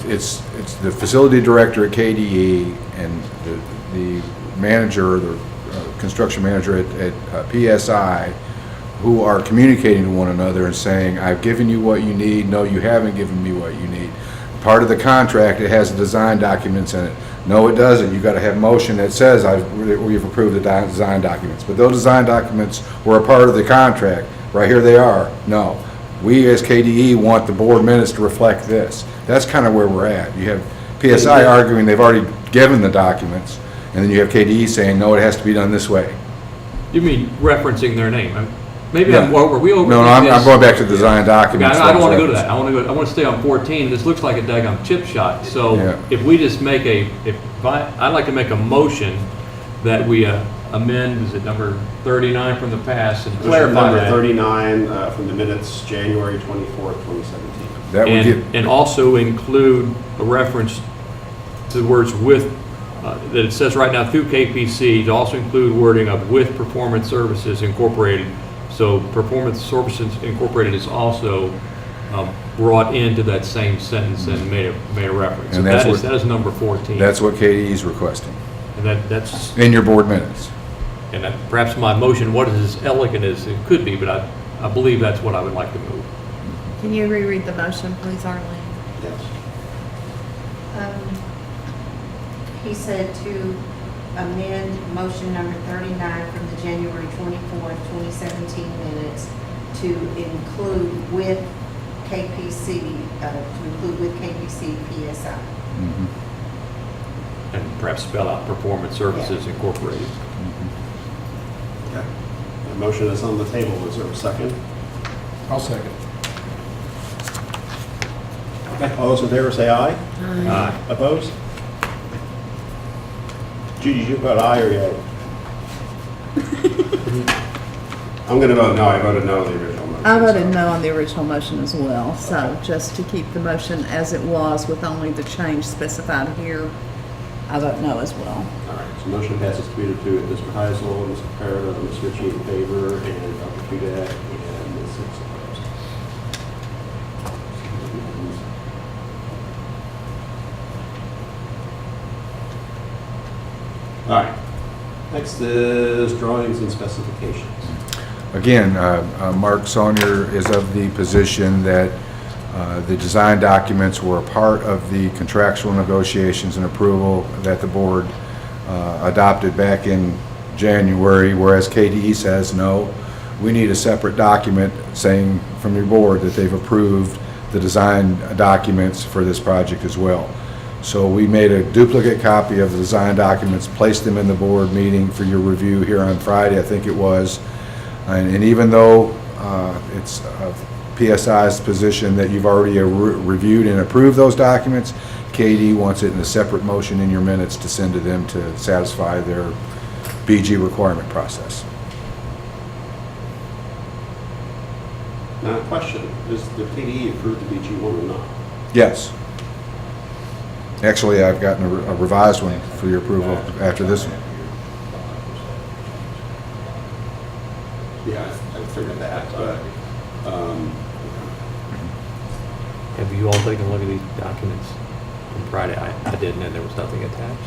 it's the facility director at KDE and the manager, the construction manager at PSI, who are communicating to one another and saying, I've given you what you need, no, you haven't given me what you need. Part of the contract, it has the design documents in it. No, it doesn't. You've got to have motion that says we've approved the design documents. But those design documents were a part of the contract. Right here they are. No. We as KDE want the board minutes to reflect this. That's kind of where we're at. You have PSI arguing they've already given the documents, and then you have KDE saying, no, it has to be done this way. You mean referencing their name? Maybe Yeah. were we over? No, I'm going back to design documents. I don't want to go to that. I want to stay on 14. This looks like a daggum chip shot. So Yeah. if we just make I'd like to make a motion that we amend, is it number 39 from the past and Declare clarify number that. 39 from the minutes, January 24th, 2017. That would give, And also include a reference to the words with, that it says right now through KPC, to also include wording of with Performance Services Incorporated. So Performance Services Incorporated is also brought into that same sentence and made a reference. And So that's that is number 14. that's what KDE is requesting And that's, in your board minutes. and perhaps my motion wasn't as elegant as it could be, but I believe that's what I would like to move. Can you reread the motion, please, Arlene? Yes. He said to amend motion number 39 from the January 24th, 2017 minutes to include with KPC, PSI. Mhm. And perhaps spell out Performance Services Incorporated. Okay. The motion is on the table. Is there a second? I'll second. Okay. All those in favor say aye. Aye. Opposed? Judy, you vote aye or yay? I'm going to vote no. I voted no on the original motion. I voted no on the original motion as well, so just to keep the motion as it was with only the change specified here, I vote no as well. All right, so motion passes 3-2. Mr. Heisel, Mr. Parada, Ms. Ritchie in favor, and Dr. Kudak, and Ms. Hicks opposed. All right. Next is drawings and specifications. Again, Mark Saunier is of the position that the design documents were a part of the contractual negotiations and approval that the board adopted back in January, whereas KDE says, no, we need a separate document saying from your board that they've approved the design documents for this project as well. So we made a duplicate copy of the design documents, placed them in the board meeting for your review here on Friday, I think it was. And even though it's PSI's position that you've already reviewed and approved those documents, KD wants it in a separate motion in your minutes to send to them to satisfy their BG requirement process. Now, question, is the KDE approved the BG one or not? Yes. Actually, I've gotten a revised one for your approval after this one. Yeah, I figured that, but, Have you all taken a look at these documents from Friday? I didn't, and there was nothing attached.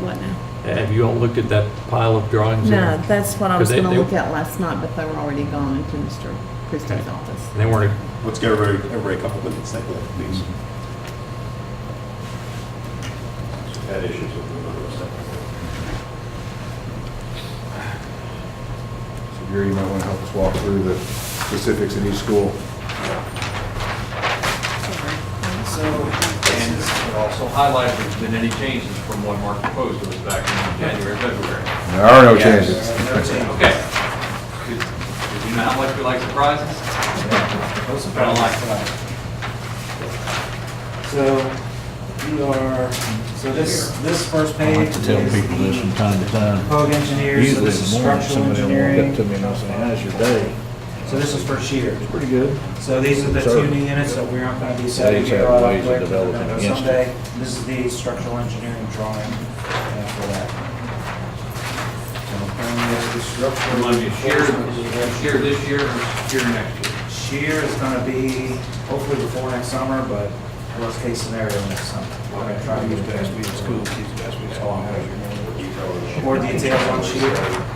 What now? Have you all looked at that pile of drawings? No, that's what I was 'Cause they- gonna they- look at last night, but they were already gone into Mr. Christie's Okay. office. They weren't, let's give everybody a couple minutes, take a look, please. Had issues with the number of stuff. So Gary, you might want to help us walk through the specifics in each school. So And it also highlights if there's been any changes from what Mark proposed to us back in January, February. There are no changes. Okay. Did you know how much we like surprises? I don't like them. So this first page is Tell people this from time to time. Pogue Engineers, so Usually this in is the morning, structural somebody will walk engineering. up to me and I'll say, how's your day? So this is for shear. Pretty good. So these are the Sure. tuning units that we aren't going to be States setting here have on ways of quick. developing against it. Someday, this is the structural engineering drawing for that. So currently it's the structural. You want to share this year or share next year? Shear is going to be hopefully before next summer, but worst case scenario next summer. We're going to try to get it Ask me in school, kids ask me, how long has your more details on shear.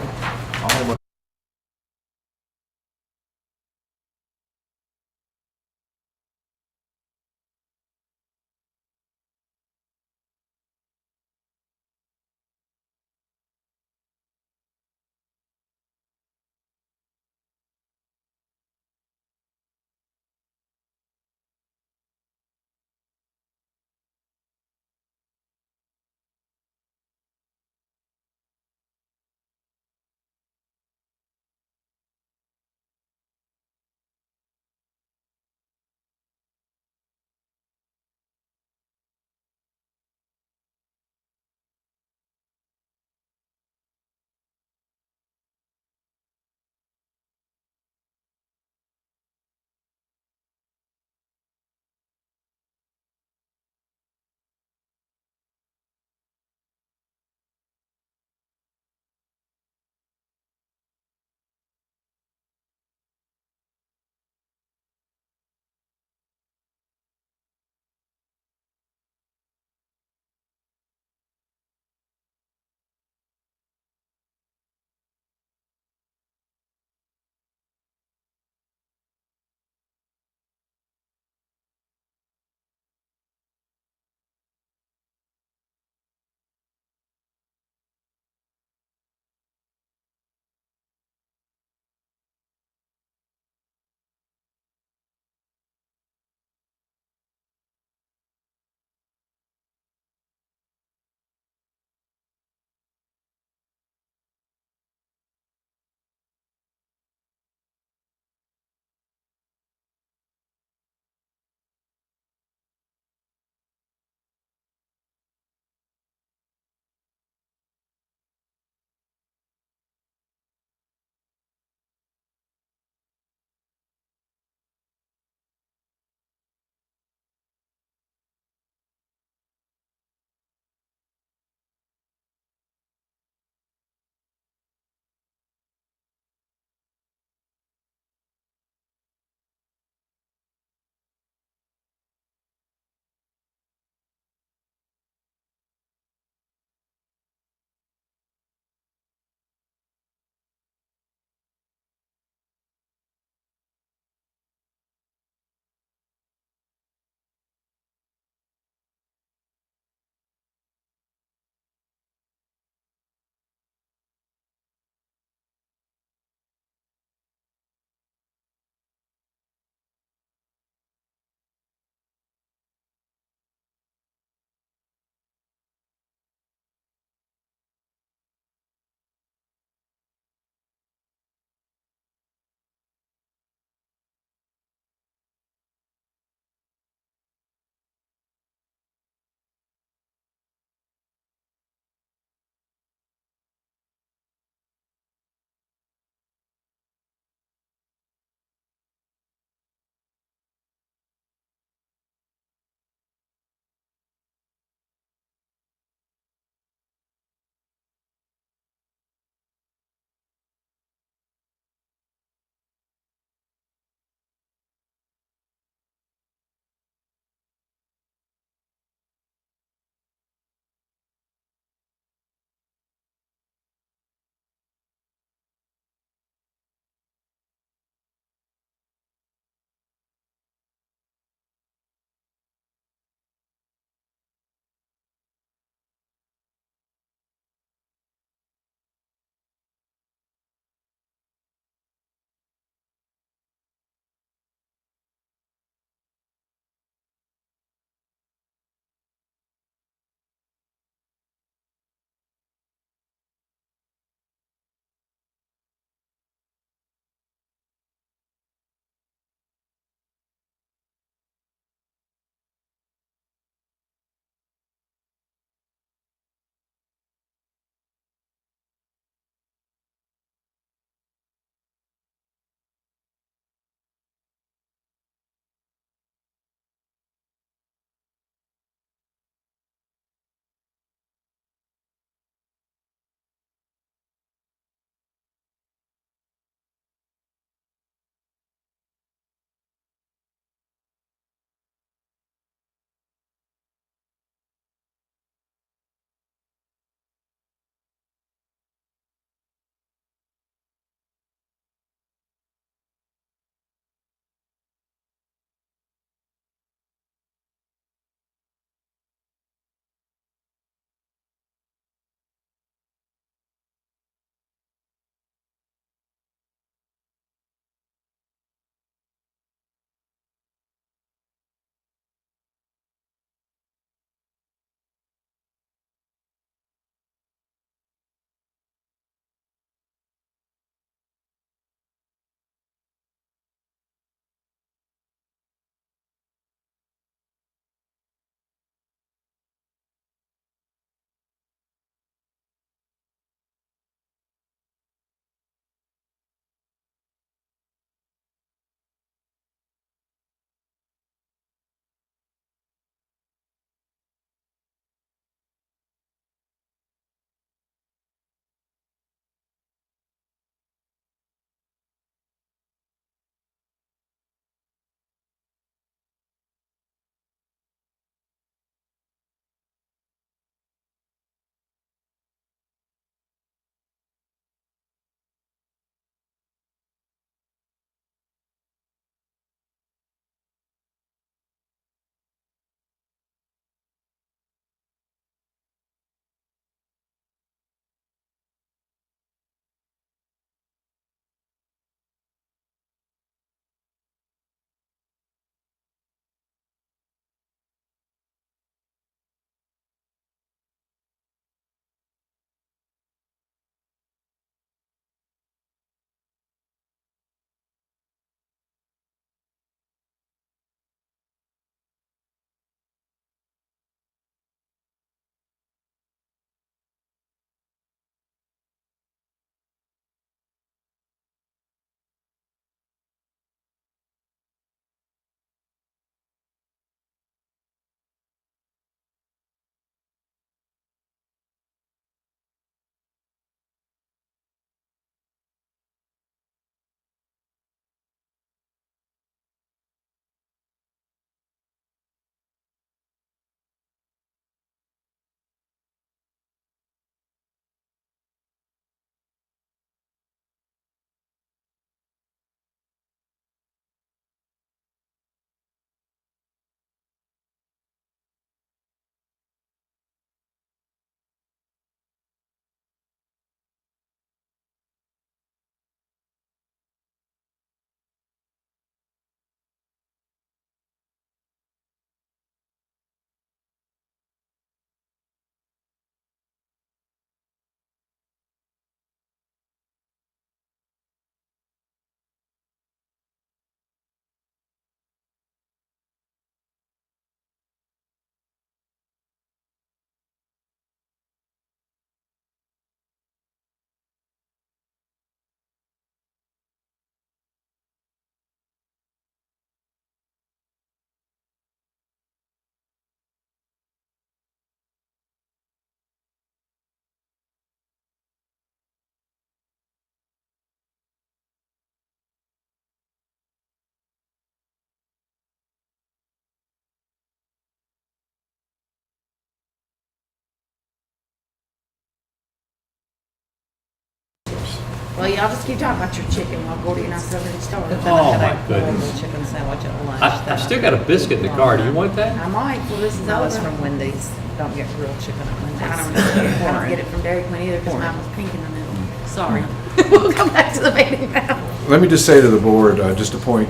Well, y'all just keep talking about your chicken while Gordy and I sit over and start. But then I Oh, had my a horrible goodness. chicken sandwich at lunch. I've still got a biscuit in the car. Do you want that? I might, well, this is No, it's over. from Wendy's. Don't get grilled chicken at Wendy's. I don't know. I don't get it from Dairy Queen either because mine was pink in the middle. Sorry. We'll come back to the meeting now. Let me just say to the board, just to point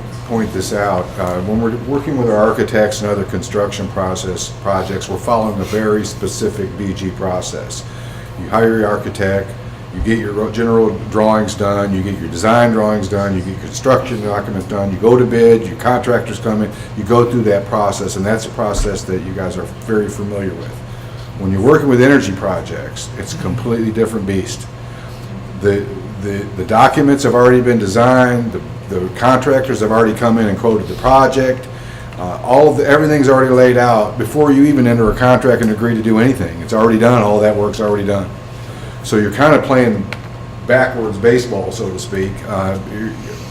this out, when we're working with our architects and other construction projects, we're following a very specific BG process. You hire your architect, you get your general drawings done, you get your design drawings done, you get your construction documents done, you go to bid, your contractors come in, you go through that process, and that's a process that you guys are very familiar with. When you're working with energy projects, it's a completely different beast. The documents have already been designed, the contractors have already come in and quoted the project, everything's already laid out before you even enter a contract and agree to do anything. It's already done, all that work's already done. So you're kind of playing backwards baseball, so to speak.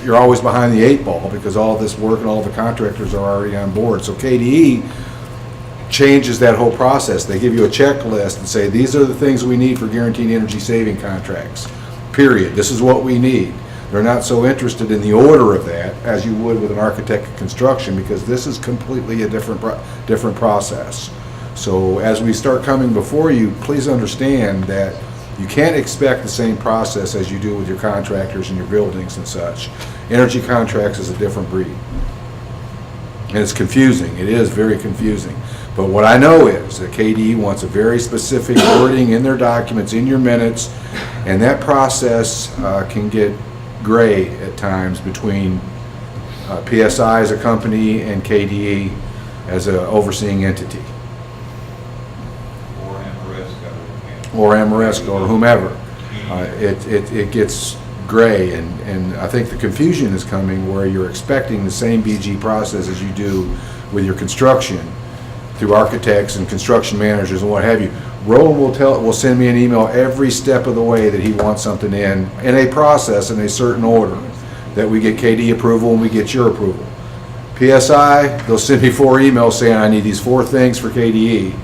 You're always behind the 8 ball because all this work and all the contractors are already on board. So KDE changes that whole process. They give you a checklist and say, these are the things we need for guaranteed energy saving contracts, period. This is what we need. They're not so interested in the order of that as you would with an architect of construction because this is completely a different process. So as we start coming before you, please understand that you can't expect the same process as you do with your contractors and your buildings and such. Energy contracts is a different breed. And it's confusing. It is very confusing. But what I know is that KDE wants a very specific wording in their documents, in your minutes, and that process can get gray at times between PSI as a company and KDE as an overseeing entity. Or Amoresco, or whomever. It gets gray, and I think the confusion is coming where you're expecting the same BG process as you do with your construction through architects and construction managers and what have you. Roland will send me an email every step of the way that he wants something in a process in a certain order, that we get KD approval and we get your approval. PSI, they'll send me 4 emails saying I need these 4 things for KDE,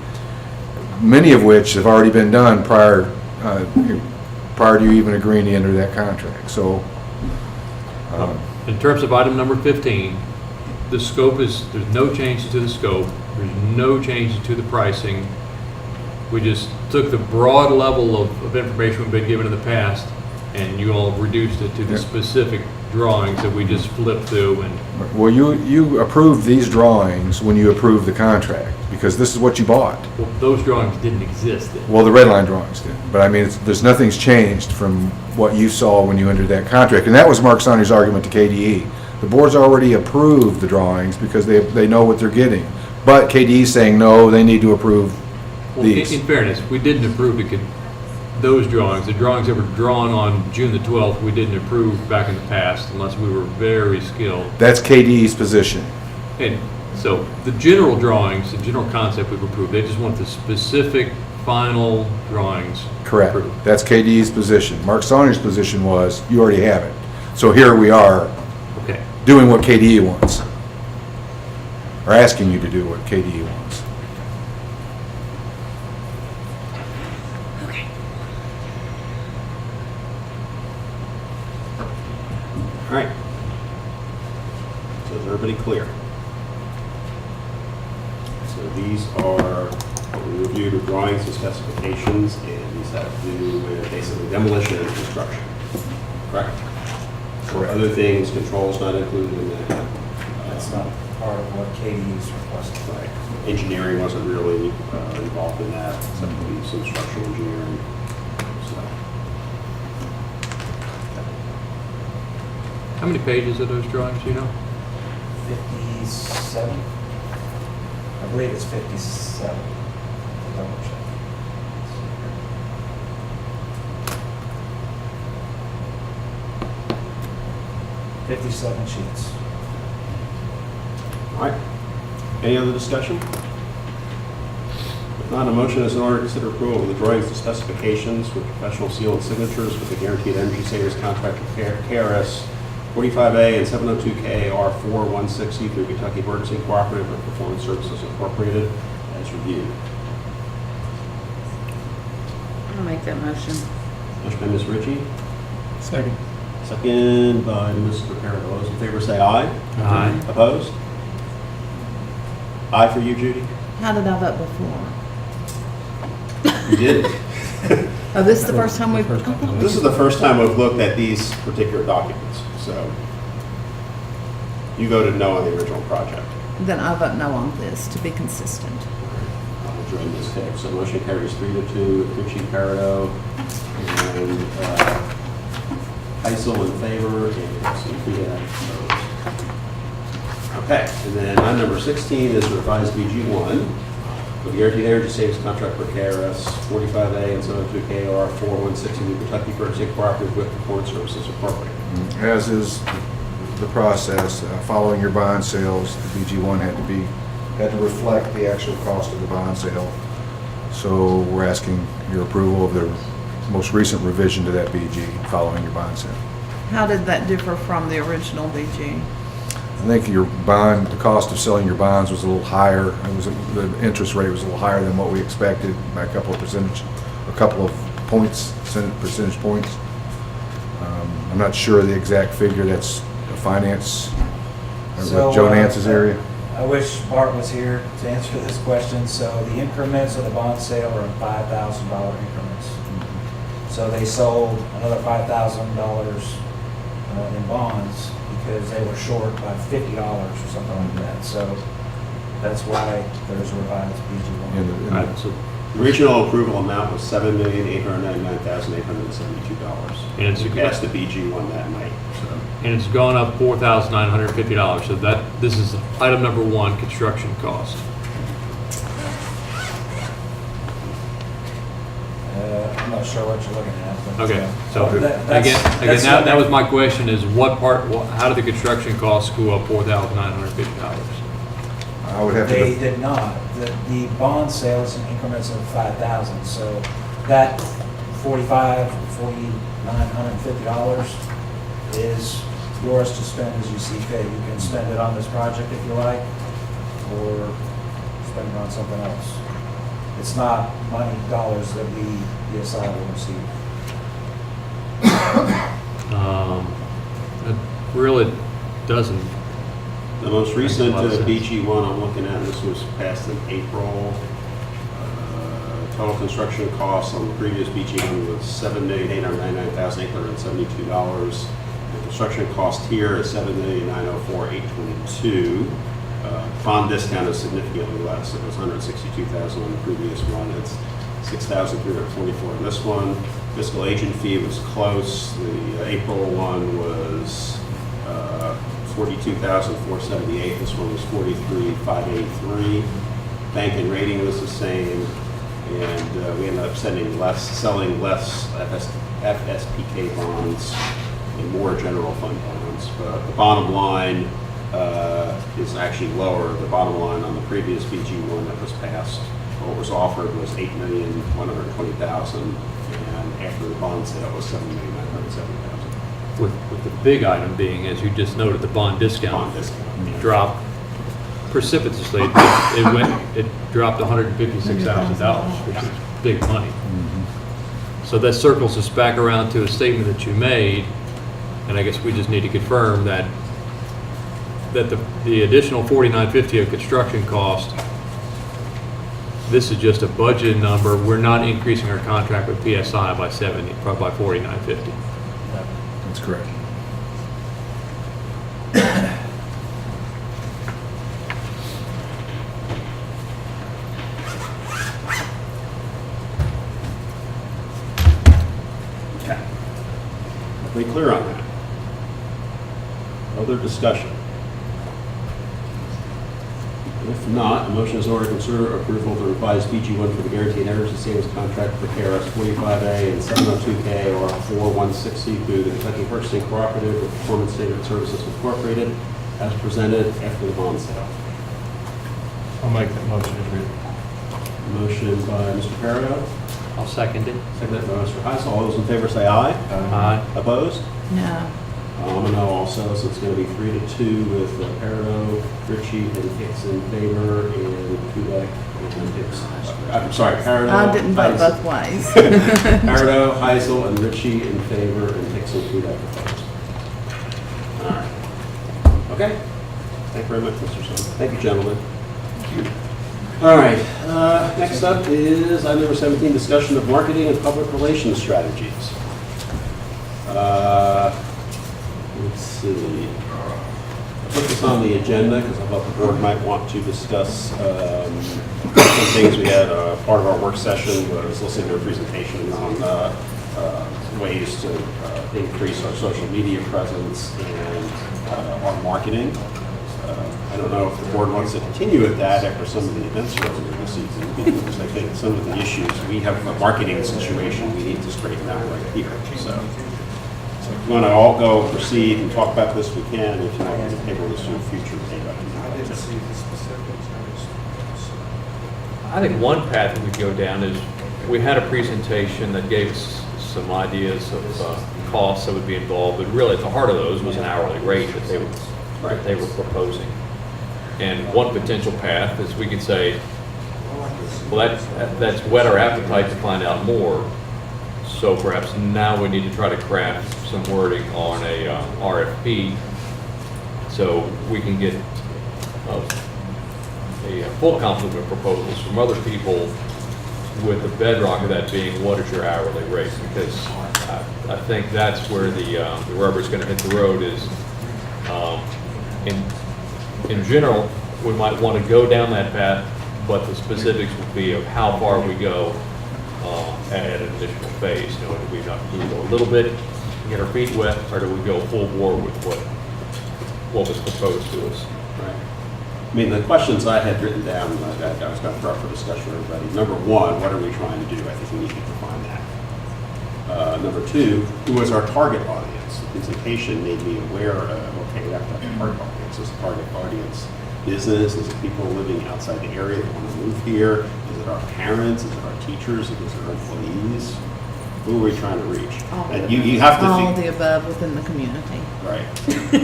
many of which have already been done prior to you even agreeing to enter that contract. So, In terms of item number 15, the scope is, there's no changes to the scope, there's no changes to the pricing. We just took the broad level of information we've been given in the past, and you all reduced it to the specific drawings that we just flipped through. And well, you approved these drawings when you approved the contract, because this is what you bought. well, those drawings didn't exist then. Well, the red line drawings did, but I mean, nothing's changed from what you saw when you entered that contract, and that was Mark Saunders' argument to KDE. The board's already approved the drawings because they know what they're getting, but KDE's saying no, they need to approve Well, these. in fairness, we didn't approve those drawings. The drawings that were drawn on June the 12th, we didn't approve back in the past unless we were very skilled. That's KDE's position. And so the general drawings, the general concept we've approved, they just want the specific final drawings Correct. approved. That's KDE's position. Mark Saunders' position was, you already have it. So here we are Okay. doing what KDE wants, or asking you to do what KDE wants. All right. So is everybody clear? So these are, what we reviewed with drawings and specifications, and these have to do with basically demolition and construction. Correct? For other things, controls not included in that. That's not part of what KDE's requested. Right. Engineering wasn't really involved in that, except maybe some structural engineering. So, How many pages are those drawings, you know? 57? I believe it's 57. Double check. 57 sheets. all right. Any other discussion? If not, a motion is in order to consider approval of the drawings and specifications with professional seal and signatures with the Guaranteed Energy Savers Contract with KRS 45A and 702K R4160 through Kentucky Emergency Cooperative and Performance Services Incorporated as reviewed. I'll make that motion. Motion by Ms. Ritchie, Second. Second by Mr. Carroll. All those in favor say aye. Aye. Opposed? Aye for you, Judy? How did I vote before? You did. Oh, this is the first time we've, This is the first time we've looked at these particular documents, so you voted no on the original project. then I vote no on this to be consistent. I'll join this case. So motion carries 3-2, Richie Parado, and Heisel in favor, and Sophia opposed. Okay, and then item number 16 is revised BG1 for the Guaranteed Energy Savings Contract for KRS 45A and 702KR 416 New Kentucky Purchasing Cooperative with Performance Services Incorporated. As is the process, following your bond sales, the BG1 had to reflect the actual cost of the bond sale. So we're asking your approval of the most recent revision to that BG following your bond sale. How did that differ from the original BG? I think your bond, the cost of selling your bonds was a little higher. The interest rate was a little higher than what we expected by a couple of percentage points. I'm not sure of the exact figure. That's finance, So, Joe Nance's area. I wish Bart was here to answer this question. So the increments of the bond sale are in $5,000 increments. So they sold another $5,000 in bonds because they were short by $50 or something like that. So that's why there's a revised BG1. All right, so The original approval amount was $7,899,872. And it's- We passed the BG1 that night, so. and it's gone up $4,950. So this is item number 1, construction cost. I'm not sure what you're looking at. But, Okay, so that's- again, that's that was what- my question: is how did the construction costs go up $4,950? I would have They to, did not. The bond sales in increments of 5,000. So that $4,950 is yours to spend as you see fit. You can spend it on this project if you like, or spend it on something else. It's not money, dollars that the ESI will receive. It really doesn't. The most recent Makes a lot of sense. BG1 I'm looking at, this was passed in April. Total construction costs on the previous BG1 was $7,899,872. The construction cost here is $7,904,822. Bond discount is significantly less. It was $162,000 on the previous one. It's $6,344 on this one. Fiscal agent fee was close. The April one was $42,478. This one was $43,583. Bank and rating was the same, and we ended up selling less FSPK bonds and more general fund bonds. But the bottom line is actually lower. The bottom line on the previous BG1 that was passed, what was offered was $8,120,000, and after the bond sale it was $7,970,000. With the big item being, as you just noted, the bond discount dropped precipitously. It dropped $156,000, which is big money. So that circles us back around to a statement that you made, and I guess we just need to confirm that the additional $4,950 of construction cost, this is just a budget number. We're not increasing our contract with PSI by $4,950. that's correct. Okay. Are we clear on that? Other discussion? If not, a motion is in order to consider approval of the revised BG1 for the Guaranteed Energy Savings Contract for KRS 45A and 702K or 416C through the Kentucky Purchasing Cooperative with Performance Statement Services Incorporated as presented after the bond sale. I'll make that motion as written. Motion by Mr. Parado, I'll second it. seconded by Mr. Heisel. All those in favor say aye. Aye. Opposed? No. Amino also, so it's going to be 3-2 with Parado, Ritchie, and Hicks in favor, and Kudak and Hicks. I'm sorry, Parado. I didn't vote Heisel- both ways. Parado, Heisel, and Ritchie in favor, and Hicks and Kudak opposed. All right. Okay. Thank you very much, Mr. Sun. Thank you, gentlemen. All right. Next up is item number 17, discussion of marketing and public relations strategies. Let's see. I put this on the agenda because I thought the board might want to discuss some things. We had part of our work session was listening to a presentation on ways to increase our social media presence and our marketing. I don't know if the board wants to continue with that after some of the events earlier this season, because I think some of the issues, we have a marketing situation we need to straighten out right here. So if you want to all go proceed and talk about this, we can. If you want to table this to a future date. I think one path that we go down is, we had a presentation that gave us some ideas of costs that would be involved, but really at the heart of those was an hourly rate that they were proposing. And one potential path is we could say, well, that's whet our appetite to find out more. So perhaps now we need to try to craft some wording on a RFP so we can get a full complement of proposals from other people, with the bedrock of that being, what is your hourly rate? Because I think that's where the rubber's going to hit the road is, in general, we might want to go down that path, but the specifics will be of how far we go at an initial phase. You know, do we go a little bit, get our feet wet, or do we go full bore with what was proposed to us? Right. I mean, the questions I had written down, that I was going to throw up for discussion with everybody. Number one, what are we trying to do? I think we need to define that. Number two, who is our target audience? The presentation made me aware of, okay, we have to have a target audience. Is the target audience business? Is it people living outside the area that want to move here? Is it our parents? Is it our teachers? Is it our employees? Who are we trying to reach? And you have to all think, the above within the community. right.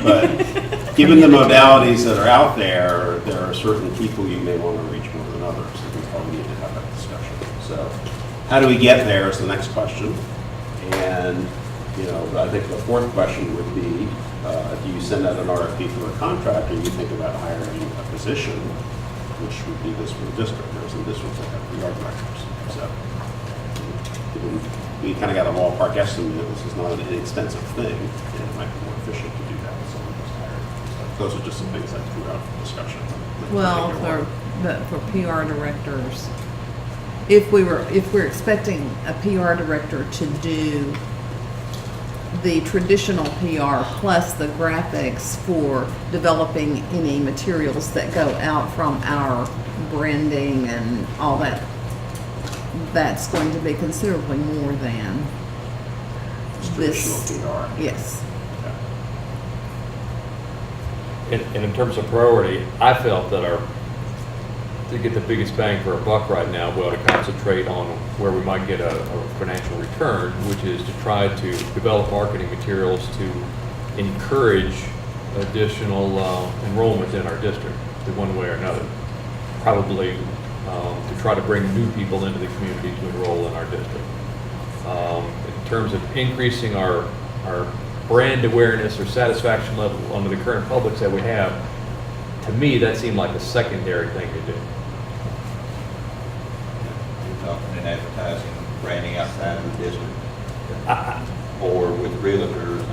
But given the modalities that are out there, there are certain people you may want to reach more than others. I think we probably need to have that discussion. So how do we get there is the next question. And, you know, I think the fourth question would be, do you send out an RFP for a contract, or you think about hiring a position, which would be this for the district. There's some districts that have PR directors. So we kind of got a ballpark estimate. This is not an inexpensive thing, and it might be more efficient to do that with someone who's hired. So those are just some things I threw out for discussion. Well, for PR directors, if we're expecting a PR director to do the traditional PR plus the graphics for developing any materials that go out from our branding and all that, that's going to be considerably more than this. PR. Yes. And in terms of priority, I felt that to get the biggest bang for our buck right now, we ought to concentrate on where we might get a financial return, which is to try to develop marketing materials to encourage additional enrollment in our district in one way or another. Probably to try to bring new people into the community to enroll in our district. In terms of increasing our brand awareness or satisfaction level under the current publics that we have, to me, that seemed like a secondary thing to do. You're talking in advertising, branding outside of the district, or with realtors.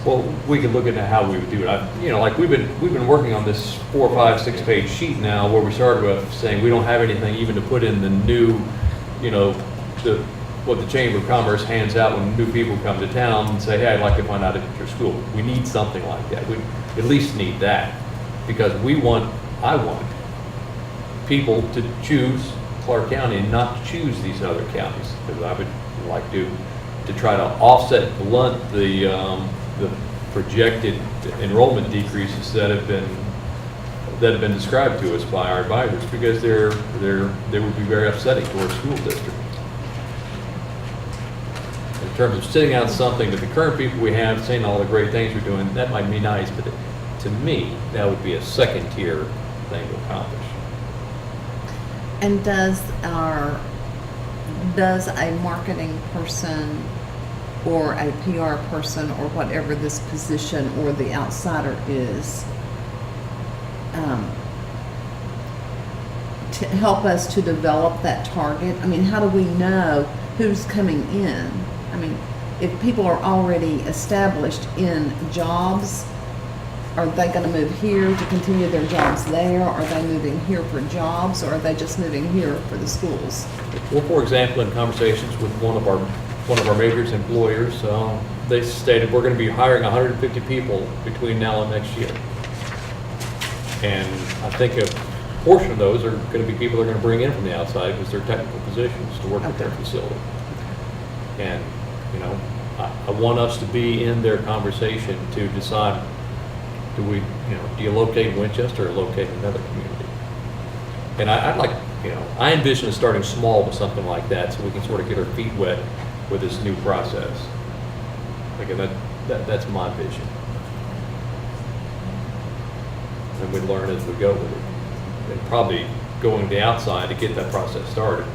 Well, we could look into how we would do it. Like we've been working on this 4, 5, 6 page sheet now, where we started with saying we don't have anything even to put in the new, what the Chamber of Commerce hands out when new people come to town and say, hey, I'd like to find out if it's your school. We need something like that. We at least need that, because I want people to choose Clark County and not to choose these other counties. Because I would like to try to offset, blunt the projected enrollment decreases that have been described to us by our advisors, because they would be very upsetting to our school district. In terms of sitting out something that the current people we have saying all the great things we're doing, that might be nice, but to me, that would be a second tier thing to accomplish. And does a marketing person or a PR person or whatever this position or the outsider is, to help us to develop that target? I mean, how do we know who's coming in? I mean, if people are already established in jobs, are they going to move here to continue their jobs there? Are they moving here for jobs, or are they just moving here for the schools? Well, for example, in conversations with one of our major employers, they stated we're going to be hiring 150 people between now and next year. And I think a portion of those are going to be people they're going to bring in from the outside because they're technical positions to work at their facility. And, you know, I want us to be in their conversation to decide, do you locate in Winchester or locate in another community? And I'd like, I envision us starting small with something like that so we can sort of get our feet wet with this new process. Again, that's my vision. And we learn as we go with it. And probably going to the outside to get that process started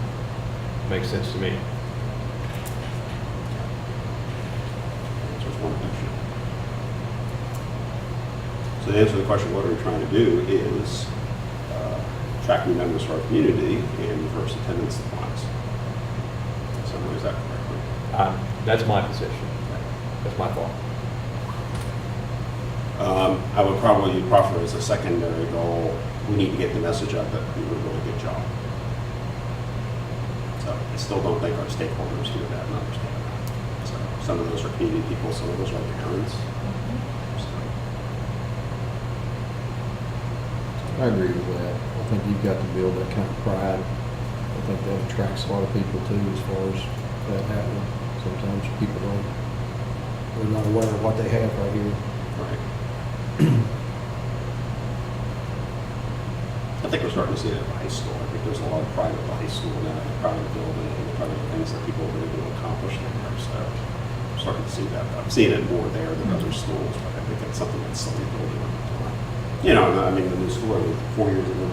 makes sense to me. Just one question. So to answer the question, what are we trying to do is attract new members to our community and reverse attendance declines. Is that correctly? That's my position. That's my thought. I would probably proffer as a secondary goal, we need to get the message out that we do a really good job. So I still don't think our stakeholders do that and understand that. So some of those are community people, some of those are parents. I agree with that. I think you've got to build that kind of pride. I think that attracts a lot of people too, as far as that happening. Sometimes people they're not aware of what they have right here. Right. I think we're starting to see it at the high school. I think there's a lot of pride at the high school now, pride of the building, and pride of the things that people are really going to accomplish there. So I'm starting to see that. I'm seeing it more there than other schools, but I think it's something that's slowly building over time. I mean, the new school, 4 years ago,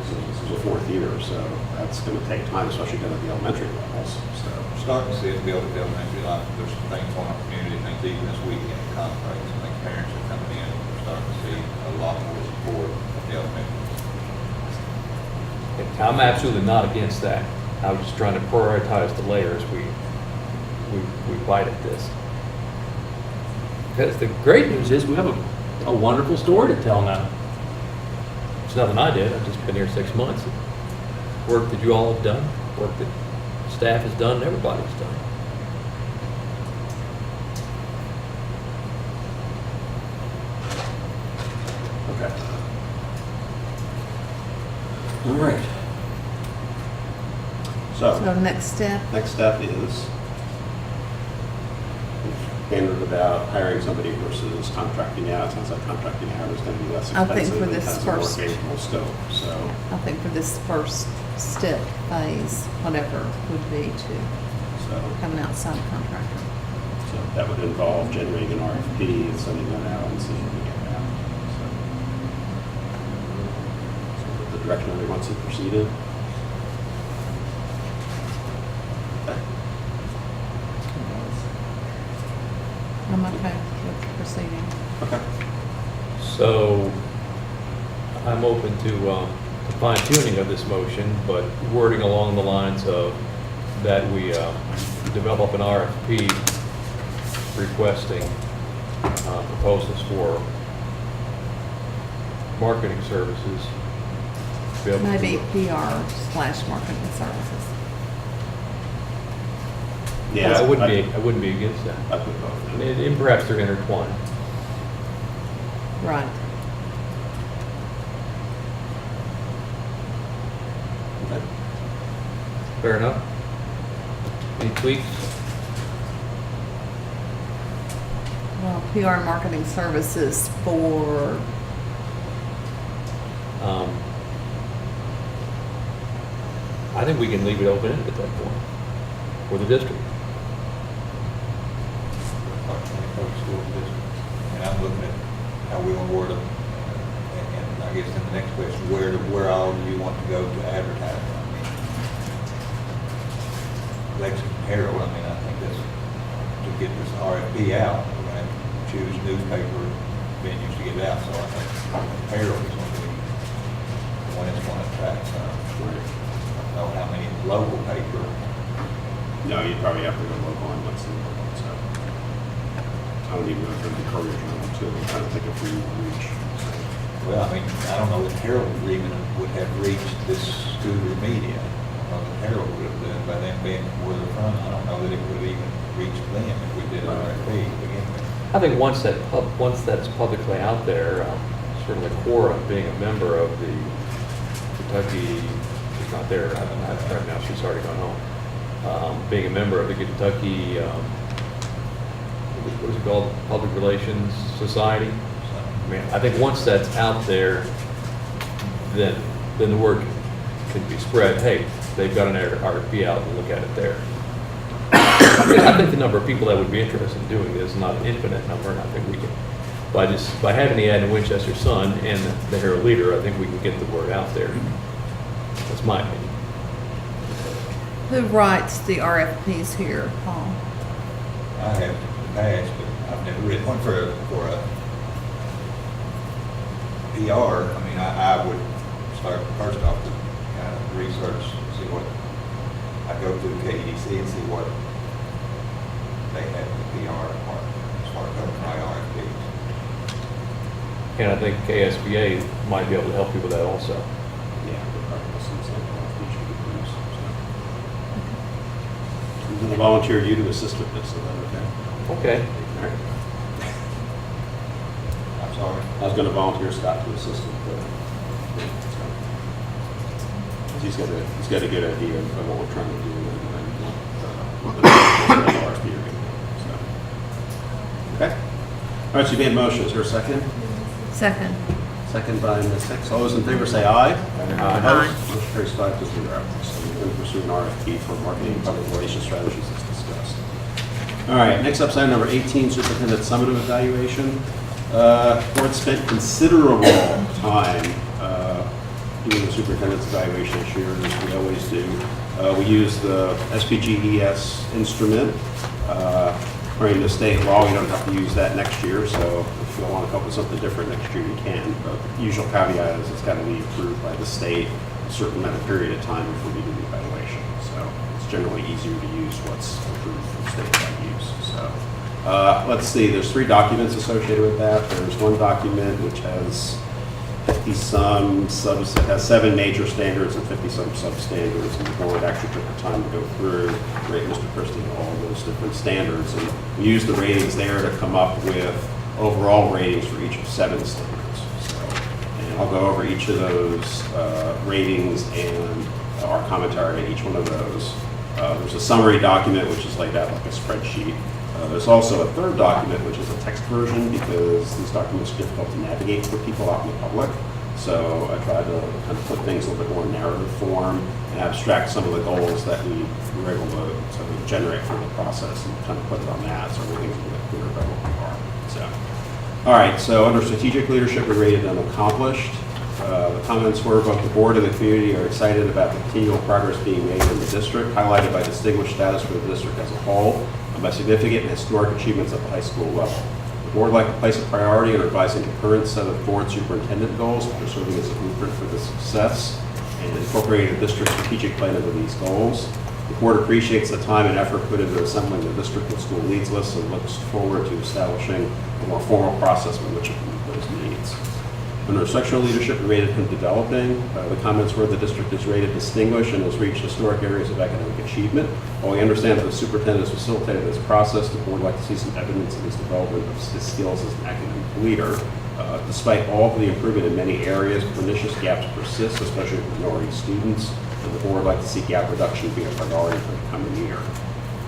this is a fourth year, so that's going to take time, especially down at the elementary levels. So Starting to see it build at the elementary level. There's some things on our community, things even this weekend, conference, I think parents are coming in, we're starting to see a lot more support at the elementary. I'm absolutely not against that. I was just trying to prioritize the layers we bite at this. Because the great news is we have a wonderful story to tell now. It's nothing I did. I've just been here 6 months. Work that you all have done, work that staff has done, everybody's done. Okay. All right. So next step, Next step is standard about hiring somebody versus contracting out. It sounds like contracting out is going to be less I think expensive for and this has a more first- favorable scope. So, I think for this first step phase, whatever would be to have an outside contractor. so that would involve generating an RFP and sending that out and seeing if we get that. So the direction everybody wants to proceed in. Okay. I'm okay with proceeding. Okay. So I'm open to fine tuning of this motion, but wording along the lines of that we develop an RFP requesting proposals for marketing services. to be able to- Maybe PR/marketing services. Yeah, I wouldn't be against that. I put both in. And perhaps they're intertwined. Right. Okay. Fair enough? Any tweaks? Well, PR and marketing services for, I think we can leave it open-ended at that point for the district. I'm looking at how we award them. And I guess then the next question, where all do you want to go to advertise? I mean, Lexington Herald, I mean, I think that's, to get this RFP out, we're going to choose newspaper venues to get it out, so I think Herald is going to be the one that's going to attract some. I don't know how many local paper. No, you'd probably have to go local on Lexington, so. I don't even know if it'd be Courier Journal too, I'm trying to think if we would reach. So. Well, I mean, I don't know that Herald even would have reached this Scooter media. I don't know that Herald would have done, by them being where they're from, I don't know that it would even reach them if we did an RFP to begin with. I think once that's publicly out there, sort of the core of being a member of the Kentucky, she's not there right now, she's already gone home. Being a member of the Kentucky, what is it called, Public Relations Society? I mean, I think once that's out there, then the word can be spread. Hey, they've got an RFP out, and look at it there. I think the number of people that would be interested in doing this is not an infinite number, and I think we can, by having the ad in Winchester Sun and the Herald Leader, I think we can get the word out there. That's my opinion. Who writes the RFPs here, Paul? I have in the past, but I've never written one for a PR. I mean, I would start first off to kind of research, see what, I go through KEDC and see what they have in the PR department as far as my RFPs. And I think KSBA might be able to help you with that also. Yeah, we're probably some sample of each of the groups. I'm going to volunteer you to assist with this, is that okay? Okay. All right. I'm sorry. I was going to volunteer Scott to assist with the, he's got a good idea of what we're trying to do and what the RFP are going to do. So. Okay. All right, so you made a motion. Is there a second? Second. Second by Ms. Hicks. All those in favor say aye. Aye. Opposed? Motion carries 5-0. So we're going to pursue an RFP for marketing and public relations strategies as discussed. All right, next up is item number 18, Superintendent Summative Evaluation. Board spent considerable time doing the superintendent's evaluation this year, as we always do. We use the SPGES instrument. According to state law, you don't have to use that next year, so if you want to come up with something different next year, you can. But the usual caveat is it's got to be approved by the state a certain amount of period of time before we do the evaluation. So it's generally easier to use what's approved from statewide use. So let's see, there's 3 documents associated with that. There's one document which has 50-some it has 7 major standards and 50-some substandards, and the board actually took the time to go through, rate Mr. Christie all of those different standards, and we used the ratings there to come up with overall ratings for each of 7 standards. So, and I'll go over each of those ratings and our commentary on each one of those. There's a summary document which is laid out like a spreadsheet. There's also a third document, which is a text version, because these documents are difficult to navigate for people out in the public. So I tried to kind of put things in a little bit more narrative form and abstract some of the goals that we were able to generate from the process and kind of put it on that, so everything's a little bit clearer about what we are. So, all right, so under strategic leadership, we rated unaccomplished. The comments were both the board and the community are excited about the continual progress being made in the district, highlighted by distinguished status for the district as a whole, and by significant and historic achievements at the high school level. The board would like to place a priority in revising the current set of board superintendent goals, which are serving as a blueprint for this success, and incorporating the district strategic plan into these goals. The board appreciates the time and effort put into assembling the district and school needs list and looks forward to establishing a more formal process in which it can meet those needs. Under sectional leadership, we rated him developing. The comments were the district is rated distinguished and has reached historic areas of academic achievement. While we understand that the superintendent has facilitated this process, the board would like to see some evidence of his development of his skills as an academic leader. Despite all of the improvement in many areas, pernicious gaps persist, especially with minority students, and the board would like to see gap reduction be a priority for the coming year.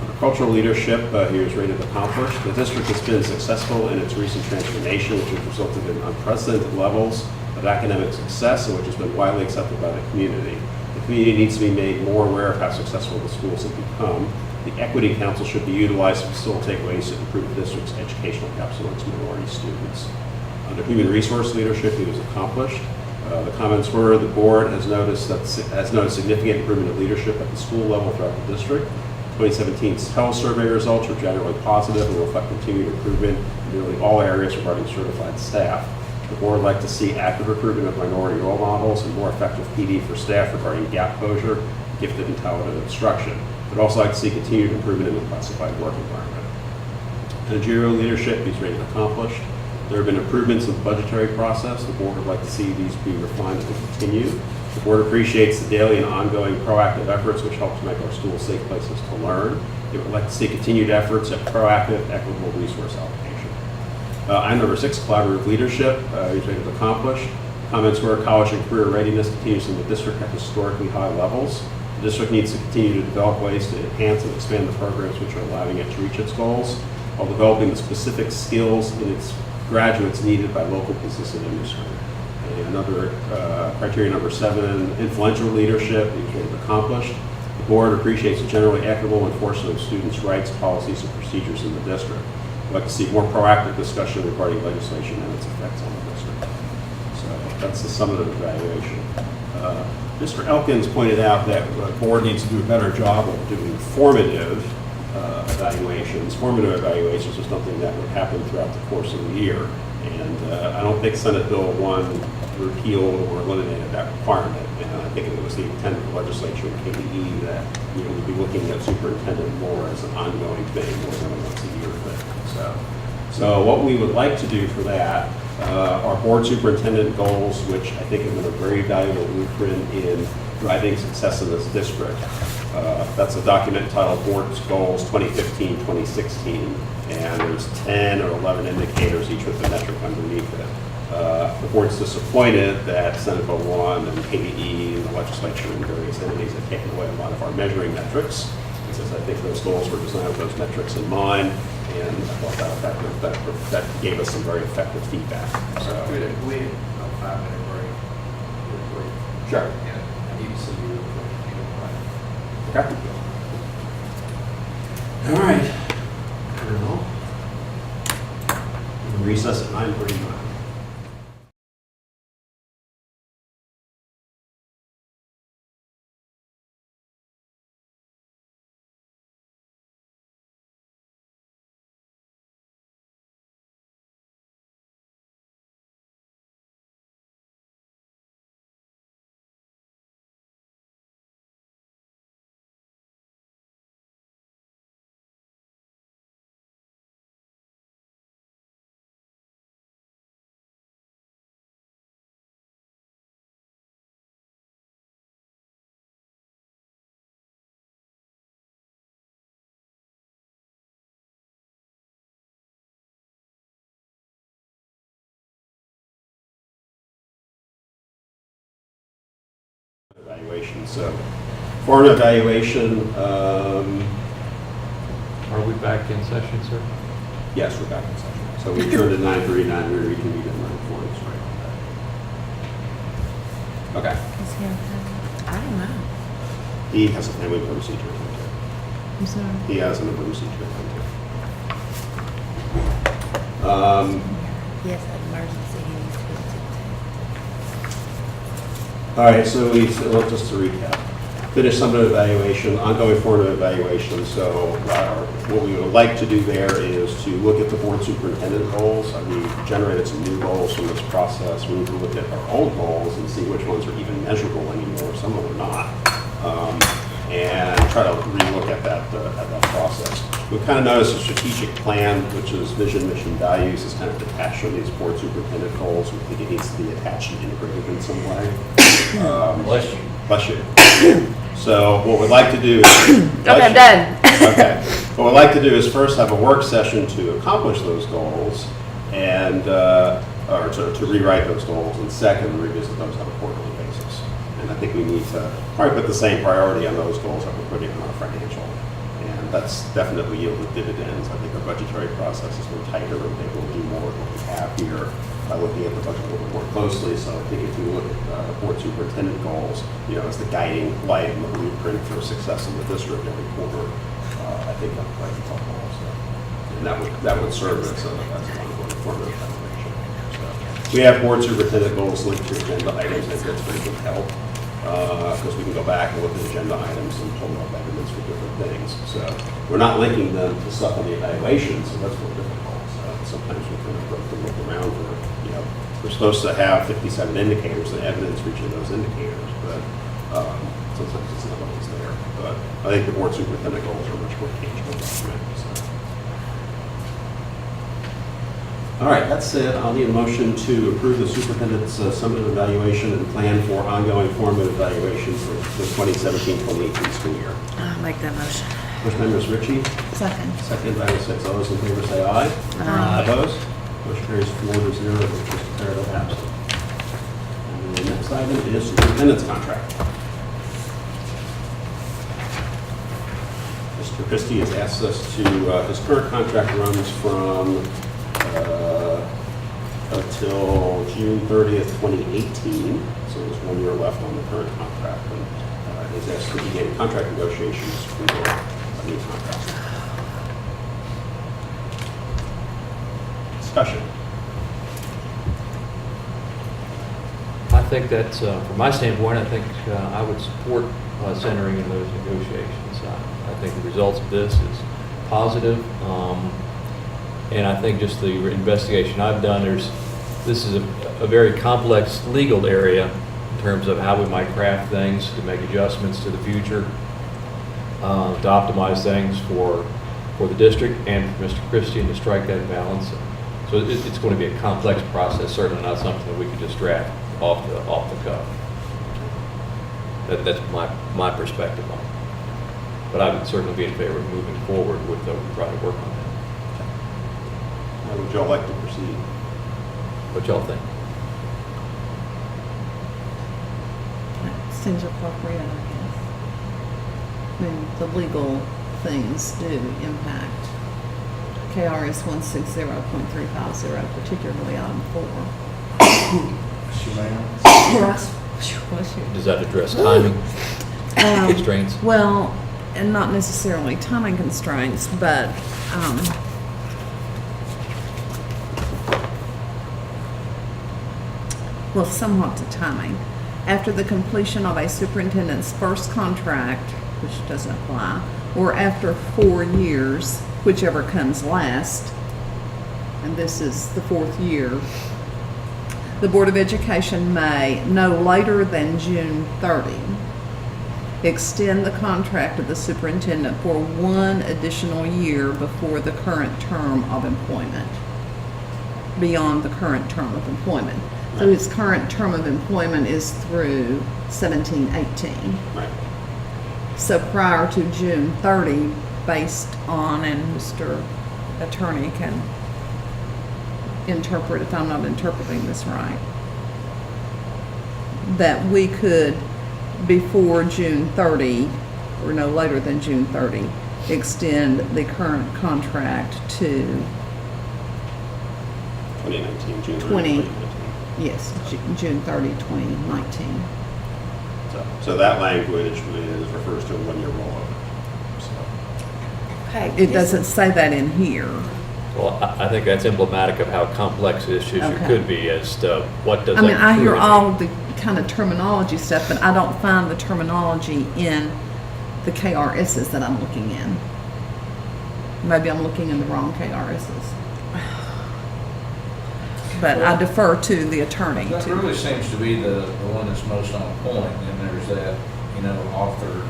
Under cultural leadership, he was rated accomplished. The district has been successful in its recent transformation, which has resulted in unprecedented levels of academic success and which has been widely accepted by the community. The community needs to be made more aware of how successful the schools have become. The Equity Council should be utilized to facilitate ways to improve the district's educational gaps amongst minority students. Under human resource leadership, he was accomplished. The comments were, the board has noted significant improvement of leadership at the school level throughout the district. 2017's health survey results were generally positive and reflect continued improvement in nearly all areas regarding certified staff. The board would like to see active recruitment of minority role models and more effective PD for staff regarding gap closure, gifted and talented instruction. We'd also like to see continued improvement in the classified work environment. Managerial leadership, he's rated accomplished. There have been improvements in the budgetary process. The board would like to see these be refined and continue. The board appreciates the daily and ongoing proactive efforts which help to make our schools safe places to learn. It would like to see continued efforts at proactive, equitable resource allocation. Item number 6, collaborative leadership. He's rated accomplished. Comments were college and career readiness continues in the district at historically high levels. The district needs to continue to develop ways to enhance and expand the programs which are allowing it to reach its goals, while developing the specific skills in its graduates needed by local business and industry. And another criteria number 7, influential leadership, is rated accomplished. The board appreciates a generally equitable enforcement of students' rights, policies, and procedures in the district. We'd like to see more proactive discussion regarding legislation and its effects on the district. So that's the summative evaluation. Mr. Elkins pointed out that the board needs to do a better job of doing formative evaluations. Formative evaluations are something that would happen throughout the course of the year. And I don't think Senate Bill 1 repealed or eliminated that requirement. And I think it was the intent of the legislature and KDE that we'd be looking at superintendent more as an ongoing thing more than a once a year thing. So what we would like to do for that are board superintendent goals, which I think have been a very valuable blueprint in driving success in this district. That's a document titled Board's Goals 2015-2016, and there's 10 or 11 indicators, each with a metric underneath it. The board's disappointed that Senate Bill 1 and KDE and the legislature and various entities have taken away a lot of our measuring metrics, because I think those goals were designed with those metrics in mind, and I thought that gave us some very effective feedback. So We had a 5-minute break. Sure. Yeah, I need to see you real quick. Okay. All right. Recess at 9:39. Evaluation. So, for an evaluation, Are we back in session, sir? yes, we're back in session. So we turned at 9:39. We reconvened at 9:40. Right. Okay. I don't know. He has a family emergency treatment. I'm sorry. He has an emergency treatment. Yes, emergency. All right, so just to recap, finish summative evaluation, ongoing formative evaluation. So what we would like to do there is to look at the board superintendent goals. We've generated some new goals from this process. We need to look at our old goals and see which ones are even measurable anymore. Some of them are not. And try to relook at that process. We kind of noticed a strategic plan, which is vision, mission, values, is kind of detached from these board superintendent goals. We think it needs to be attached and integrated in some way. Bless you. Bless you. So what we'd like to do is... Okay, I'm done. Okay. What we'd like to do is first have a work session to accomplish those goals and, or to rewrite those goals, and second, revisit those on a quarterly basis. And I think we need to probably put the same priority on those goals that we're putting on our financial. And that's definitely yielded dividends. I think our budgetary process has been tighter and able to do more of what we have here by looking at the budget a little bit more closely. So I think if you look at the board superintendent goals, as the guiding light and the blueprint for success in the district every quarter, take up by the top also. And that would serve as an ongoing form of evaluation. So, we have board superintendent goals linked to agenda items. I think that's pretty good help, because we can go back and look at agenda items and pull up evidence for different things. So we're not linking them to stuff on the evaluation, so that's more difficult. So sometimes we kind of look around for, we're supposed to have 57 indicators and evidence for each of those indicators, but sometimes it's not always there. But I think the board superintendent goals are much more tangible document. So. All right, that's it. I'll need a motion to approve the superintendent's summative evaluation and plan for ongoing formative evaluation for the 2017-2018 school year. I'll make that motion. Motion by Ms. Ritchie, Second. second by Ms. Six. All those in favor say aye. Aye. Opposed? Motion carries 4-0, which is declared absent. And the next item is superintendent's contract. Mr. Christie has asked us to, his current contract runs from until June 30th, 2018. So there's 1 year left on the current contract. And he's asked to begin contract negotiations for a new contract. Discussion. I think that's, from my standpoint, I think I would support centering in those negotiations. I think the results of this is positive. And I think just the investigation I've done, this is a very complex legal area in terms of how we might craft things to make adjustments to the future, to optimize things for the district and for Mr. Christie to strike that balance. So it's going to be a complex process, certainly not something that we can just draft off the cuff. That's my perspective on it. But I would certainly be in favor of moving forward with trying to work on that. How would y'all like to proceed? What y'all think? Seems appropriate, I guess. I mean, the legal things do impact KRS 160.350, particularly item 4. Does that address timing constraints? Well, and not necessarily timing constraints, but well, somewhat to timing. After the completion of a superintendent's first contract, which doesn't apply, or after 4 years, whichever comes last, and this is the 4th year, the Board of Education may, no later than June 30, extend the contract of the superintendent for 1 additional year before the current term of employment, beyond the current term of employment. So his current term of employment is through 17-18. Right. So prior to June 30, based on, and Mr. Attorney can interpret if I'm not interpreting this right, that we could, before June 30, or no later than June 30, extend the current contract to 2019, June 20. 2019. Yes, June 30, 2019. So that language refers to a 1 year rollover. So. Okay. It doesn't say that in here. Well, I think that's emblematic of how complex this issue Okay. could be as to what does I that mean, I hear truly all mean. the kind of terminology stuff, but I don't find the terminology in the KRSs that I'm looking in. Maybe I'm looking in the wrong KRSs. But I defer to the attorney. That really seems to be the one that's most on point, and there's that, authored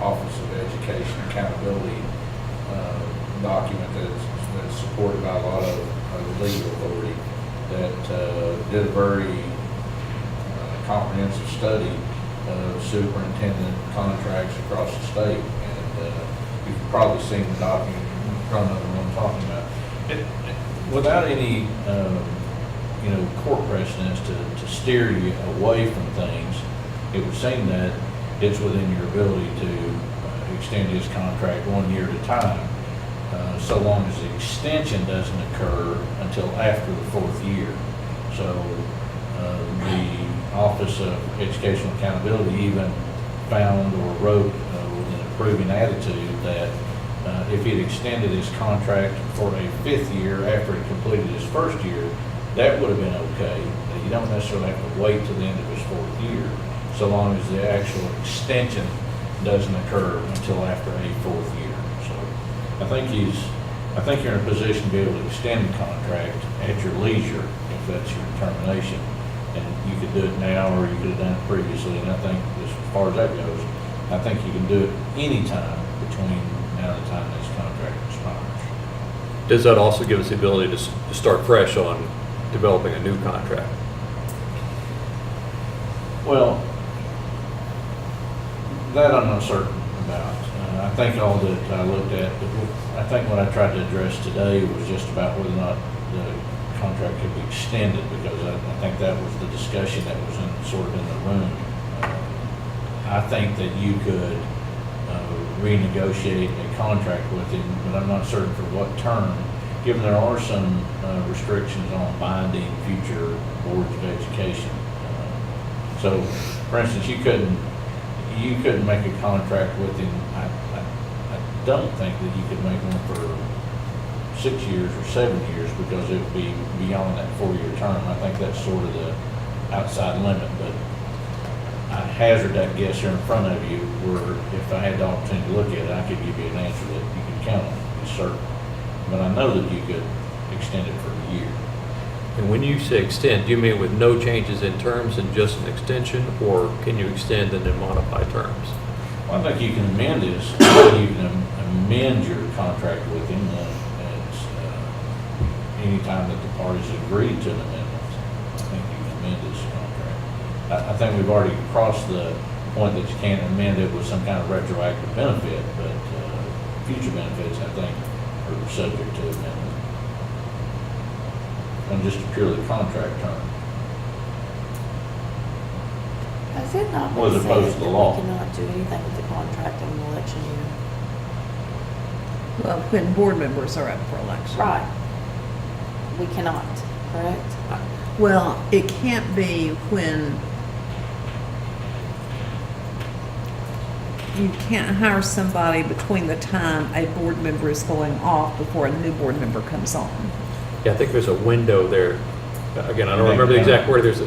Office of Education Accountability document that's supported by a lot of legal authority that did a very comprehensive study of superintendent contracts across the state, and you've probably seen the document in front of the one I'm talking about. Without any, court precedents to steer you away from things, it would seem that it's within your ability to extend his contract 1 year at a time, so long as the extension doesn't occur until after the 4th year. So the Office of Educational Accountability even found or wrote with an approving attitude that if he'd extended his contract for a 5th year after he completed his 1st year, that would have been okay. You don't necessarily have to wait till the end of his 4th year, so long as the actual extension doesn't occur until after a 4th year. So I think you're in a position to be able to extend the contract at your leisure, if that's your determination. And you could do it now, or you could have done it previously, and I think as far as that goes, I think you can do it anytime between now and the time this contract expires. Does that also give us the ability to start fresh on developing a new contract? Well, that I'm not certain about. I think all that I looked at, I think what I tried to address today was just about whether or not the contract could be extended, because I think that was the discussion that was sort of in the room. I think that you could renegotiate a contract with him, but I'm not certain for what term, given there are some restrictions on binding future boards of education. So, for instance, you couldn't make a contract with him. I don't think that you could make one for 6 years or 7 years, because it would be beyond that 4-year term. I think that's sort of the outside limit, but I hazard that guess here in front of you, where if I had the opportunity to look at it, I could give you an answer that you can count on, be certain. But I know that you could extend it for a year. And when you say extend, do you mean with no changes in terms and just an extension, or can you extend and then modify terms? Well, I think you can amend this, you can amend your contract with him anytime that the parties agree to an amendment. I think you can amend this contract. I think we've already crossed the point that you can't amend it with some kind of retroactive benefit, but future benefits, I think, are subject to amendment on just a purely contract term. Has it not Well, as been opposed said to that the law. we cannot do anything with the contract in an election year? Well, when board members are up for election. Right. We cannot, correct? Well, it can't be when you can't hire somebody between the time a board member is going off before a new board member comes on. Yeah, I think there's a window there. Again, I don't remember the exact word. It's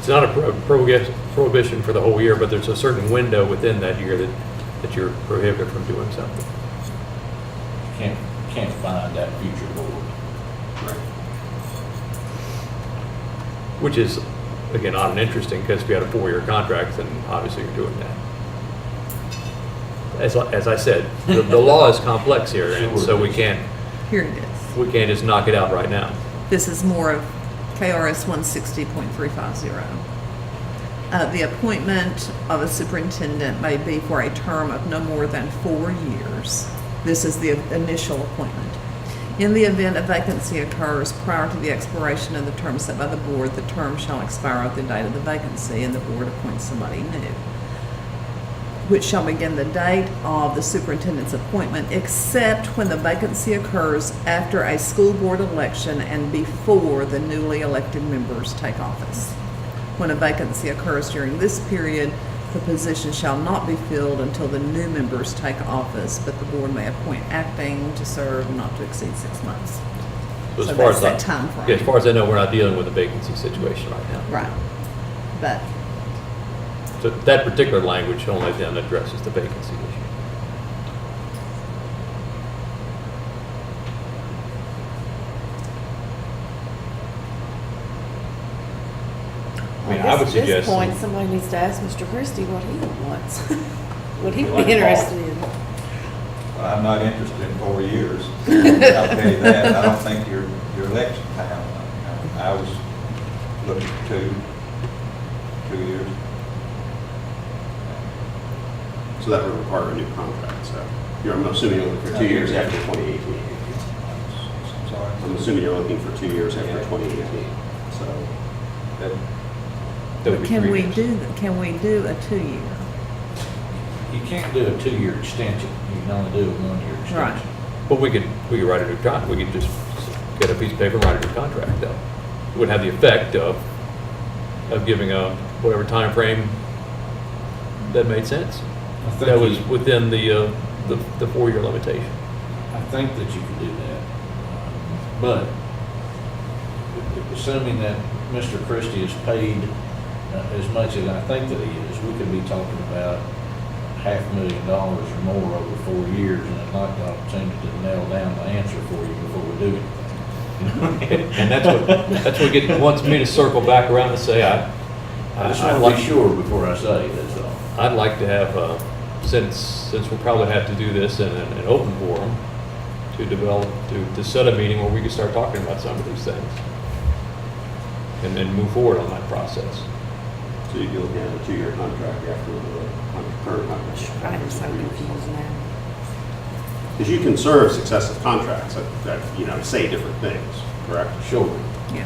not a prohibition for the whole year, but there's a certain window within that year that you're prohibited from doing something. Can't find that future board. Which is, again, odd and interesting, because if you had a 4-year contract, then obviously you're doing that. As I said, the law is complex here, and so we can't Here it is. just knock it out right now. This is more of KRS 160.350. The appointment of a superintendent may be for a term of no more than 4 years. This is the initial appointment. In the event a vacancy occurs prior to the expiration of the term set by the board, the term shall expire at the date of the vacancy, and the board appoints somebody new, which shall begin the date of the superintendent's appointment, except when the vacancy occurs after a school board election and before the newly elected members take office. When a vacancy occurs during this period, the position shall not be filled until the new members take office, but the board may appoint acting to serve not to exceed 6 months. So So as far that's as that time frame. Yeah, as far as I know, we're not dealing with a vacancy situation right now. Right. But So that particular language only then addresses the vacancy issue. I mean, I would At this suggest. point, somebody needs to ask Mr. Christie what he wants. What he'd Well, be interested in. I'm not interested in 4 years. I'll tell you that. I don't think your election time, I was looking for 2 years. So that would require a new contract, so I'm assuming you're looking for 2 years after 2018. I'm sorry. I'm assuming you're looking for 2 years after 2018, so. That would be can 3 we years. do a 2-year? You can't do a 2-year extension. You can only do a 1-year extension. Right. But we could write a new contract. We could just get a piece of paper and write a new contract, though. It would have the effect of giving a whatever time frame that made sense. I think That was you- within the the 4-year limitation. I think that you can do that. But assuming that Mr. Christie is paid as much as I think that he is, we could be talking about $500,000 or more over 4 years, and I'd like the opportunity to nail down the answer for you before we do anything. And that's what wants me to circle back around and say, I just want to be sure before I say it, that's all. I'd like to have, since we'll probably have to do this in an open forum, to set a meeting where we can start talking about some of these things. And then move forward on that process. So you'd be looking at a 2-year contract after the current contract? I'm so confused now. Because you can serve successive contracts that say different things, correct? Sure. Yeah.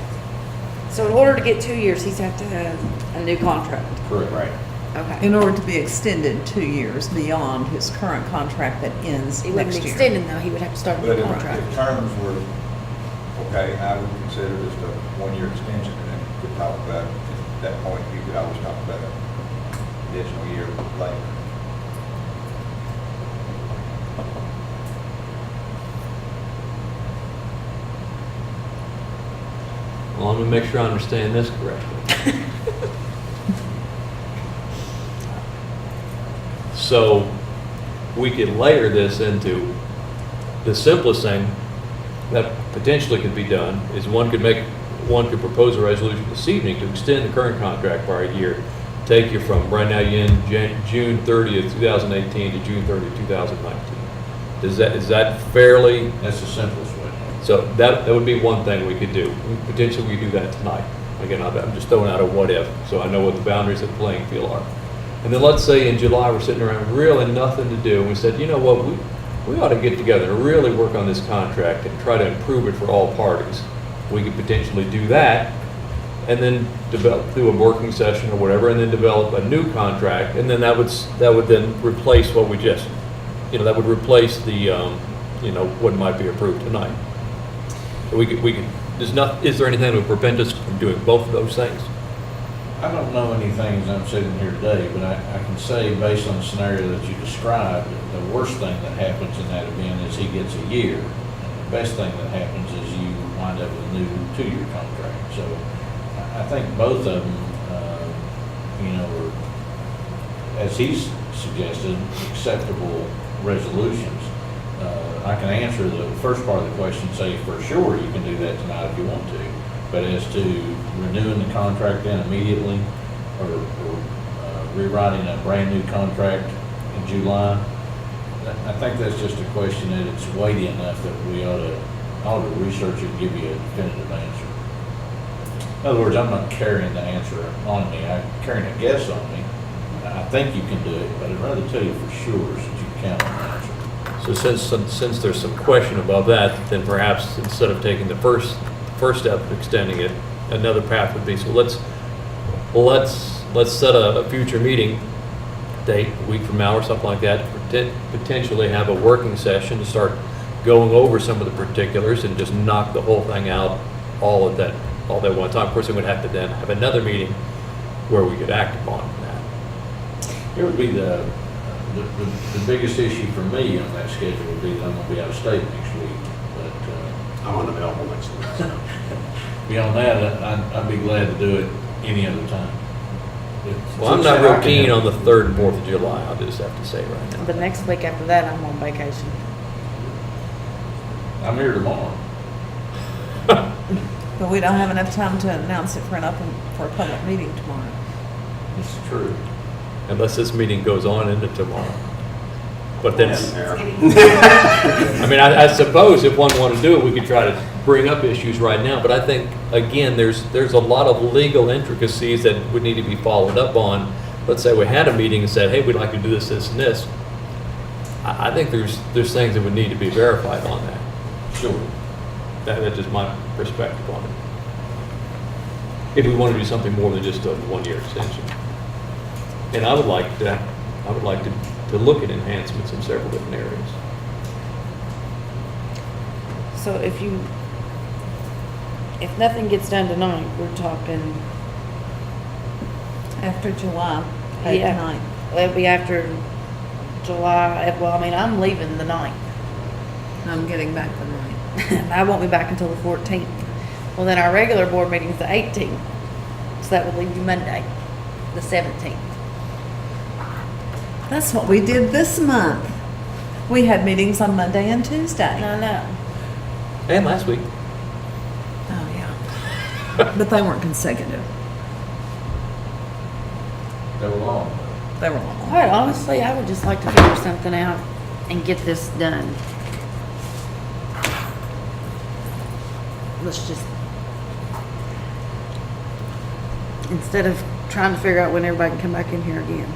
So in order to get 2 years, he's have to have a new contract. Correct. Right. Okay. In order to be extended 2 years beyond his current contract that ends He wouldn't next be year. extending though, he would have to start a But new if contract. terms were, okay, I would consider this a 1-year extension, and then we could talk about, at that point, you could always talk about an additional year later. Well, I'm gonna make sure I understand this correctly. So we could layer this into the simplest thing that potentially could be done is one could propose a resolution this evening to extend the current contract by a year. Take you from, right now you end June 30th, 2018 to June 30th, 2019. Is that fairly? That's the simplest way. So that would be one thing we could do. Potentially we could do that tonight. Again, I'm just throwing out a what if, so I know what the boundaries of the playing field are. And then let's say in July we're sitting around with really nothing to do, and we said, you know what, we ought to get together and really work on this contract and try to improve it for all parties. We could potentially do that, and then do a working session or whatever, and then develop a new contract, and then that would then replace what we just, that would replace the, what might be approved tonight. So we could, is there anything that would prevent us from doing both of those things? I don't know anything as I'm sitting here today, but I can say, based on the scenario that you described, the worst thing that happens in that event is he gets a year. And the best thing that happens is you wind up with a new 2-year contract. So I think both of them, are, as he's suggested, acceptable resolutions. I can answer the first part of the question, say for sure you can do that tonight if you want to. But as to renewing the contract then immediately or rewriting a brand new contract in July, I think that's just a question that it's weighty enough that we ought to research it and give you a definitive answer. In other words, I'm not carrying the answer on me. I'm carrying a guess on me. I think you can do it, but I'd rather tell you for sure so that you can count on the answer. So since there's some question about that, then perhaps instead of taking the first step of extending it, another path would be, so let's set a future meeting date, a week from now or something like that, potentially have a working session to start going over some of the particulars and just knock the whole thing out all at one time. Of course, we would have to then have another meeting where we could act upon that. It would be the biggest issue for me on that schedule would be that I'm going to be out of state next week, but I'm unavailable next week. So. Beyond that, I'd be glad to do it any other time. Well, I'm not real keen on the 3rd and 4th of July, I'll just have to say right now. The next week after that, I'm on vacation. I'm here tomorrow. But we don't have enough time to announce it for a public meeting tomorrow. It's true. Unless this meeting goes on into tomorrow. But then, I suppose if one wanted to do it, we could try to bring up issues right now. But I think, again, there's a lot of legal intricacies that would need to be followed up on. Let's say we had a meeting and said, hey, we'd like to do this, this, and this. I think there's things that would need to be verified on that. Sure. That's just my perspective on it. If we want to do something more than just a 1-year extension. And I would like to look at enhancements in several different areas. So if nothing gets done tonight, we're talking, After July, yeah, 8th, 9th. it'll be after July, well, I mean, I'm leaving the 9th. I'm getting back the night. I won't be back until the 14th. Well, then our regular board meeting's the 18th. So that would leave you Monday, the 17th. That's what we did this month. We had meetings on Monday and Tuesday. I know. And last week. Oh, yeah. But they weren't consecutive. They were long. They were long. Quite honestly, I would just like to figure something out and get this done. Let's just, instead of trying to figure out when everybody can come back in here again.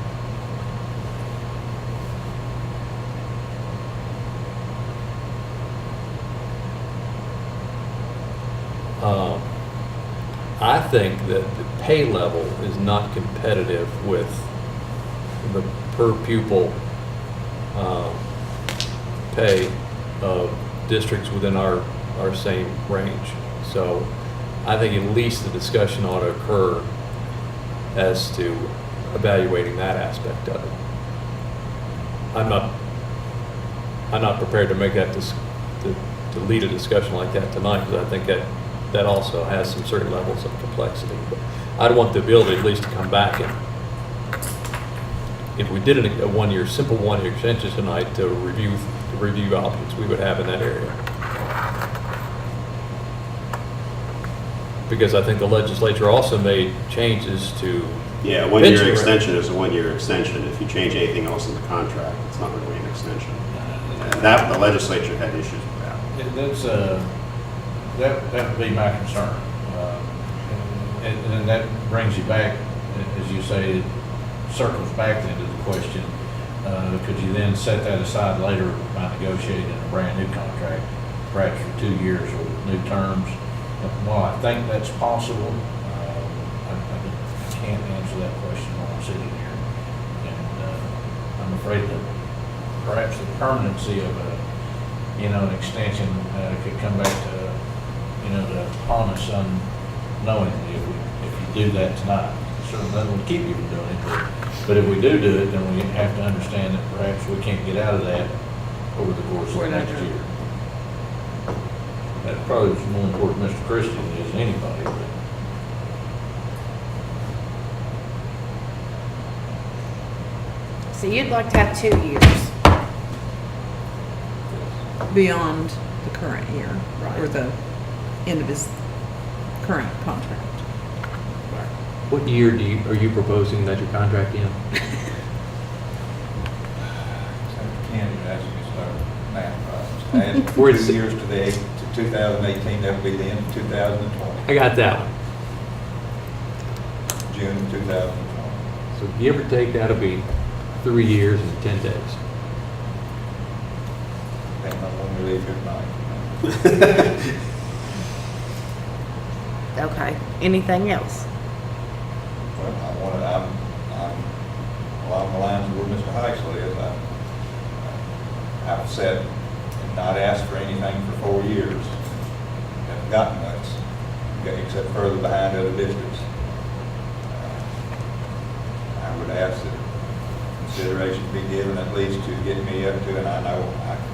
I think that the pay level is not competitive with the per pupil pay of districts within our same range. So I think at least the discussion ought to occur as to evaluating that aspect of it. I'm not prepared to make that to lead a discussion like that tonight, because I think that also has some certain levels of complexity. But I'd want the ability at least to come back and, if we did a simple one-year extension tonight to review options we would have in that area. Because I think the legislature also made changes to. Yeah, a one-year pension extension is a one-year extension. If you change anything else in the contract, it's not really an extension. And that, the legislature had issues with that. That would be my concern. And that brings you back, as you say, it circles back into the question, could you then set that aside later by negotiating a brand new contract, perhaps for 2 years with new terms? Well, I think that's possible. I can't answer that question while I'm sitting here. And I'm afraid that perhaps the permanency of an extension could come back to, to haunt us unknowingly if you do that tonight. Certainly doesn't keep you from doing it, but if we do it, then we have to understand that perhaps we can't get out of that over the course of the next year. That probably was more important to Mr. Christian than it is anybody. So you'd like to have 2 years. Beyond the current year, or the end of his current contract. What year are you proposing that your contract in? Candy, that's when you start math problems. Add We're 2 years to 2018, that would be the end of 2020, I got that one. June of 2020. So give or take, that'll be 3 years and 10 days. Depending on when we leave here tonight. Okay. Anything else? Well, I'm along the lines of where Mr. Heisler is. I've said and not asked for anything for 4 years. Haven't gotten much, except further behind other districts. I would ask that consideration be given at least to get me up to, and I know I can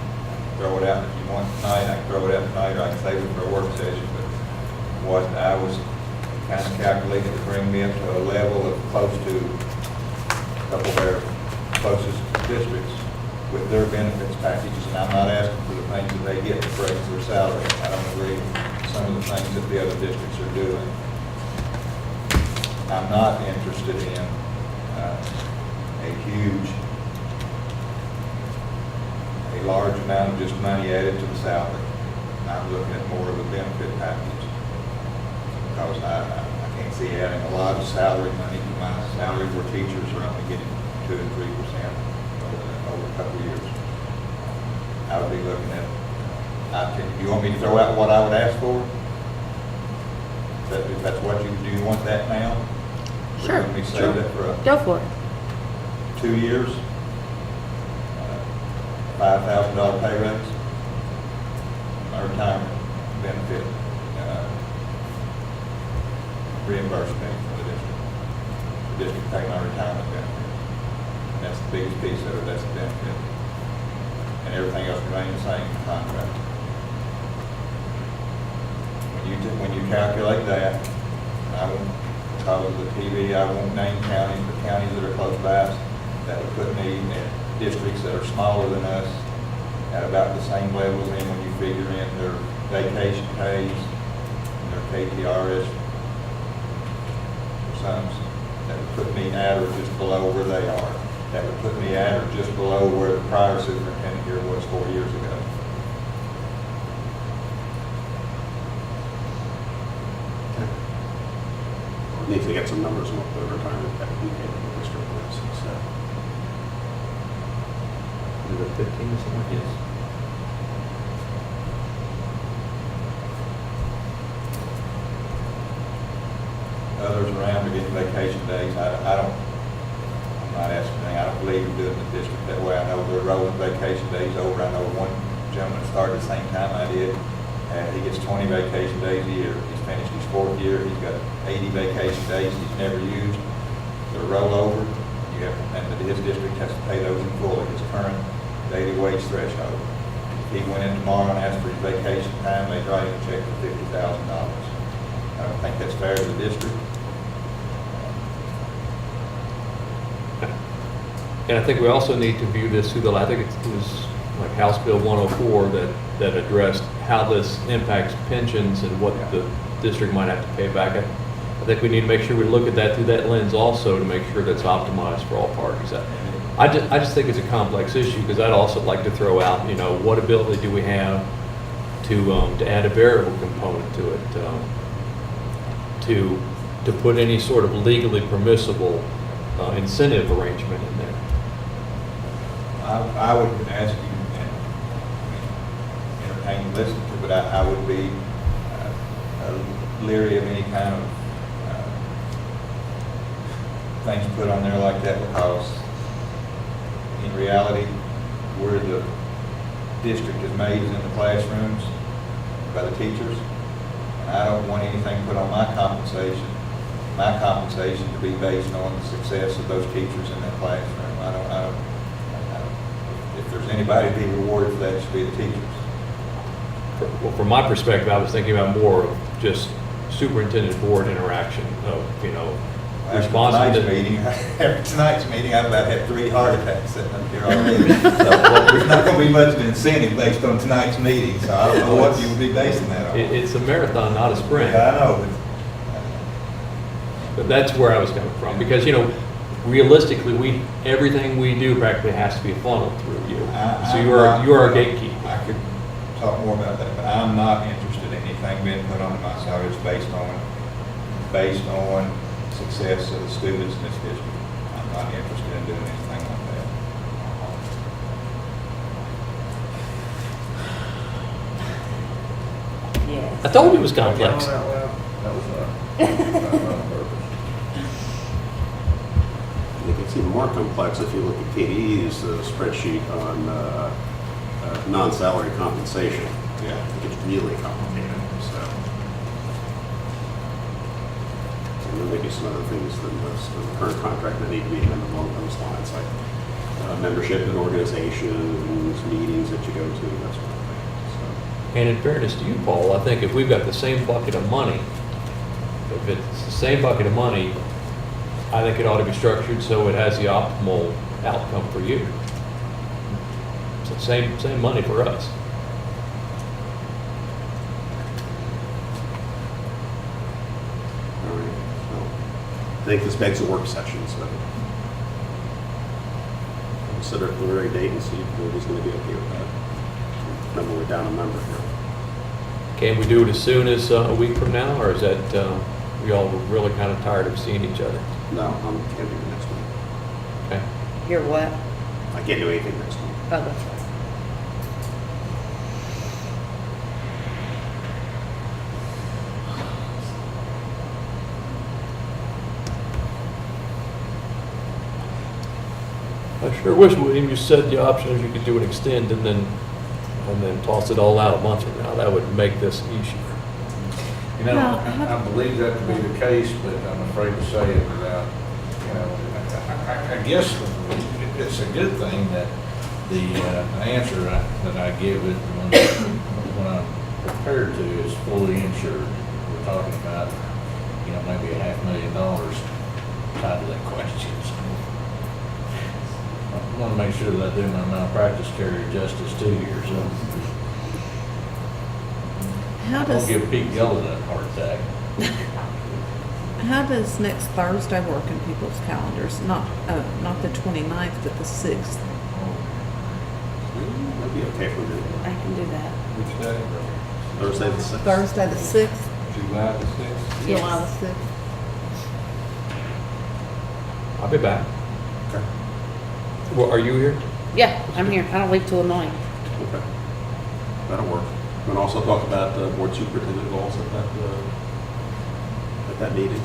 throw it out if you want tonight, I can throw it out tonight, or I can save it for a work session, but what I was kind of calculating to bring me up to a level of close to a couple of their closest districts with their benefits packages, and I'm not asking for the things that they get to raise their salary. I don't agree with some of the things that the other districts are doing. I'm not interested in a large amount of just money added to the salary. I'm looking at more of a benefit package, because I can't see adding a lot of salary money to my salary where teachers are only getting 2 and 3% over a couple of years. I would be looking at, you want me to throw out what I would ask for? If that's what do you want that now? Or Sure. you want me to save that for Go for it. 2 years? $5,000 pay raise? My retirement benefit reimbursement from the district. The district pay my retirement benefit. and that's the biggest piece of it, that's the benefit. And everything else remains the same in the contract. When you calculate that, I won't, because of the TV, I won't name counties, but counties that are close by, that would put me in districts that are smaller than us at about the same levels, and when you figure in their vacation pays, and their KTRS sums, that would put me at or just below where they are. That would put me at or just below where the prior superintendent here was 4 years ago. We need to get some numbers on what the retirement pay we pay the district is, so. Is it 15 or something? Yes. Others around are getting vacation days. I'm not asking anything. I don't believe in doing the district that way. I know they're rolling vacation days over. I know one gentleman started the same time I did. He gets 20 vacation days a year. He's finished his 4th year. He's got 80 vacation days he's never used. They're rollover. And his district has to pay those in full at his current daily wage threshold. If he went in tomorrow and asked for his vacation time, they'd write him a check for $50,000. I don't think that's fair to the district. And I think we also need to view this through the, I think it was like House Bill 104 that addressed how this impacts pensions and what the district might have to pay back. I think we need to make sure we look at that through that lens also to make sure that's optimized for all parties. I just think it's a complex issue because I'd also like to throw out, you know, what ability do we have to add a variable component to it, to put any sort of legally permissible incentive arrangement in there. I would ask you, and entertain listening to, but I would be leery of any kind of things put on there like that, because in reality, where the district is made is in the classrooms by the teachers. And I don't want anything put on my compensation to be based on the success of those teachers in that classroom. If there's anybody to be rewarded for that, it should be the teachers. Well, from my perspective, I was thinking about more of just superintendent board interaction of, you know, After tonight's meeting, I've about had 3 heart attacks sitting up here already. So there's not going to be much of an incentive based on tonight's meeting, so I don't know what you would be basing that on. It's a marathon, not a sprint. Yeah, I know. But that's where I was coming from, because, you know, realistically, everything we do practically has to be funneled through you. So you are our gatekeeper. I could talk more about that, but I'm not interested in anything being put on my salary. It's based on success of the students in this district. I'm not interested in doing anything like that. Yes. I told you it was complex. That was not on purpose. I think it's even more complex if you look at KDE's spreadsheet on non-salary compensation. Yeah, I think it's really complicated, so. And there may be some other things than the current contract that need to be amended along those lines, like membership in organizations, meetings that you go to, that sort of thing, so. And in fairness to you, Paul, I think if we've got the same bucket of money, if it's the same bucket of money, I think it ought to be structured so it has the optimal outcome for you. So same money for us. All right, so I think this begs a work session, so. Consider a preliminary date and see if who's going to be okay with that. Remember, we're down a member here. Can we do it as soon as a week from now, or is that, we all really kind of tired of seeing each other? No, I can't do it next week. Okay. You're what? I can't do anything next week. Oh, that's right. I sure wish, William, you said the option is you could do an extend and then toss it all out a month from now. That would make this easier. You know, I believe that to be the case, but I'm afraid to say it without, you know, I guess it's a good thing that the answer that I give it when I'm prepared to is fully insured. We're talking about, maybe $500,000 tied to that question. So I want to make sure that I do my malpractice carrier justice too here, so. How Don't does, give Pete Yeldon a heart attack. how does next Thursday work in people's calendars? Not the 29th, but the 6th. That'd be okay for me. I can do that. Which day? Thursday the 6th. Thursday the 6th, July the 6th? July the 6th. I'll be back. Okay. Well, are you here? Yeah, I'm here. I don't leave till 9. Okay. That'll work. We can also talk about the board superintendent goals at that meeting.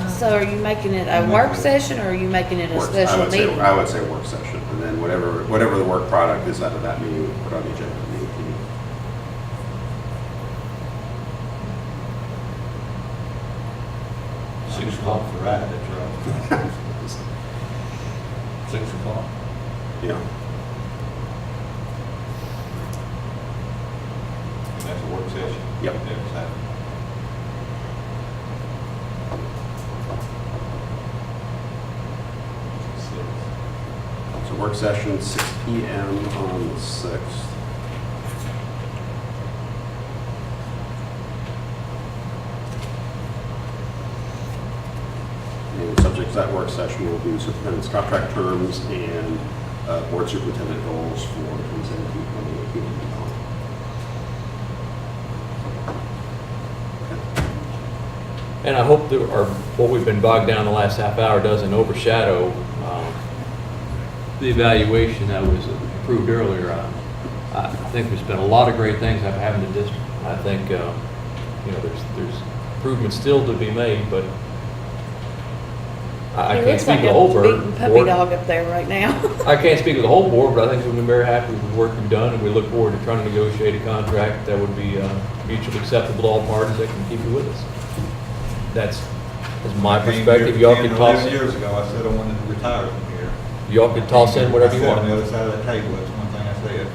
So are you making it a work session or are you making it a special meeting? I would say work session, and then whatever the work product is out of that meeting, we put on the agenda. of the meeting. 6 o'clock for right, that's right. 6 o'clock. Yeah. And that's a work session? Yep. That's happening. So work session, 6 PM on the 6th. And subject to that work session will be superintendent's contract terms and board superintendent goals for 2017-2018. And I hope that what we've been bogged down the last half hour doesn't overshadow the evaluation that was approved earlier. I think there's been a lot of great things that have happened in the district. I think, there's improvements still to be made, but I can't speak of the whole Beating puppy board. dog up there right now. I can't speak of the whole board, but I think we've been very happy with the work we've done, and we look forward to trying to negotiate a contract that would be mutually acceptable to all parties that can keep it with us. That's my perspective. Y'all can toss 11 years ago, I said I wanted to retire from here. Y'all can toss in whatever you I sat on want. the other side of that table, that's one thing I said.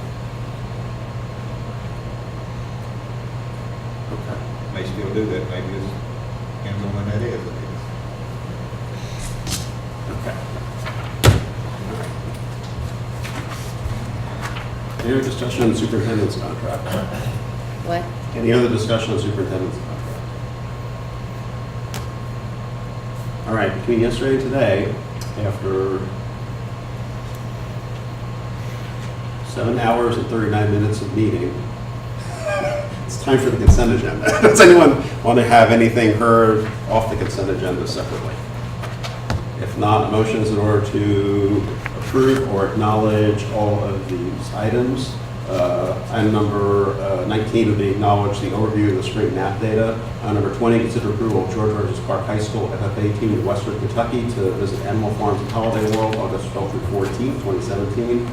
Okay. May still do that, maybe it depends on when that is. Okay. Any other discussion on the superintendent's contract? What? Any other discussion on superintendent's contract? All right, between yesterday and today, after 7 hours and 39 minutes of meeting, it's time for the consent agenda. Does anyone want to have anything heard off the consent agenda separately? If not, a motion is in order to approve or acknowledge all of these items. Item number 19 would be acknowledge the overview of the spring map data. Number 20, consider approval of George Rogers Clark High School FFA team in Western Kentucky to visit Animal Farms and Holiday World August 12th through 14th, 2017.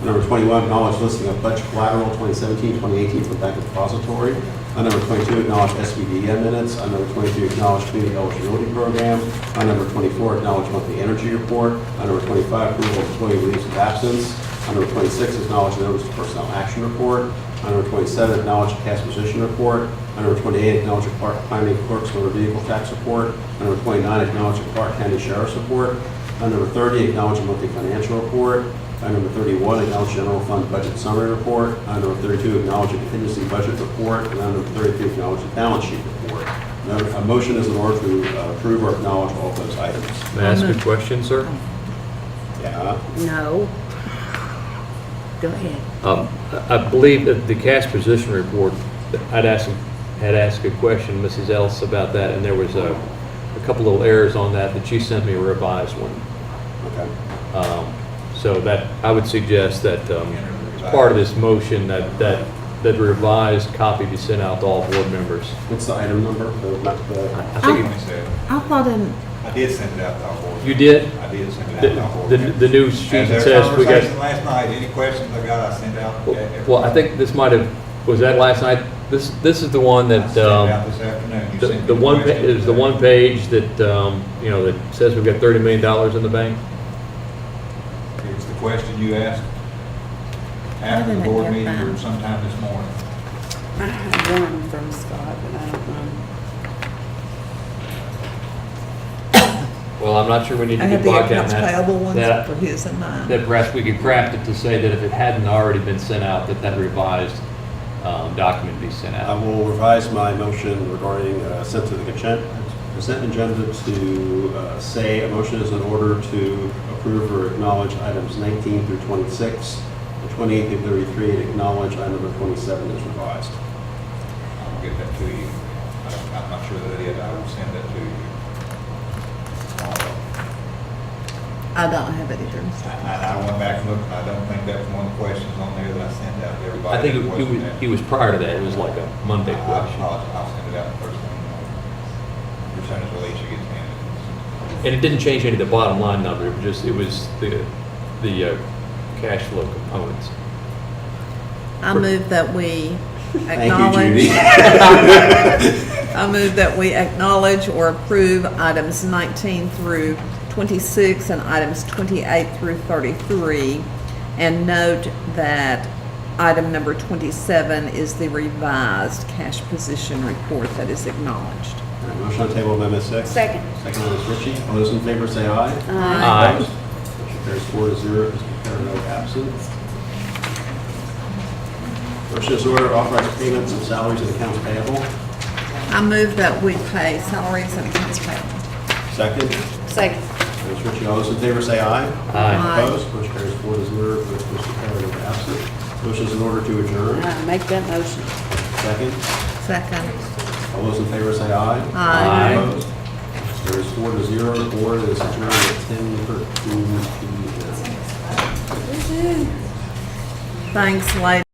Number 21, acknowledge listing of budget collateral 2017-2018 from Bank Depository. Number 22, acknowledge SVDM minutes. Number 23, acknowledge community eligibility program. Number 24, acknowledge monthly energy report. Number 25, approval of employee leaves of absence. Number 26, acknowledge notice of personnel action report. Number 27, acknowledge cash position report. Number 28, acknowledge the Clark County Clerk's motor vehicle tax report. Number 29, acknowledge the Clark County Sheriff's report. Number 30, acknowledge a monthly financial report. Number 31, acknowledge general fund budget summary report. Number 32, acknowledge a contingency budget report. And number 33, acknowledge the balance sheet report. A motion is in order to approve or acknowledge all of those items. May I ask a question, sir? Yeah. No. Go ahead. I believe that the cash position report, had asked a question, Mrs. Ellis, about that, and there was a couple little errors on that she sent me a revised one. Okay. So that, I would suggest that as part of this motion, that revised copy be sent out to all board members. What's the item number? I think I thought I did send it out to our board. you did? I did send it out to our board. The new sheet As that their says we got. conversation last night, any questions I got, I sent out. Well, I think this might have, was that last night? This is the one I that, sent it out this afternoon. You sent me the one, questions is the one page that, that says we've got $30 million in the bank? question you asked after the didn't board get meeting that. or sometime this morning? I had one from Scott, but I don't know. Well, I'm not sure we need I to had get the bogged down accounts in that. payable ones that- for his and mine. That perhaps we could craft it to say that if it hadn't already been sent out, that that revised document be sent I out. will revise my motion regarding sent to the consent agenda to say a motion is in order to approve or acknowledge items 19 through 26, and 28 through 33, and acknowledge item number 27 is revised. I'll get that to you. I'm not sure that it, I will send that to you. I don't have it either. I went back and looked, and I don't think that was one of the questions on there that I sent out to everybody. I think That wasn't that. he was prior to that, it was like a Monday question. I'll send it out the first thing, as soon as Alicia gets in. And it didn't change any of the bottom line number, it was the cash flow components. I move that we Thank you, acknowledge. Judy. I move that we acknowledge or approve items 19 through 26 and items 28 through 33, and note that item number 27 is the revised cash position report that is acknowledged. All right, motion on the table by Ms. Six. Second. Second by Ms. Ritchie. All those in favor say aye. Aye. Opposed? Motion carries 4-0. Mr. Carano absent. Motion is order to authorize payments of salaries and accounts payable. I move that we pay salaries and accounts payable. Second. Second. Ms. Ritchie, all those in favor say aye. Aye. Opposed? Motion carries 4-0 with Mr. Carano absent. Motion is in order to adjourn. Make that motion. Second. Second. All those in favor say aye. Aye. Opposed? There is 4-0. The board is adjourned at 10:13 p.m. Thanks, ladies.